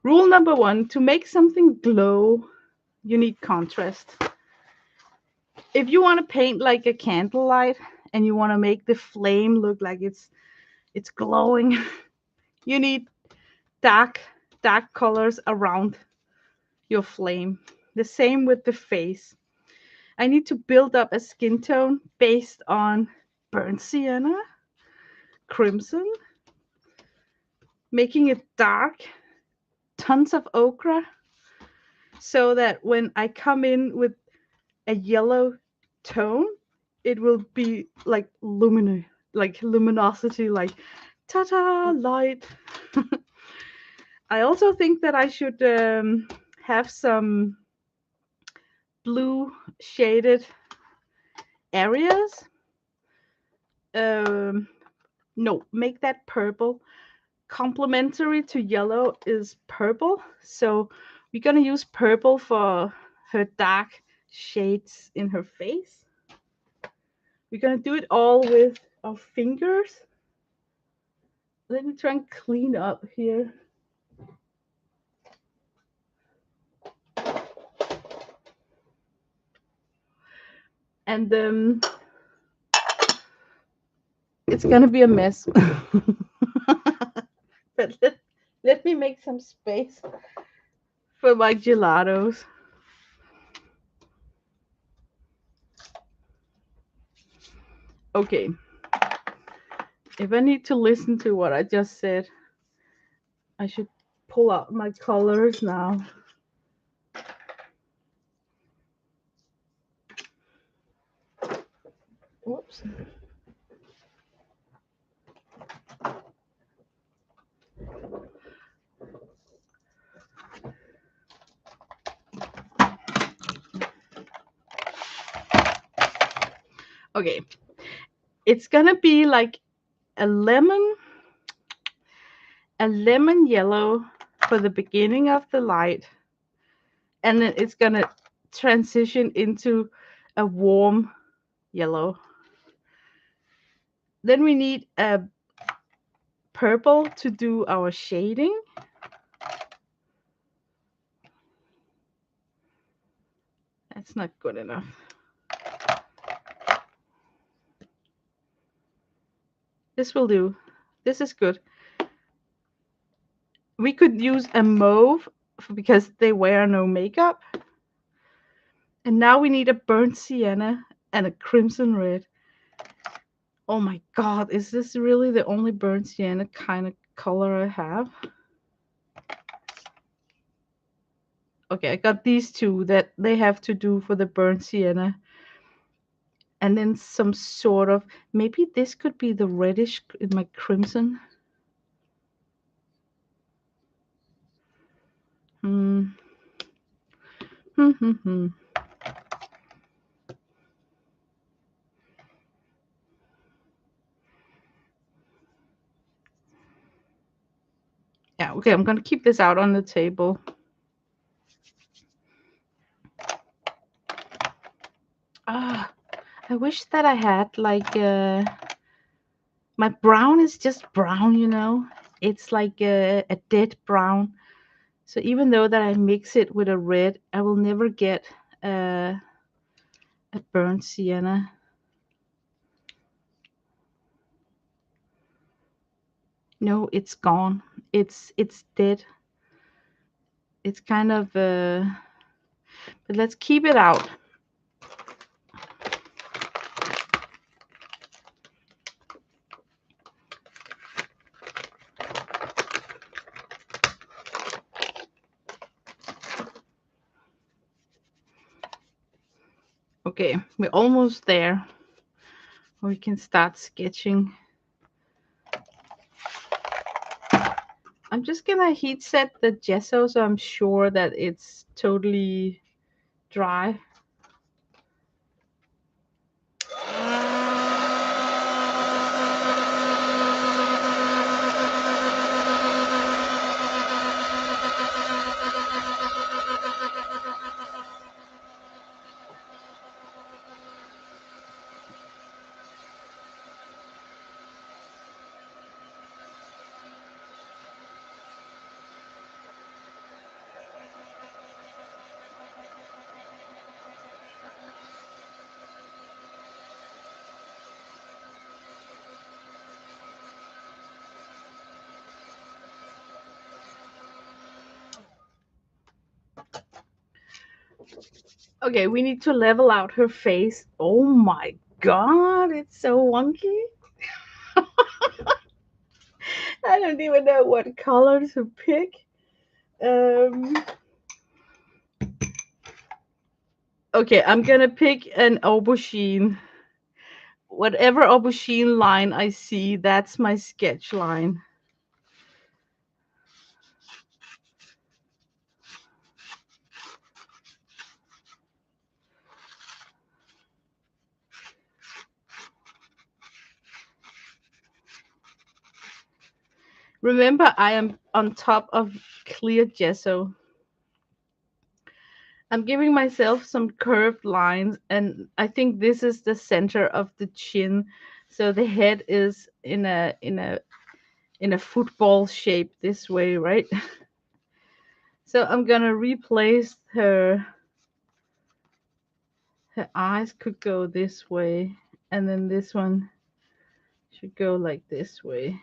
Rule number one, to make something glow, you need contrast. If you want to paint like a candlelight and you want to make the flame look like it's glowing, you need dark dark colors around your flame. The same with the face. I need to build up a skin tone based on burnt sienna, crimson, making it dark, tons of ochre, so that when I come in with a yellow tone, it will be like luminosity, like ta-da, light. I also think that I should have some blue shaded areas. No, make that purple. Complementary to yellow is purple, so we're gonna use purple for her dark shades in her face. We're gonna do it all with our fingers. Let me try and clean up here. And it's gonna be a mess. But let me make some space for my gelatos. Okay. If I need to listen to what I just said, I should pull out my colors now. Whoops. Okay. It's gonna be like a lemon yellow for the beginning of the light, and then it's gonna transition into a warm yellow. Then we need a purple to do our shading. That's not good enough. This will do. This is good. We could use a mauve because they wear no makeup. And now we need a burnt sienna and a crimson red. Oh my god, is this really the only burnt sienna kind of color I have? Okay, I got these two that they have to do for the burnt sienna. And then some sort of, maybe this could be the reddish in my crimson. Hmm. Yeah, okay, I'm gonna keep this out on the table. Ah, I wish that I had like my brown is just brown, you know. It's like a dead brown. So even though that I mix it with a red, I will never get a burnt sienna. No, it's gone. It's dead. It's kind of but let's keep it out. Okay, we're almost there. We can start sketching. I'm just gonna heat set the gesso so I'm sure that it's totally dry. Okay, we need to level out her face. Oh my god, it's so wonky. I don't even know what color to pick. Um, okay, I'm gonna pick an aubergine. Whatever aubergine line I see, that's my sketch line. Remember, I am on top of clear gesso. I'm giving myself some curved lines, and I think this is the center of the chin. So the head is in a football shape this way, right? So I'm gonna replace her eyes could go this way, and then this one should go like this way.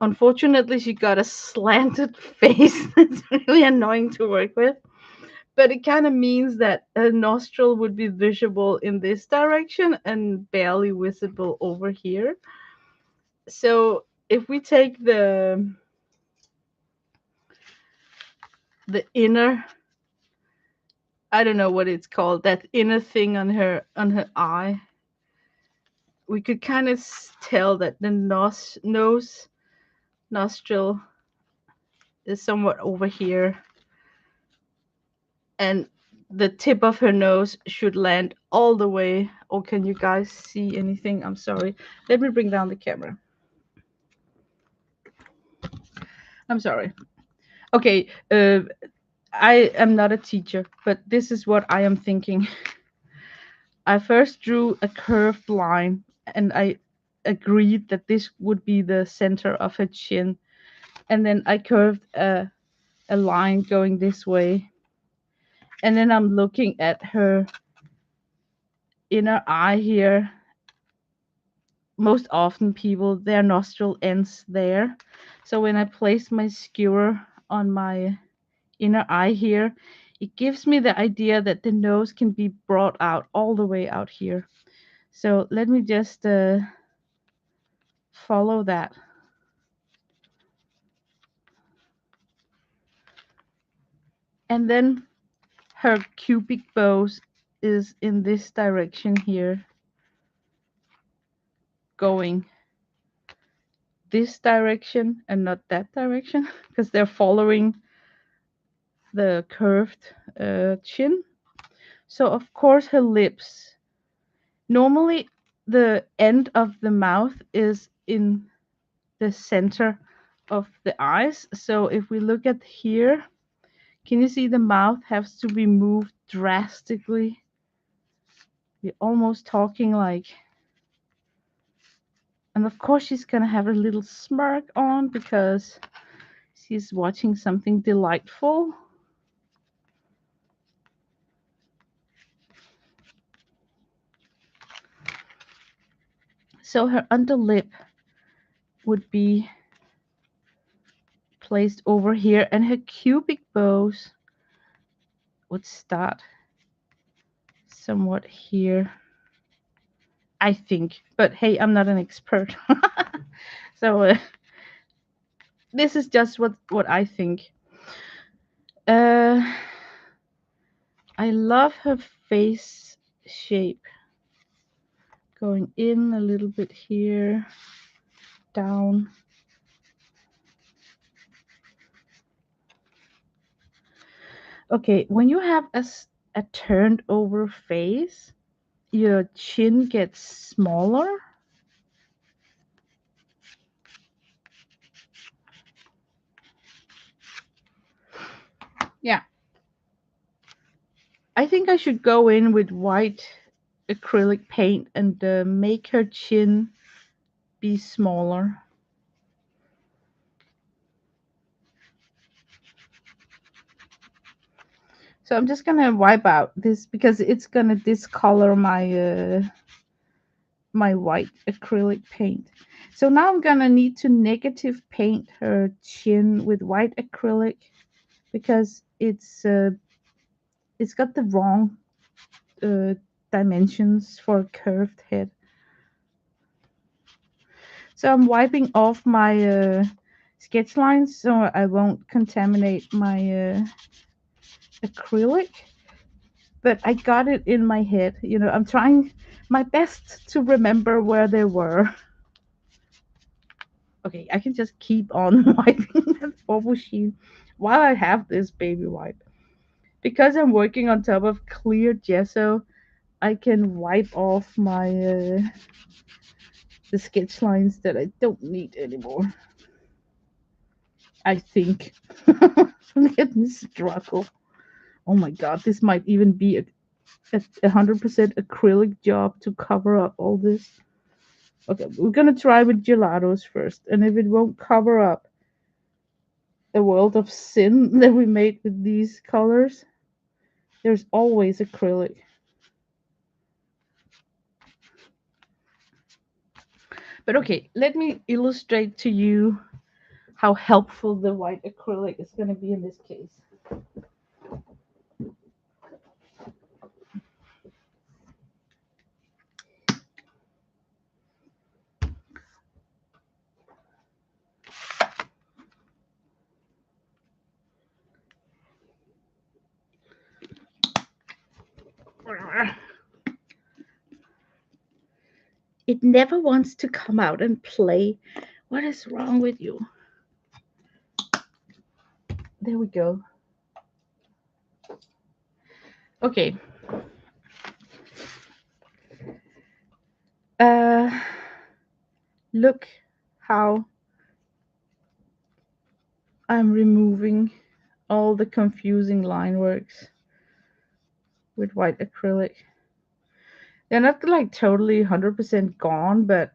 Unfortunately, she got a slanted face that's really annoying to work with. But it kind of means that a nostril would be visible in this direction and barely visible over here. So if we take the inner, I don't know what it's called, that inner thing on her eye, we could kind of tell that the nose nostril is somewhat over here, and the tip of her nose should land all the way. Oh, can you guys see anything? I'm sorry. Let me bring down the camera. I'm sorry. Okay, I am not a teacher, but this is what I am thinking. I first drew a curved line, and I agreed that this would be the center of her chin. And then I curved a line going this way. And then I'm looking at her inner eye here. Most often, people, their nostril ends there. So when I place my skewer on my inner eye here, it gives me the idea that the nose can be brought out all the way out here. So let me just follow that. And then her cubic bows is in this direction here, going this direction and not that direction, because they're following the curved chin. So of course her lips. Normally the end of the mouth is in the center of the eyes. So if we look at here, can you see the mouth has to be moved drastically? We're almost talking like, and of course she's gonna have a little smirk on because she's watching something delightful. So her underlip would be placed over here, and her cubic bows would start somewhat here, I think. But hey, I'm not an expert. So this is just what I think. Uh, I love her face shape. Going in a little bit here, down. Okay, when you have a turned over face, your chin gets smaller. Yeah. I think I should go in with white acrylic paint and make her chin be smaller. So I'm just gonna wipe out this because it's gonna discolor my white acrylic paint. So now I'm gonna need to negative paint her chin with white acrylic because it's got the wrong uh, dimensions for a curved head. So I'm wiping off my sketch lines so I won't contaminate my acrylic. But I got it in my head. I'm trying my best to remember where they were. Okay, I can just keep on wiping that bubble sheet while I have this baby wipe. Because I'm working on top of clear gesso, I can wipe off my the sketch lines that I don't need anymore. I think. Let me struggle. Oh my god, this might even be a 100% acrylic job to cover up all this. Okay, we're gonna try with gelatos first, and if it won't cover up the world of sin that we made with these colors, there's always acrylic. But okay, let me illustrate to you how helpful the white acrylic is going to be in this case. It never wants to come out and play. What is wrong with you? There we go. Okay. Uh, Look how I'm removing all the confusing line works with white acrylic. They're not like totally 100% gone, but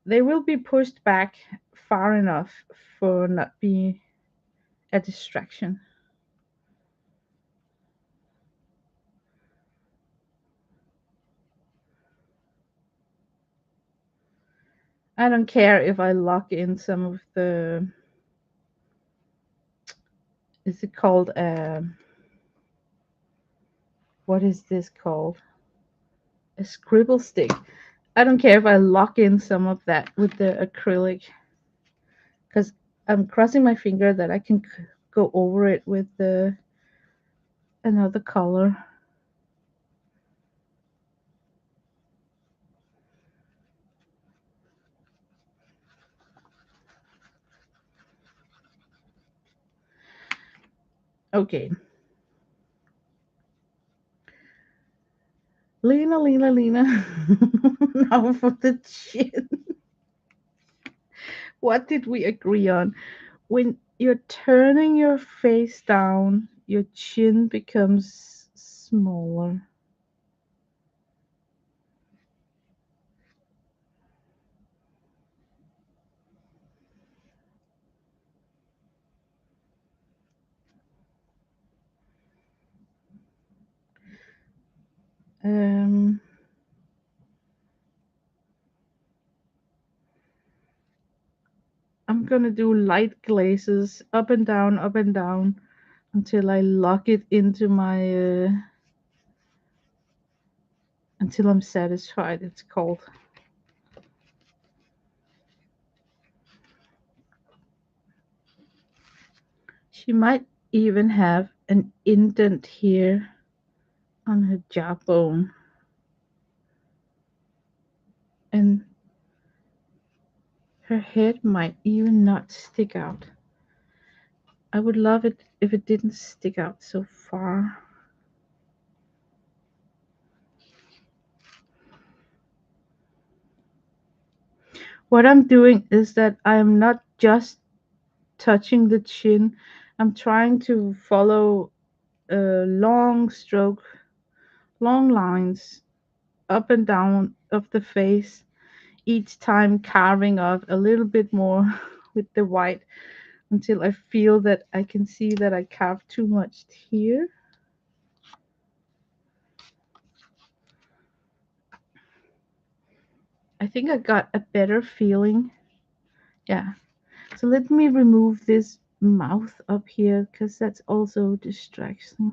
they will be pushed back far enough for not being a distraction. I don't care if I lock in some of the, is it called, what is this called? A scribble stick. I don't care if I lock in some of that with the acrylic because I'm crossing my finger that I can go over it with the another color. Okay. Lena, Lena, Lena. Now for the chin. What did we agree on? When you're turning your face down, your chin becomes smaller. Um, I'm gonna do light glazes up and down until I lock it into my until I'm satisfied. It's called. She might even have an indent here on her jawbone, and her head might even not stick out. I would love it if it didn't stick out so far. What I'm doing is that I'm not just touching the chin, I'm trying to follow a long stroke, long lines up and down of the face, each time carving off a little bit more with the white until I feel that I can see that I carved too much here. I think I got a better feeling. Yeah. So let me remove this mouth up here because that's also distraction.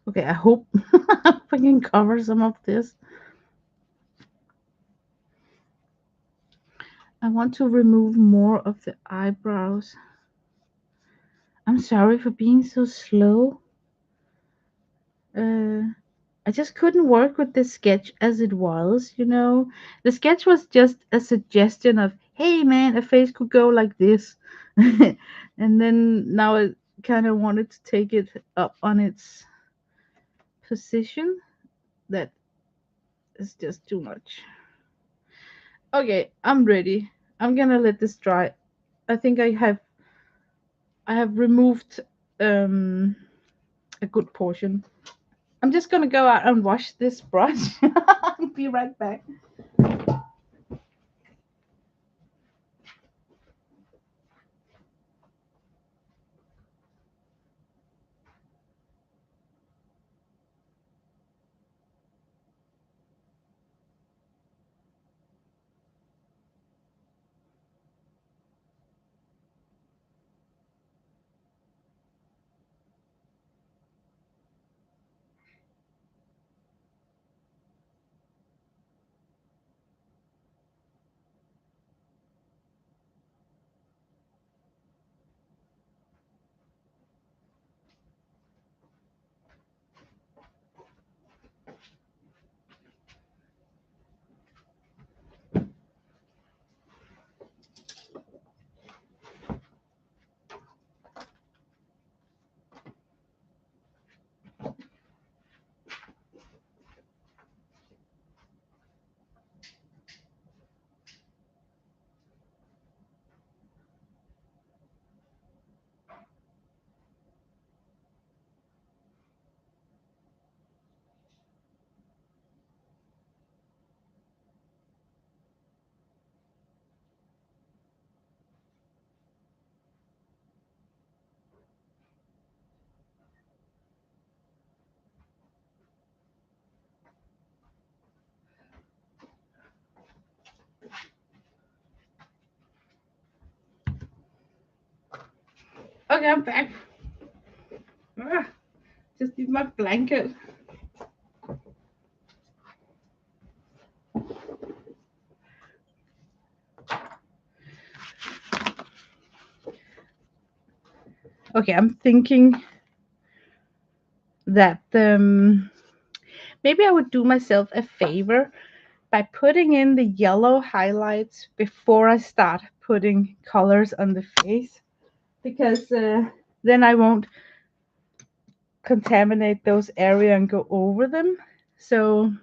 Okay, I hope I can cover some of this. I want to remove more of the eyebrows. I'm sorry for being so slow. Uh, I just couldn't work with the sketch as it was. The sketch was just a suggestion of, hey man, a face could go like this. And then now I kind of wanted to take it up on its position. That is just too much. Okay, I'm ready. I'm gonna let this dry. I think I have removed um a good portion. I'm just gonna go out and wash this brush. Be right back. Okay, I'm back. Ah, just need my blanket. Okay, I'm thinking that maybe I would do myself a favor by putting in the yellow highlights before I start putting colors on the face, because then I won't contaminate those areas and go over them. So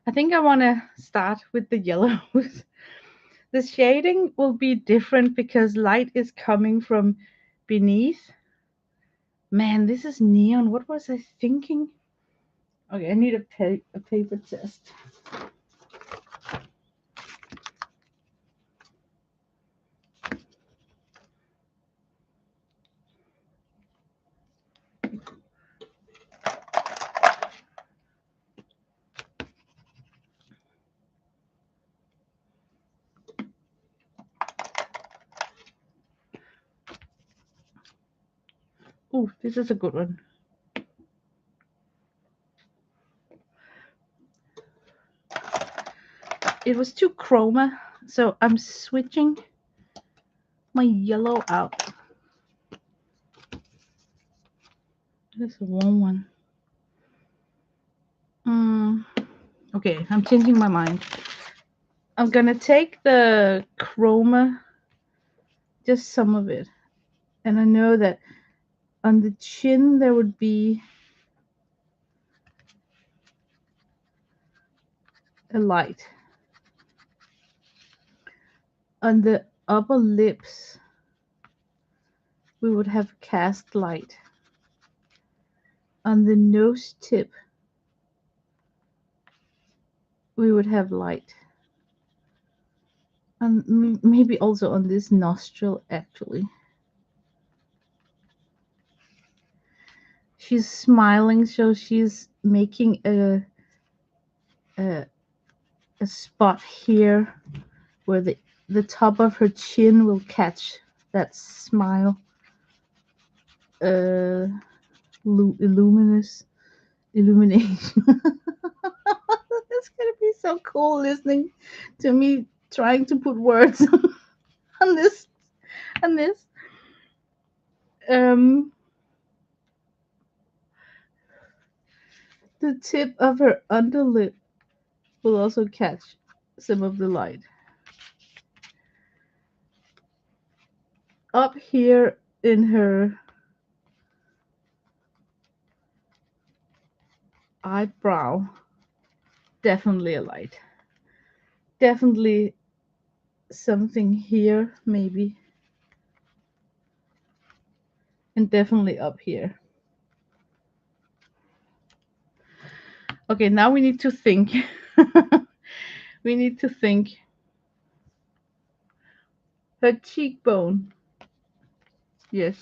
I think I want to start with the yellows. The shading will be different because light is coming from beneath. Man, this is neon. What was I thinking? Okay, I need a paper test. Oh, this is a good one. It was too chroma, so I'm switching my yellow out. This is a warm one. Okay, I'm changing my mind. I'm gonna take the chroma, just some of it, and I know that on the chin there would be a light. On the upper lips, we would have cast light. On the nose tip, we would have light. And maybe also on this nostril, actually. She's smiling, so she's making a, a spot here where the top of her chin will catch that smile. Uh, luminous illumination. It's gonna be so cool listening to me trying to put words on this. Um, the tip of her underlip will also catch some of the light. Up here in her eyebrow, definitely a light. Definitely something here, maybe. And definitely up here. Okay, now we need to think. We need to think. Her cheekbone. Yes.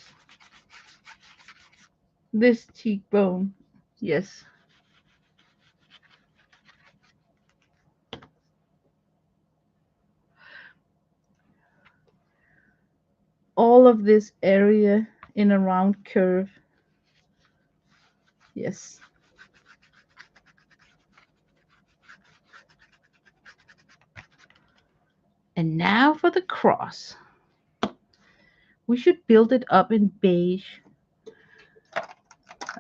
This cheekbone. Yes. All of this area in a round curve. Yes. And now for the cross. We should build it up in beige.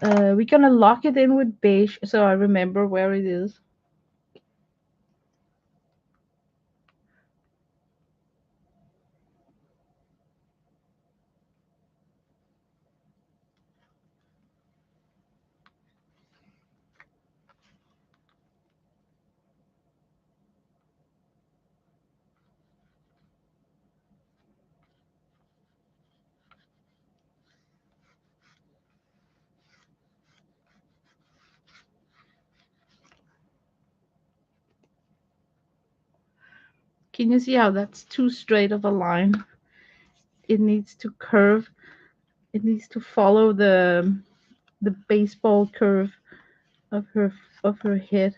We're gonna lock it in with beige so I remember where it is. Can you see how that's too straight of a line? It needs to curve. It needs to follow the baseball curve of her head.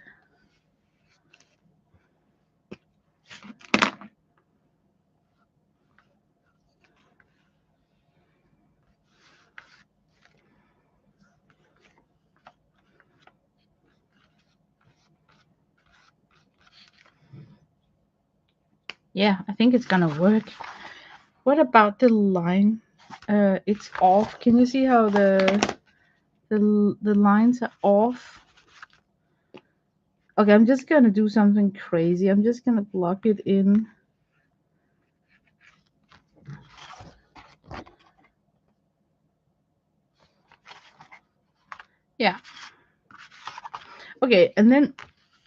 Yeah, I think it's gonna work. What about the line? It's off. Can you see how the lines are off? Okay, I'm just gonna do something crazy. I'm just gonna block it in. Yeah. Okay, and then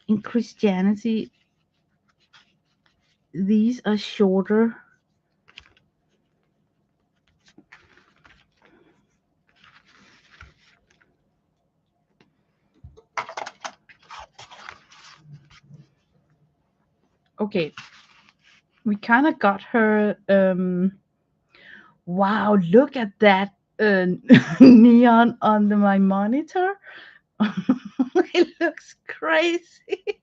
in Christianity, these are shorter. Okay, we kind of got her. Wow, look at that neon on my monitor. It looks crazy.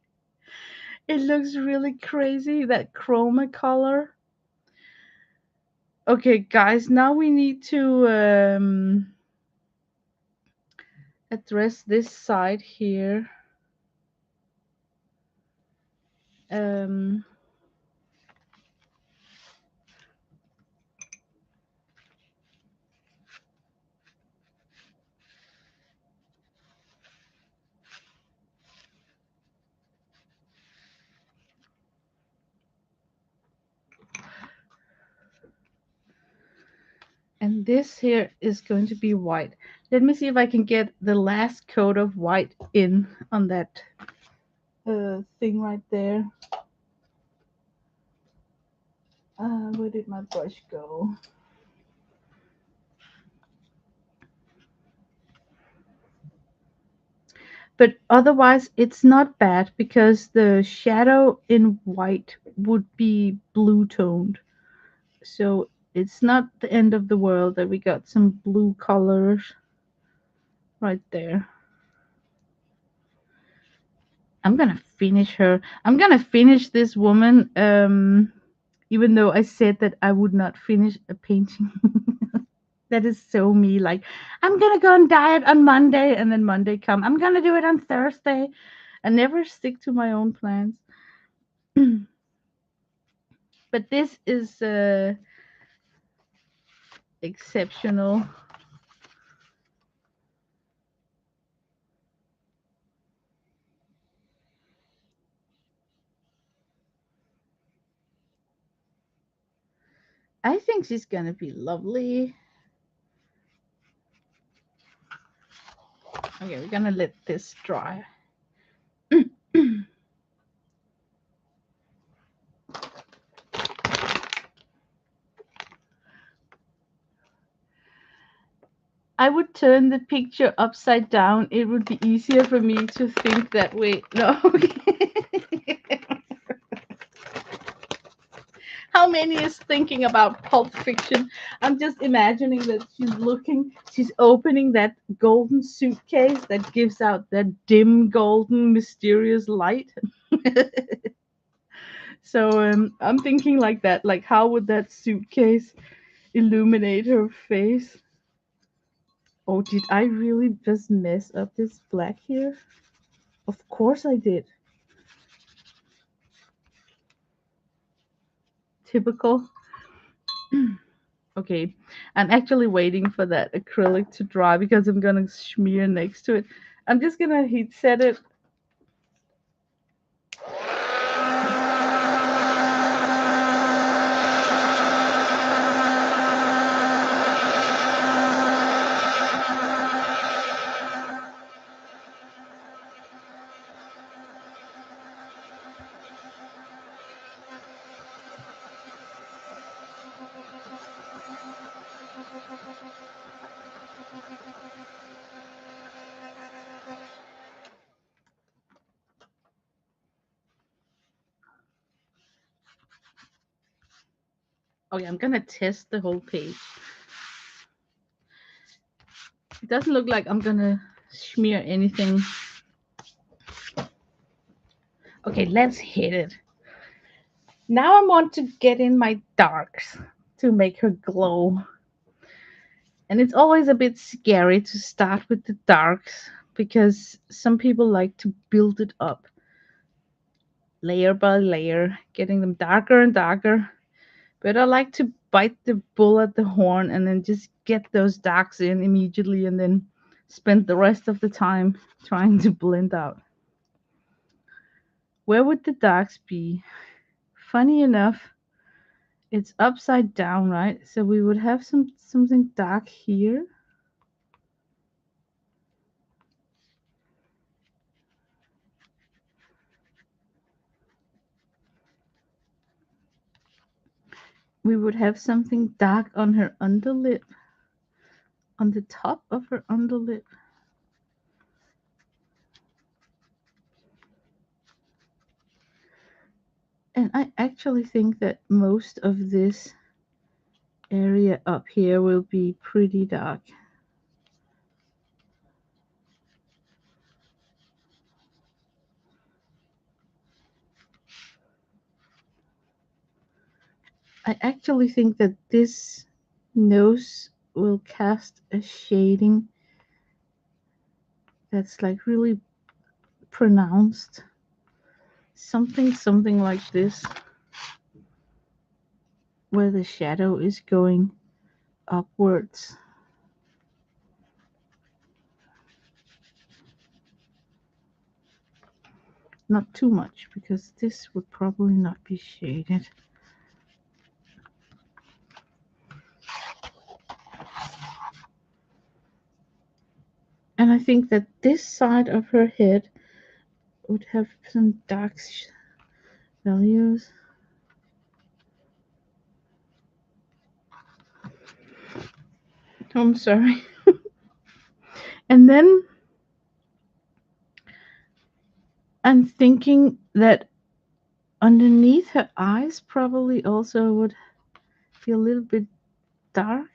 It looks really crazy, that chroma color. Okay, guys, now we need to address this side here. Um, and this here is going to be white. Let me see if I can get the last coat of white in on that thing right there. Where did my brush go? But otherwise, it's not bad because the shadow in white would be blue toned. So it's not the end of the world that we got some blue colors right there. I'm gonna finish her. I'm gonna finish this woman. Even though I said that I would not finish a painting. That is so me. Like, I'm gonna go on diet on Monday, and then Monday come. I'm gonna do it on Thursday. I never stick to my own plans. But this is exceptional. I think she's gonna be lovely. Okay, we're gonna let this dry. I would turn the picture upside down. It would be easier for me to think that way. No. How many is thinking about Pulp Fiction? I'm just imagining that she's opening that golden suitcase that gives out that dim, golden, mysterious light. So I'm thinking like that. Like, how would that suitcase illuminate her face? Oh, did I really just mess up this black here? Of course I did. Typical. Okay, I'm actually waiting for that acrylic to dry because I'm gonna smear next to it. I'm just gonna heat set it. Okay, I'm gonna test the whole page. It doesn't look like I'm gonna smear anything. Okay, let's hit it. Now I want to get in my darks to make her glow. And it's always a bit scary to start with the darks because some people like to build it up layer by layer, getting them darker and darker. But I like to bite the bull at the horn and then just get those darks in immediately and then spend the rest of the time trying to blend out. Where would the darks be? Funny enough, it's upside down, right? So we would have something dark here. We would have something dark on her underlip, on the top of her underlip. And I actually think that most of this area up here will be pretty dark. I actually think that this nose will cast a shading that's like really pronounced. Something like this, where the shadow is going upwards. Not too much, because this would probably not be shaded. And I think that this side of her head would have some dark values. I'm sorry. And then I'm thinking that underneath her eyes probably also would be a little bit dark.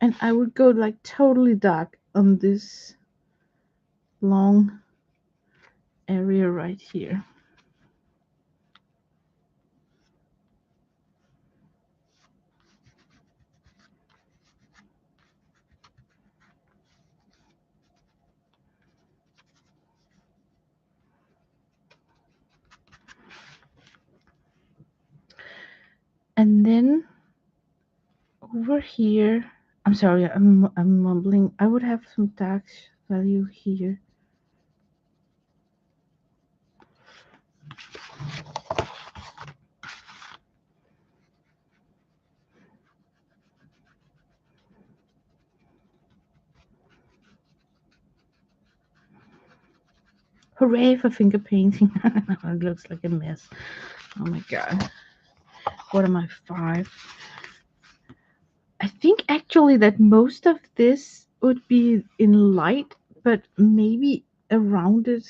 And I would go like totally dark on this long area right here. And then over here, I'm sorry, I'm mumbling. I would have some dark value here. Hooray for finger painting. It looks like a mess. Oh my god. What am I, 5? I think actually that most of this would be in light, but maybe a rounded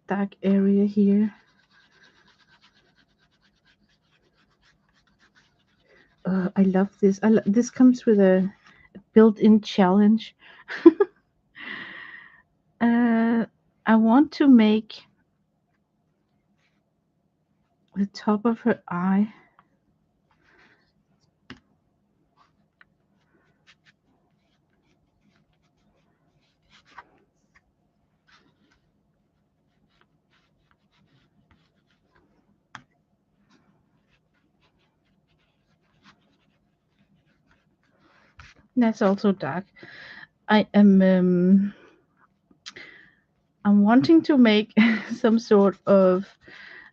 dark area here. I love this. This comes with a built-in challenge. I want to make the top of her eye that's also dark. I am I'm wanting to make some sort of,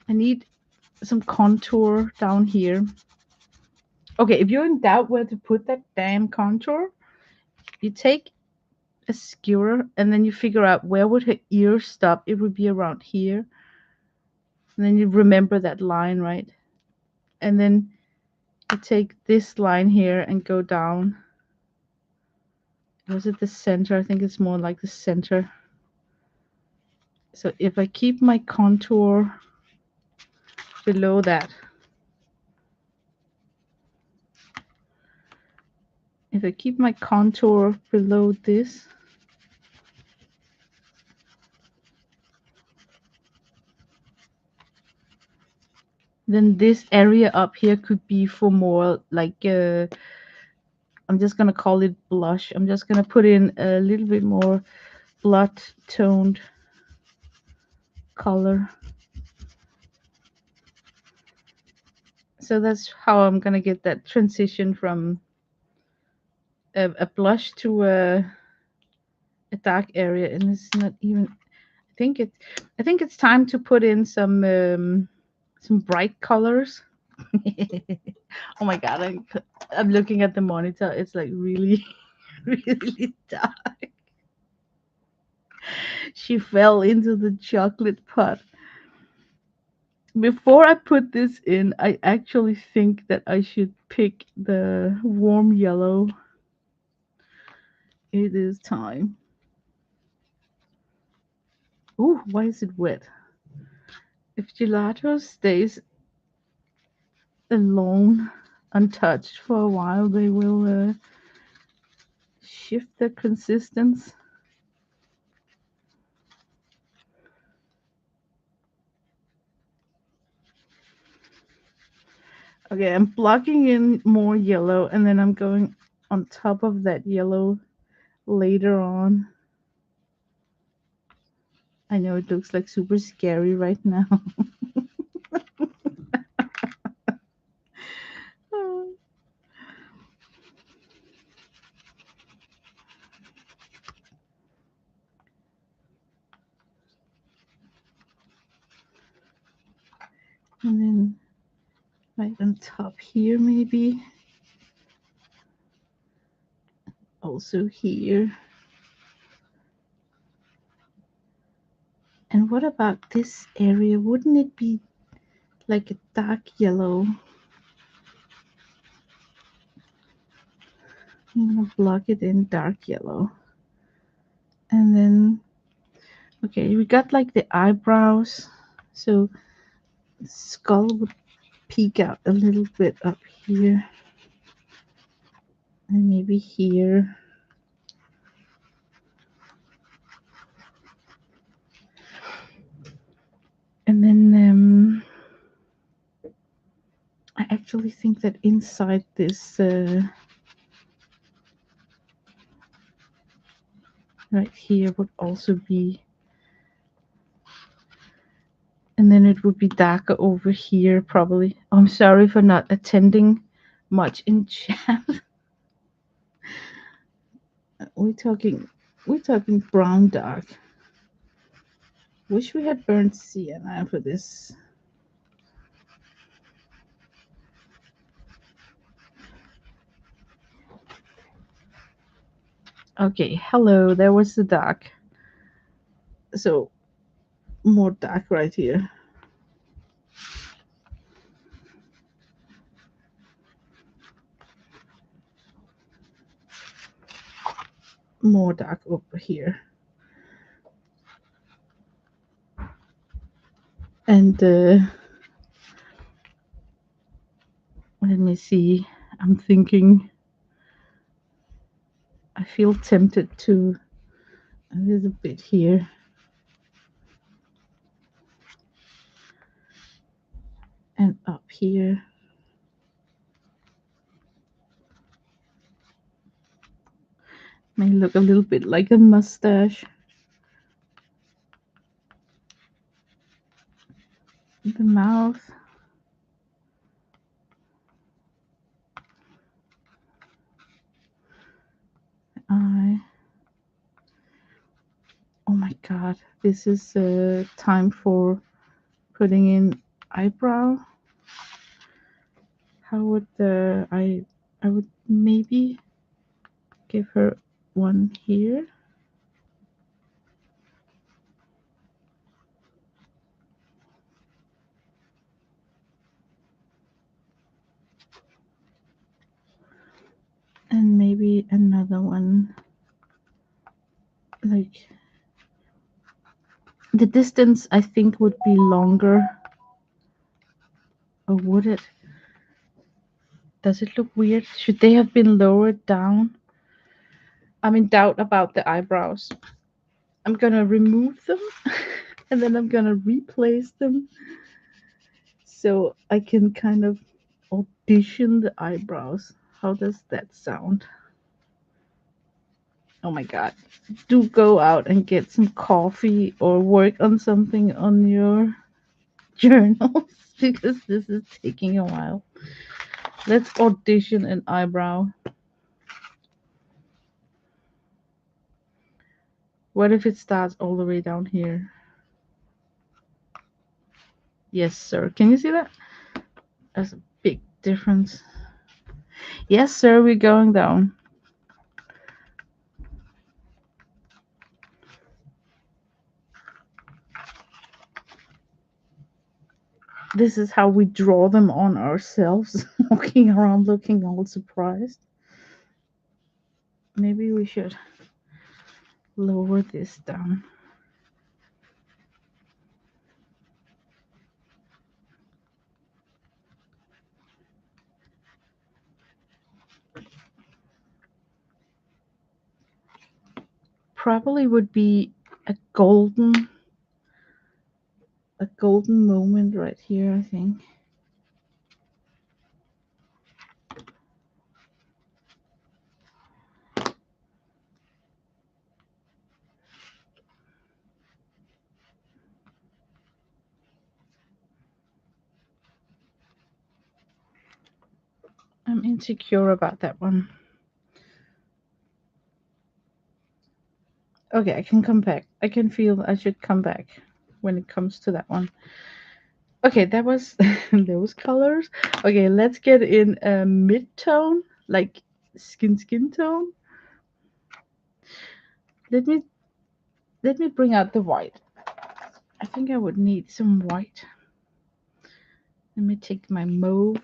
I need some contour down here. Okay, if you're in doubt where to put that damn contour, you take a skewer and then you figure out where would her ear stop. It would be around here. And then you remember that line, right? And then you take this line here and go down. Was it the center? I think it's more like the center. So if I keep my contour below that, if I keep my contour below this, then this area up here could be for more like I'm just gonna call it blush. I'm just gonna put in a little bit more blood toned color. So that's how I'm gonna get that transition from a blush to a dark area. And it's not even, I think it's time to put in some bright colors. Oh my god, I'm looking at the monitor. It's like really really dark. She fell into the chocolate pot. Before I put this in, I actually think that I should pick the warm yellow. It is time. Ooh, why is it wet? If gelato stays alone, untouched for a while, they will shift their consistence. Okay, I'm blocking in more yellow and then I'm going on top of that yellow later on. I know it looks like super scary right now. And then right on top here, maybe. Also here. And what about this area? Wouldn't it be like a dark yellow? I'm gonna block it in dark yellow. And then, okay, we got like the eyebrows. So the skull would peek out a little bit up here. And maybe here. And then I actually think that inside this right here would also be, and then it would be darker over here probably. Oh, I'm sorry for not attending much in chat. we're talking we're talking brown dark. Wish we had burnt sienna for this. Okay, hello, there was the dark. So more dark right here. More dark over here. And let me see. I'm thinking I feel tempted to a little bit here. And up here. May look a little bit like a mustache. The mouth. The eye. Oh my god, this is time for putting in eyebrow. How would I would maybe give her one here. And maybe another one, like the distance I think would be longer. Or would it? Does it look weird? Should they have been lowered down? I'm in doubt about the eyebrows. I'm gonna remove them and then I'm gonna replace them so I can kind of audition the eyebrows. How does that sound? Oh my god. Do go out and get some coffee or work on something on your journals because this is taking a while. Let's audition an eyebrow. What if it starts all the way down here? Yes, sir. Can you see that? There's a big difference. Yes, sir, we're going down. This is how we draw them on ourselves, walking around looking all surprised. Maybe we should lower this down. Probably would be a golden moment right here, I think. I'm insecure about that one. Okay, I can come back. I can feel I should come back when it comes to that one. Okay, that was those colors. Okay, let's get in a mid-tone, like skin tone. Let me bring out the white. I think I would need some white. Let me take my mauve.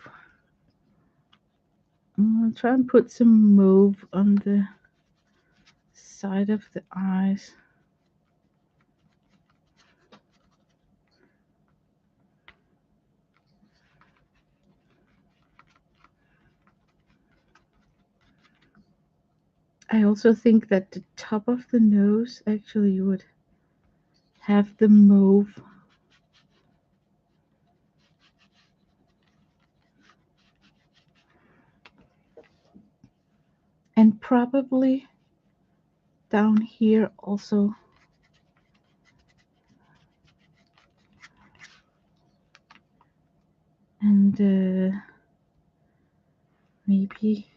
I'm gonna try and put some mauve on the side of the eyes. I also think that the top of the nose actually would have the mauve. And probably down here also. And maybe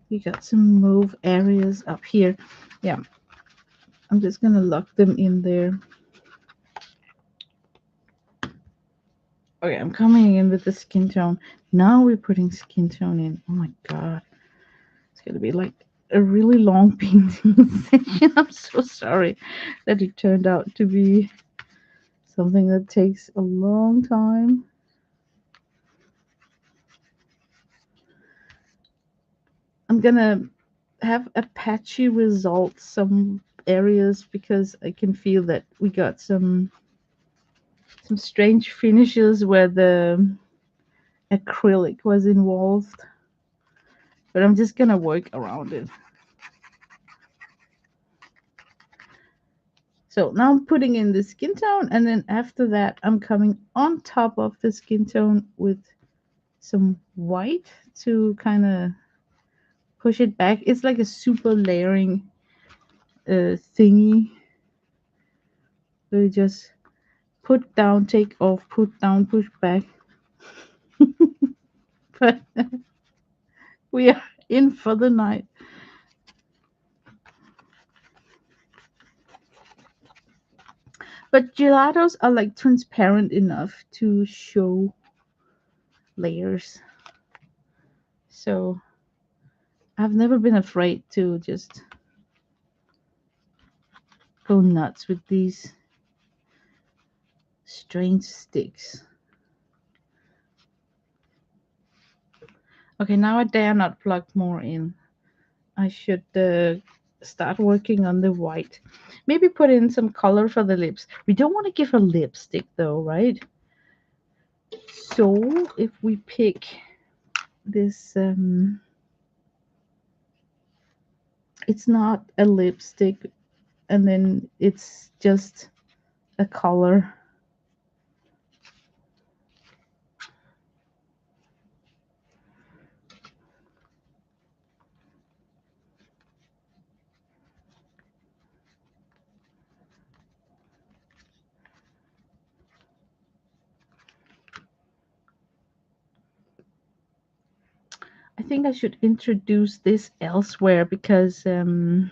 we got some mauve areas up here. Yeah, I'm just gonna lock them in there. Okay, I'm coming in with the skin tone. Now we're putting skin tone in. Oh my god. It's gonna be like a really long painting session. I'm so sorry that it turned out to be something that takes a long time. I'm gonna have a patchy result some areas because I can feel that we got some strange finishes where the acrylic was involved. But I'm just gonna work around it. So now I'm putting in the skin tone, and then after that I'm coming on top of the skin tone with some white to kind of push it back. It's like a super layering thingy. So you just put down, take off, put down, push back. But we are in for the night. But gelatos are like transparent enough to show layers. So I've never been afraid to just go nuts with these strange sticks. Okay, now I dare not plug more in. I should start working on the white. Maybe put in some color for the lips. We don't want to give her lipstick though, right? So if we pick this, it's not a lipstick, and then it's just a color. I think I should introduce this elsewhere because, oh,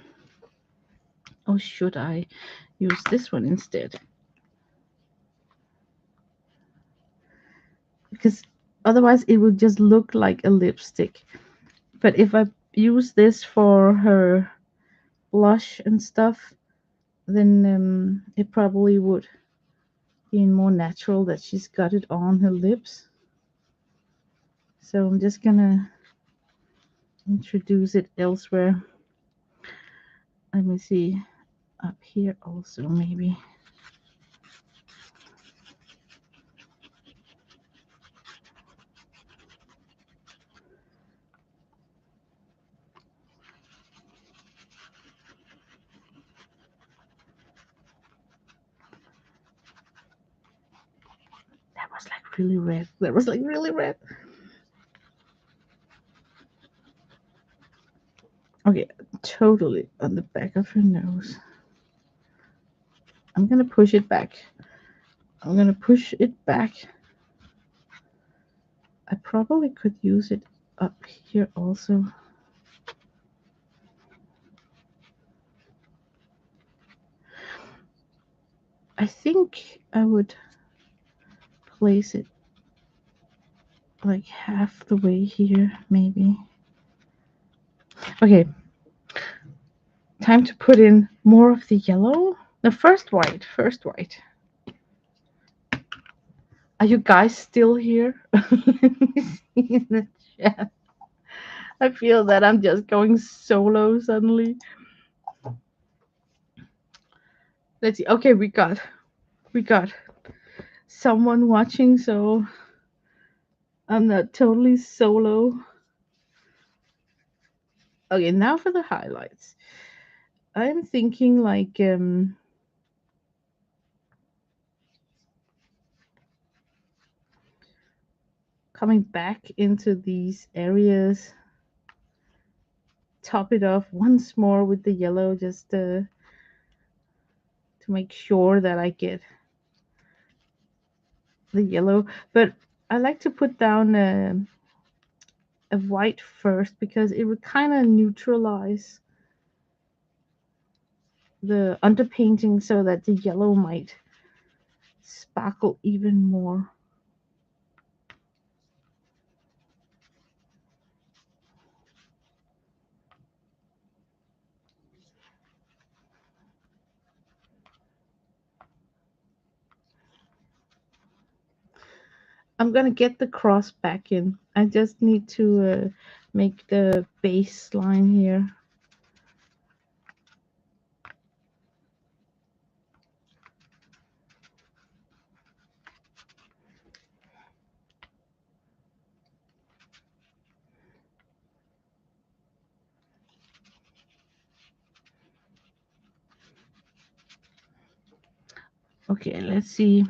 should I use this one instead? Because otherwise it would just look like a lipstick. But if I use this for her blush and stuff, then it probably would be more natural that she's got it on her lips. So I'm just gonna introduce it elsewhere. Let me see, up here also maybe. That was like really red. That was like really red. Okay, totally on the back of her nose. I'm gonna push it back. I'm gonna push it back. I probably could use it up here also. I think I would place it like half the way here, maybe. Okay, time to put in more of the yellow. The first white, first white. Are you guys still here? Let me see in the chat. I feel that I'm just going solo suddenly. Let's see. Okay, we got someone watching, so I'm not totally solo. Okay, now for the highlights. I'm thinking like coming back into these areas, top it off once more with the yellow, just to make sure that I get the yellow. But I like to put down a white first because it would kind of neutralize the underpainting so that the yellow might sparkle even more. I'm gonna get the cross back in. I just need to make the baseline here. Okay, let's see.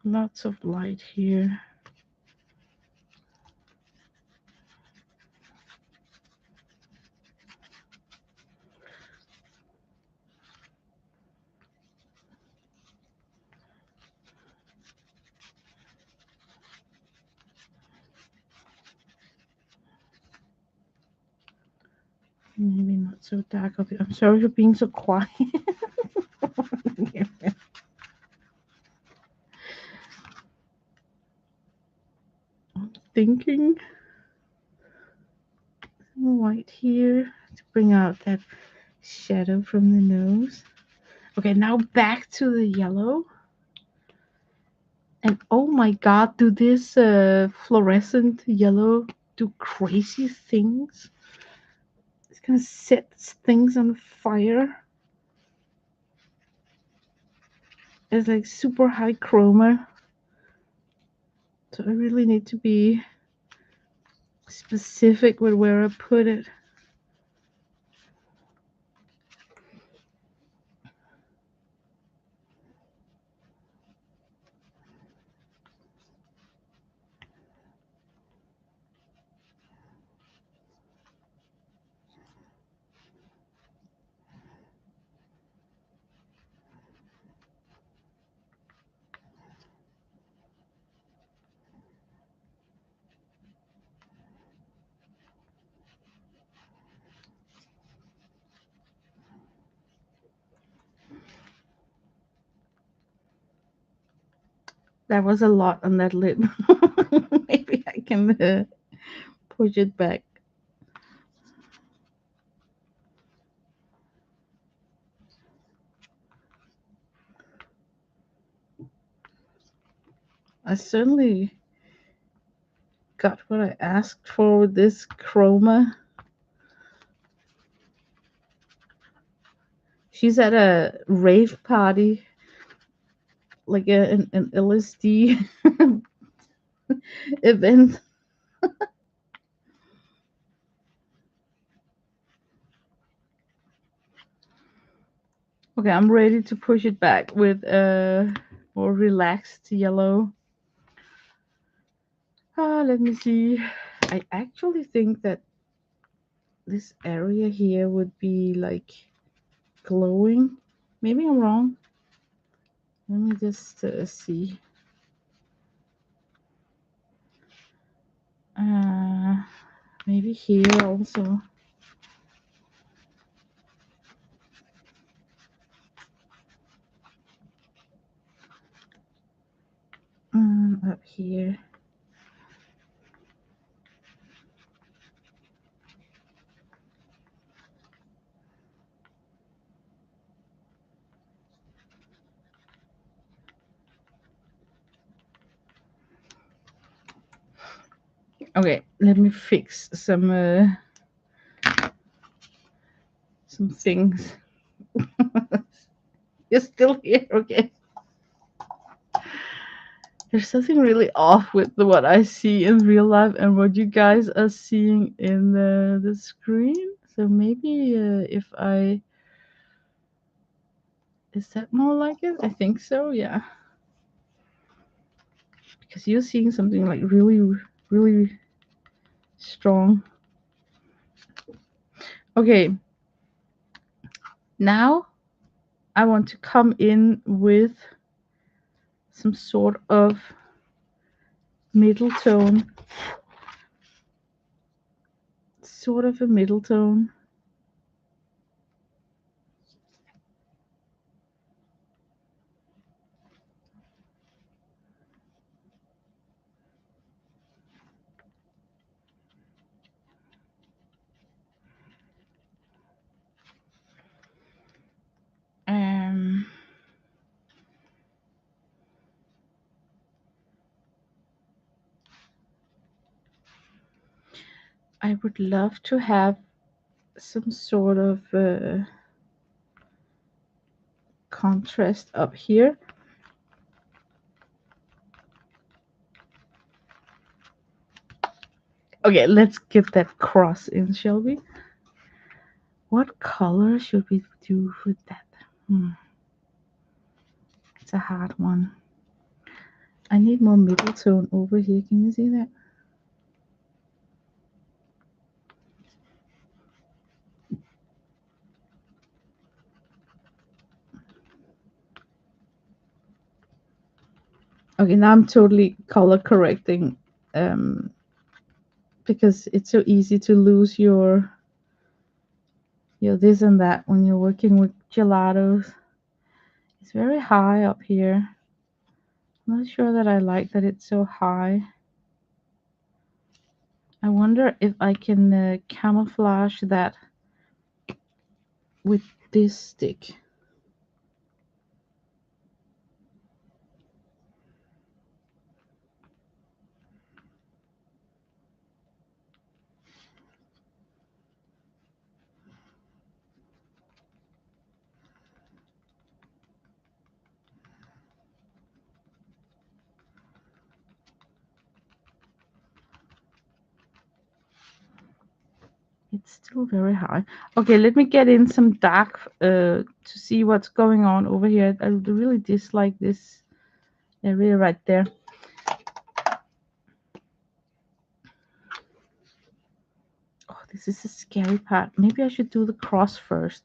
Lots of light here. Maybe not so dark. Okay, I'm sorry for being so quiet. Thinking white here to bring out that shadow from the nose. Okay, now back to the yellow. And oh my god, do this fluorescent yellow do crazy things? It's gonna set things on fire. It's like super high chroma. So I really need to be specific with where I put it. That was a lot on that lip. Maybe I can push it back. I certainly got what I asked for with this chroma. She's at a rave party, like an LSD event. Okay, I'm ready to push it back with a more relaxed yellow. Let me see. I actually think that this area here would be like glowing. Maybe I'm wrong. Let me just see. Uh, Maybe here also. Up here. Okay, let me fix some things. You're still here, okay? There's something really off with what I see in real life and what you guys are seeing in the screen. So maybe if I... Is that more like it? I think so, yeah. Because you're seeing something like really, really strong. Okay. Now I want to come in with some sort of middle tone. Sort of a middle tone. Um, I would love to have some sort of contrast up here. Okay, let's get that cross in, shall we? What color should we do with that? It's a hard one. I need more middle tone over here. Can you see that? Okay, now I'm totally color correcting because it's so easy to lose your this and that when you're working with gelatos. It's very high up here. I'm not sure that I like that it's so high. I wonder if I can camouflage that with this stick. It's still very high. Okay, let me get in some dark to see what's going on over here. I really dislike this area right there. Oh, this is a scary part. Maybe I should do the cross first.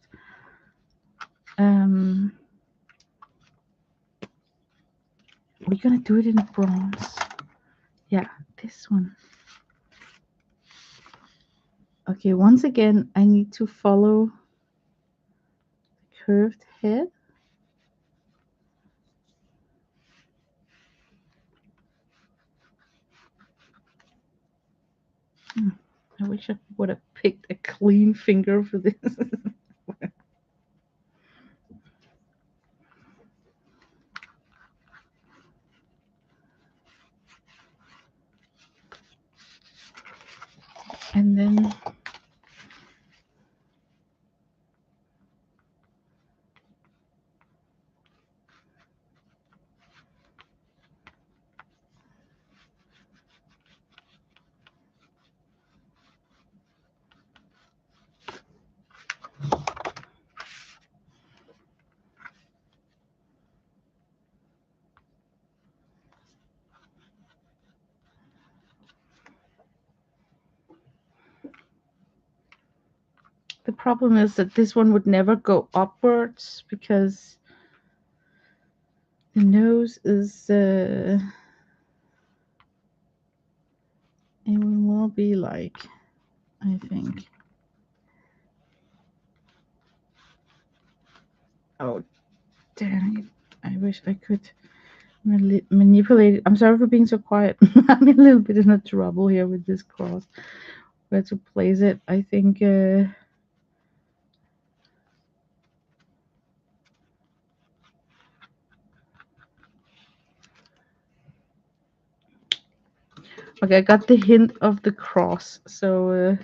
We're gonna do it in bronze. Yeah, this one. Okay, once again, I need to follow the curved head. I wish I would have picked a clean finger for this. And then the problem is that this one would never go upwards because the nose is it will be like, I think. Oh, damn it. I wish I could manipulate it. I'm sorry for being so quiet. I'm a little bit in a trouble here with this cross. Where to place it? I think okay, I got the hint of the cross. So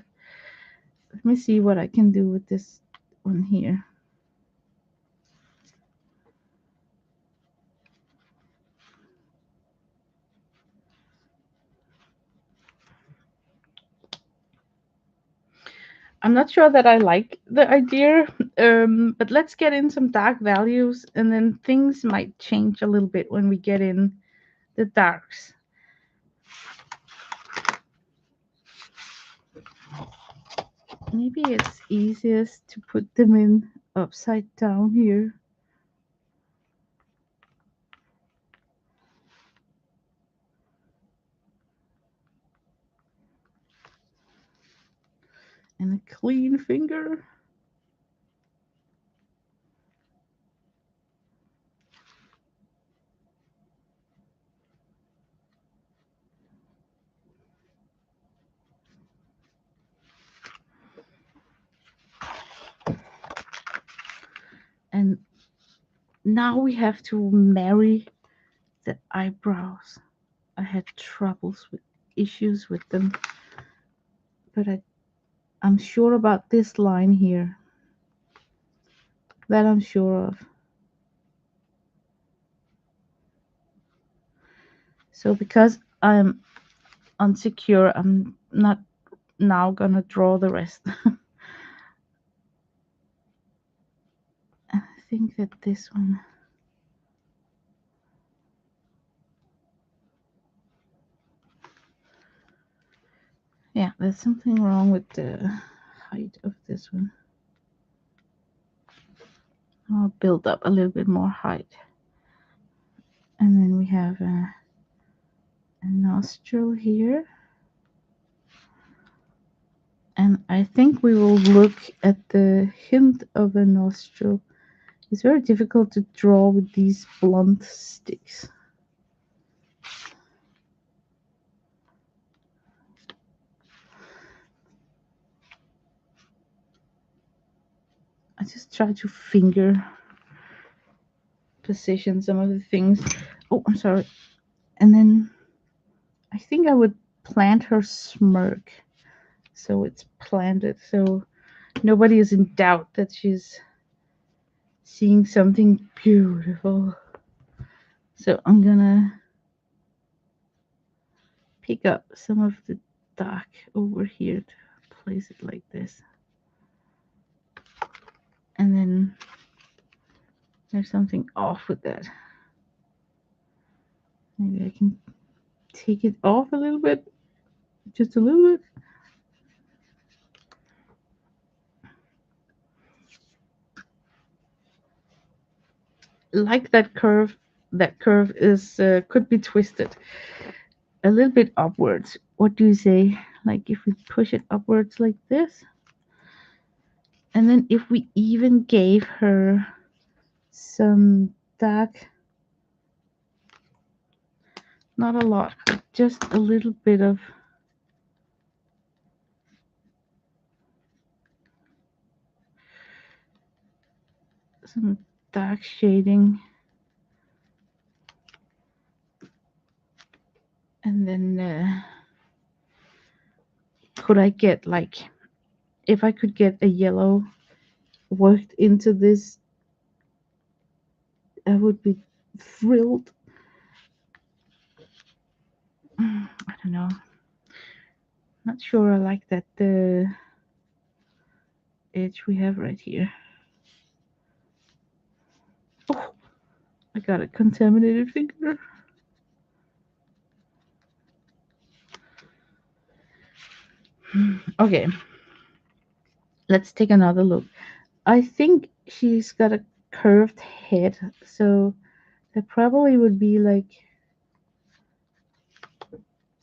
let me see what I can do with this one here. I'm not sure that I like the idea, but let's get in some dark values, and then things might change a little bit when we get in the darks. Maybe it's easiest to put them in upside down here. And a clean finger. And now we have to marry the eyebrows. I had troubles with issues with them, but I'm sure about this line here. That I'm sure of. So because I'm unsecure, I'm not now gonna draw the rest. I think that this one. Yeah, there's something wrong with the height of this one. I'll build up a little bit more height. And then we have a nostril here. And I think we will look at the hint of a nostril. It's very difficult to draw with these blunt sticks. I just try to finger position some of the things. Oh, I'm sorry. And then I think I would plant her smirk. So it's planted. So nobody is in doubt that she's seeing something beautiful. So I'm gonna pick up some of the dark over here to place it like this. And then there's something off with that. Maybe I can take it off a little bit. Just a little bit. Like that curve. That curve is could be twisted a little bit upwards. What do you say? Like if we push it upwards like this? And then if we even gave her some dark, not a lot, but just a little bit of some dark shading. And then could I get like, if I could get a yellow worked into this, I would be thrilled. I don't know. Not sure I like that the edge we have right here. Oh, I got a contaminated finger. Okay, let's take another look. I think she's got a curved head, so that probably would be like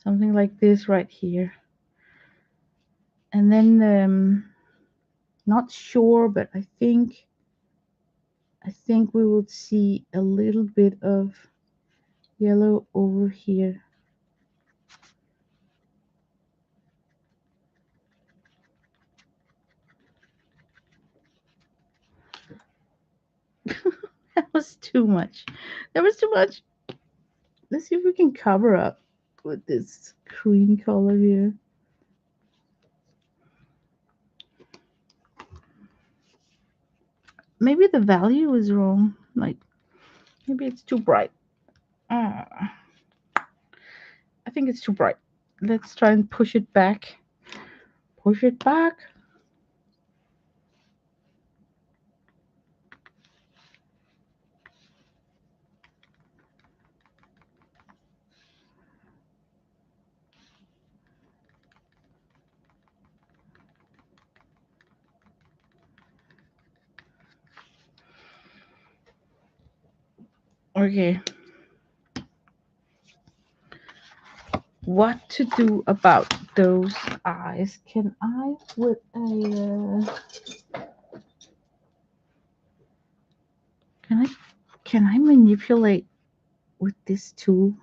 something like this right here. And then not sure, but I think we will see a little bit of yellow over here. That was too much. That was too much. Let's see if we can cover up with this cream color here. Maybe the value is wrong. Like, maybe it's too bright. I think it's too bright. Let's try and push it back. Push it back. Okay. What to do about those eyes? Can I with a can I manipulate with this tool?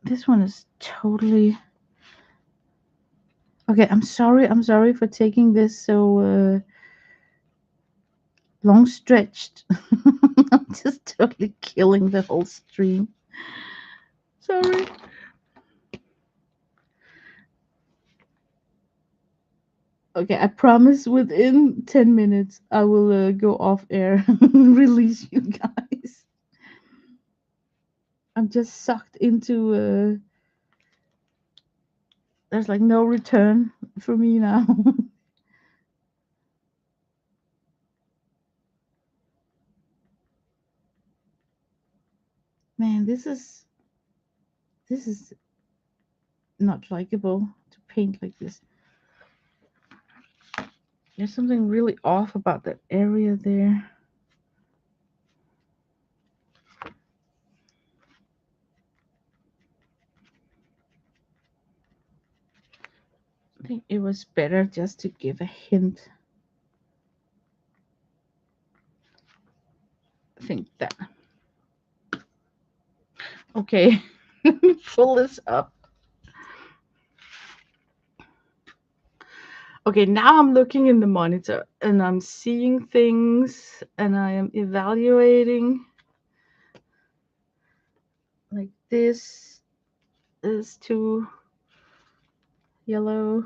This one is totally okay. I'm sorry for taking this so long stretched. I'm just totally killing the whole stream. Sorry. Okay, I promise within 10 minutes I will go off air and release you guys. I'm just sucked into there's like no return for me now. Man, this is not likable to paint like this. There's something really off about that area there. I think it was better just to give a hint. I think that. Okay, let me pull this up. Okay, now I'm looking in the monitor and I'm seeing things and I am evaluating. Like this is too yellow.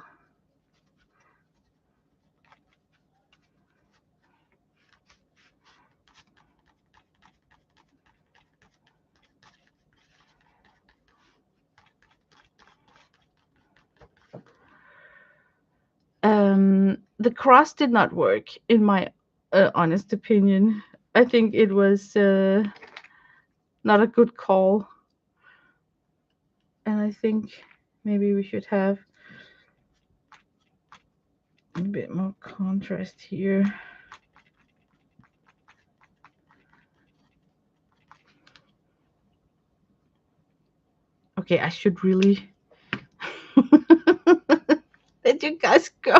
The cross did not work in my honest opinion. I think it was not a good call. And I think maybe we should have a bit more contrast here. Okay, I should really let you guys go.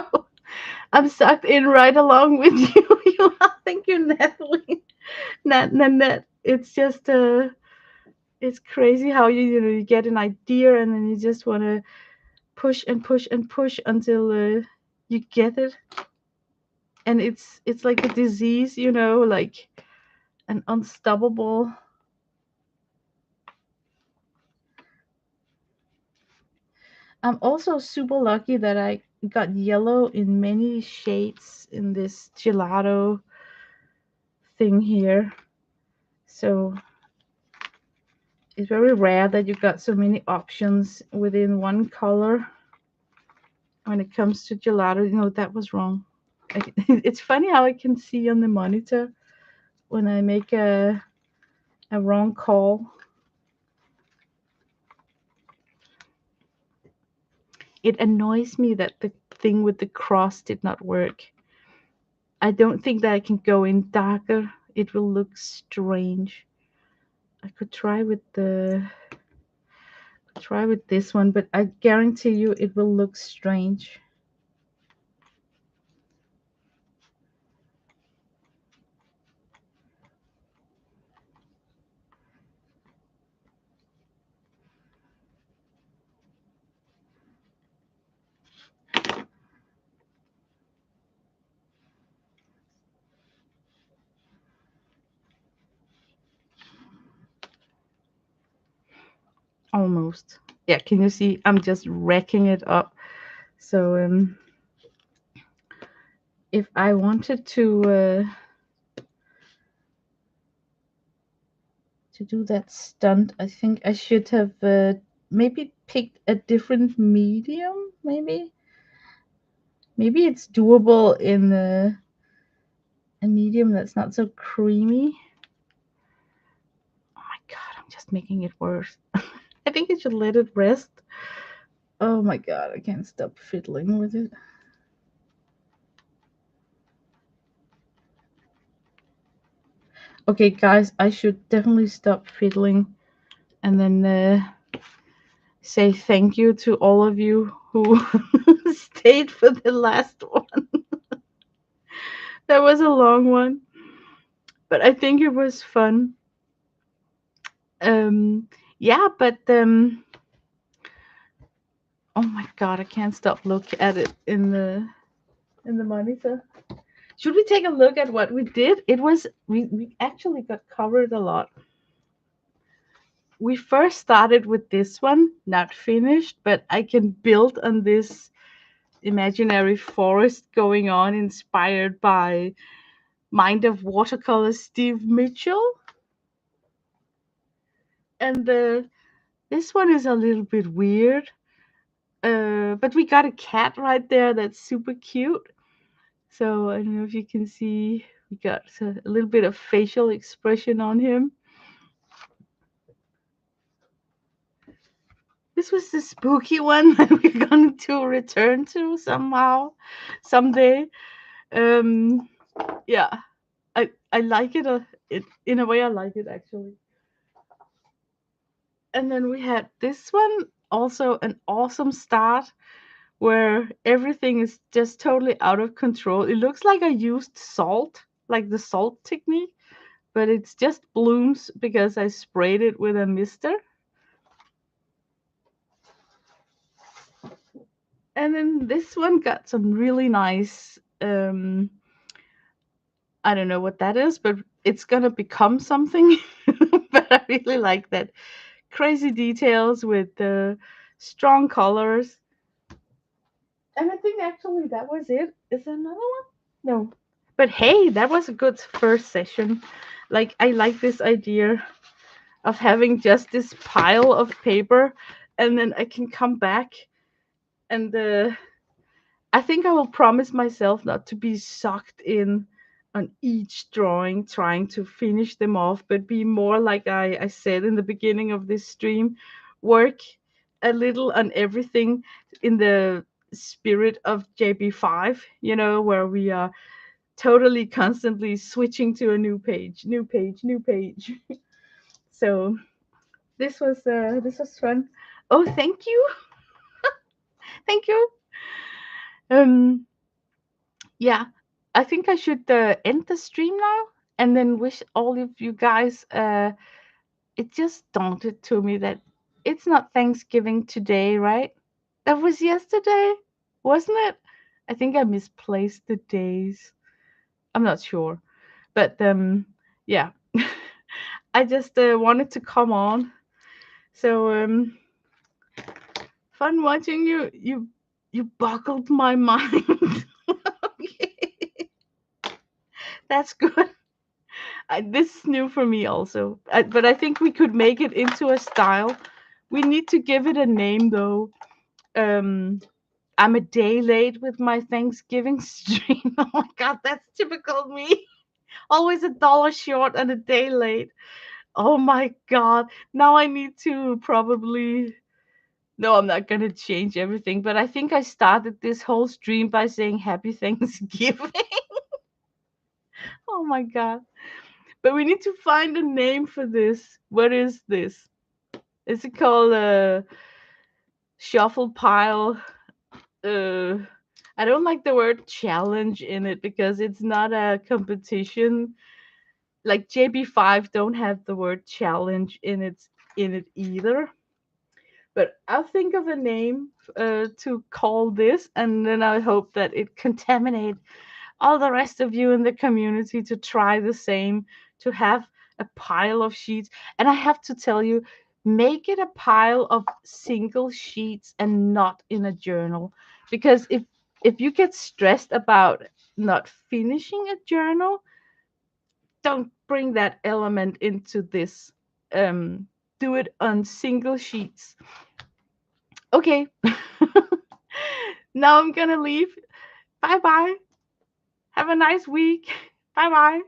I'm sucked in right along with you. Thank you, Natalie. Nat. It's just it's crazy how you get an idea and then you just want to push and push and push until you get it. And it's like a disease, like an unstoppable. I'm also super lucky that I got yellow in many shades in this gelato thing here. So it's very rare that you got so many options within one color when it comes to gelato. That was wrong. It's funny how I can see on the monitor when I make a wrong call. It annoys me that the thing with the cross did not work. I don't think that I can go in darker. It will look strange. I could try with this one, but I guarantee you it will look strange. Almost. Yeah, can you see? I'm just wrecking it up. So if I wanted to do that stunt, I think I should have maybe picked a different medium. Maybe it's doable in a medium that's not so creamy. Oh my god, I'm just making it worse. I think I should let it rest. Oh my god, I can't stop fiddling with it. Okay, guys, I should definitely stop fiddling and then say thank you to all of you who stayed for the last one. That was a long one, but I think it was fun. Yeah, but oh my god, I can't stop looking at it in the monitor. Should we take a look at what we did? We actually got covered a lot. We first started with this one, not finished, but I can build on this imaginary forest going on, inspired by Mind of Watercolor Steve Mitchell. And this one is a little bit weird, but we got a cat right there that's super cute. So I don't know if you can see, we got a little bit of facial expression on him. This was the spooky one that we're going to return to somehow, someday. Um, yeah, I like it. It in a way, I like it actually. And then we had this one, also an awesome start where everything is just totally out of control. It looks like I used salt, like the salt technique, but it's just blooms because I sprayed it with a mister. And then this one got some really nice, I don't know what that is, but it's gonna become something. But I really like that crazy details with the strong colors. And I think actually that was it. Is there another one? No. But hey, that was a good first session. Like, I like this idea of having just this pile of paper, and then I can come back and I think I will promise myself not to be sucked in on each drawing, trying to finish them off, but be more like I said in the beginning of this stream, work a little on everything in the spirit of JB5, where we are totally constantly switching to a new page, new page, new page. So this was fun. Oh, thank you, thank you. Um, yeah, I think I should end the stream now and then wish all of you guys. It just dawned to me that it's not Thanksgiving today, right? That was yesterday, wasn't it? I think I misplaced the days. I'm not sure, but yeah. I just wanted to come on. So fun watching you. You boggled my mind. Okay. That's good. This is new for me also, but I think we could make it into a style. We need to give it a name though. Um, I'm a day late with my Thanksgiving stream. Oh my god, that's typical me. Always $1 short and a day late. Oh my god. Now I need to probably. No, I'm not gonna change everything, but I think I started this whole stream by saying Happy Thanksgiving. Oh my god. But we need to find a name for this. What is this? Is it called a shuffle pile? Uh, I don't like the word challenge in it because it's not a competition. Like JB5 don't have the word challenge in it either. But I'll think of a name to call this, and then I hope that it contaminate all the rest of you in the community to try the same, to have a pile of sheets. And I have to tell you, make it a pile of single sheets and not in a journal. Because if you get stressed about not finishing a journal, don't bring that element into this. Do it on single sheets. Okay. Now I'm gonna leave. Bye bye. Have a nice week. Bye bye.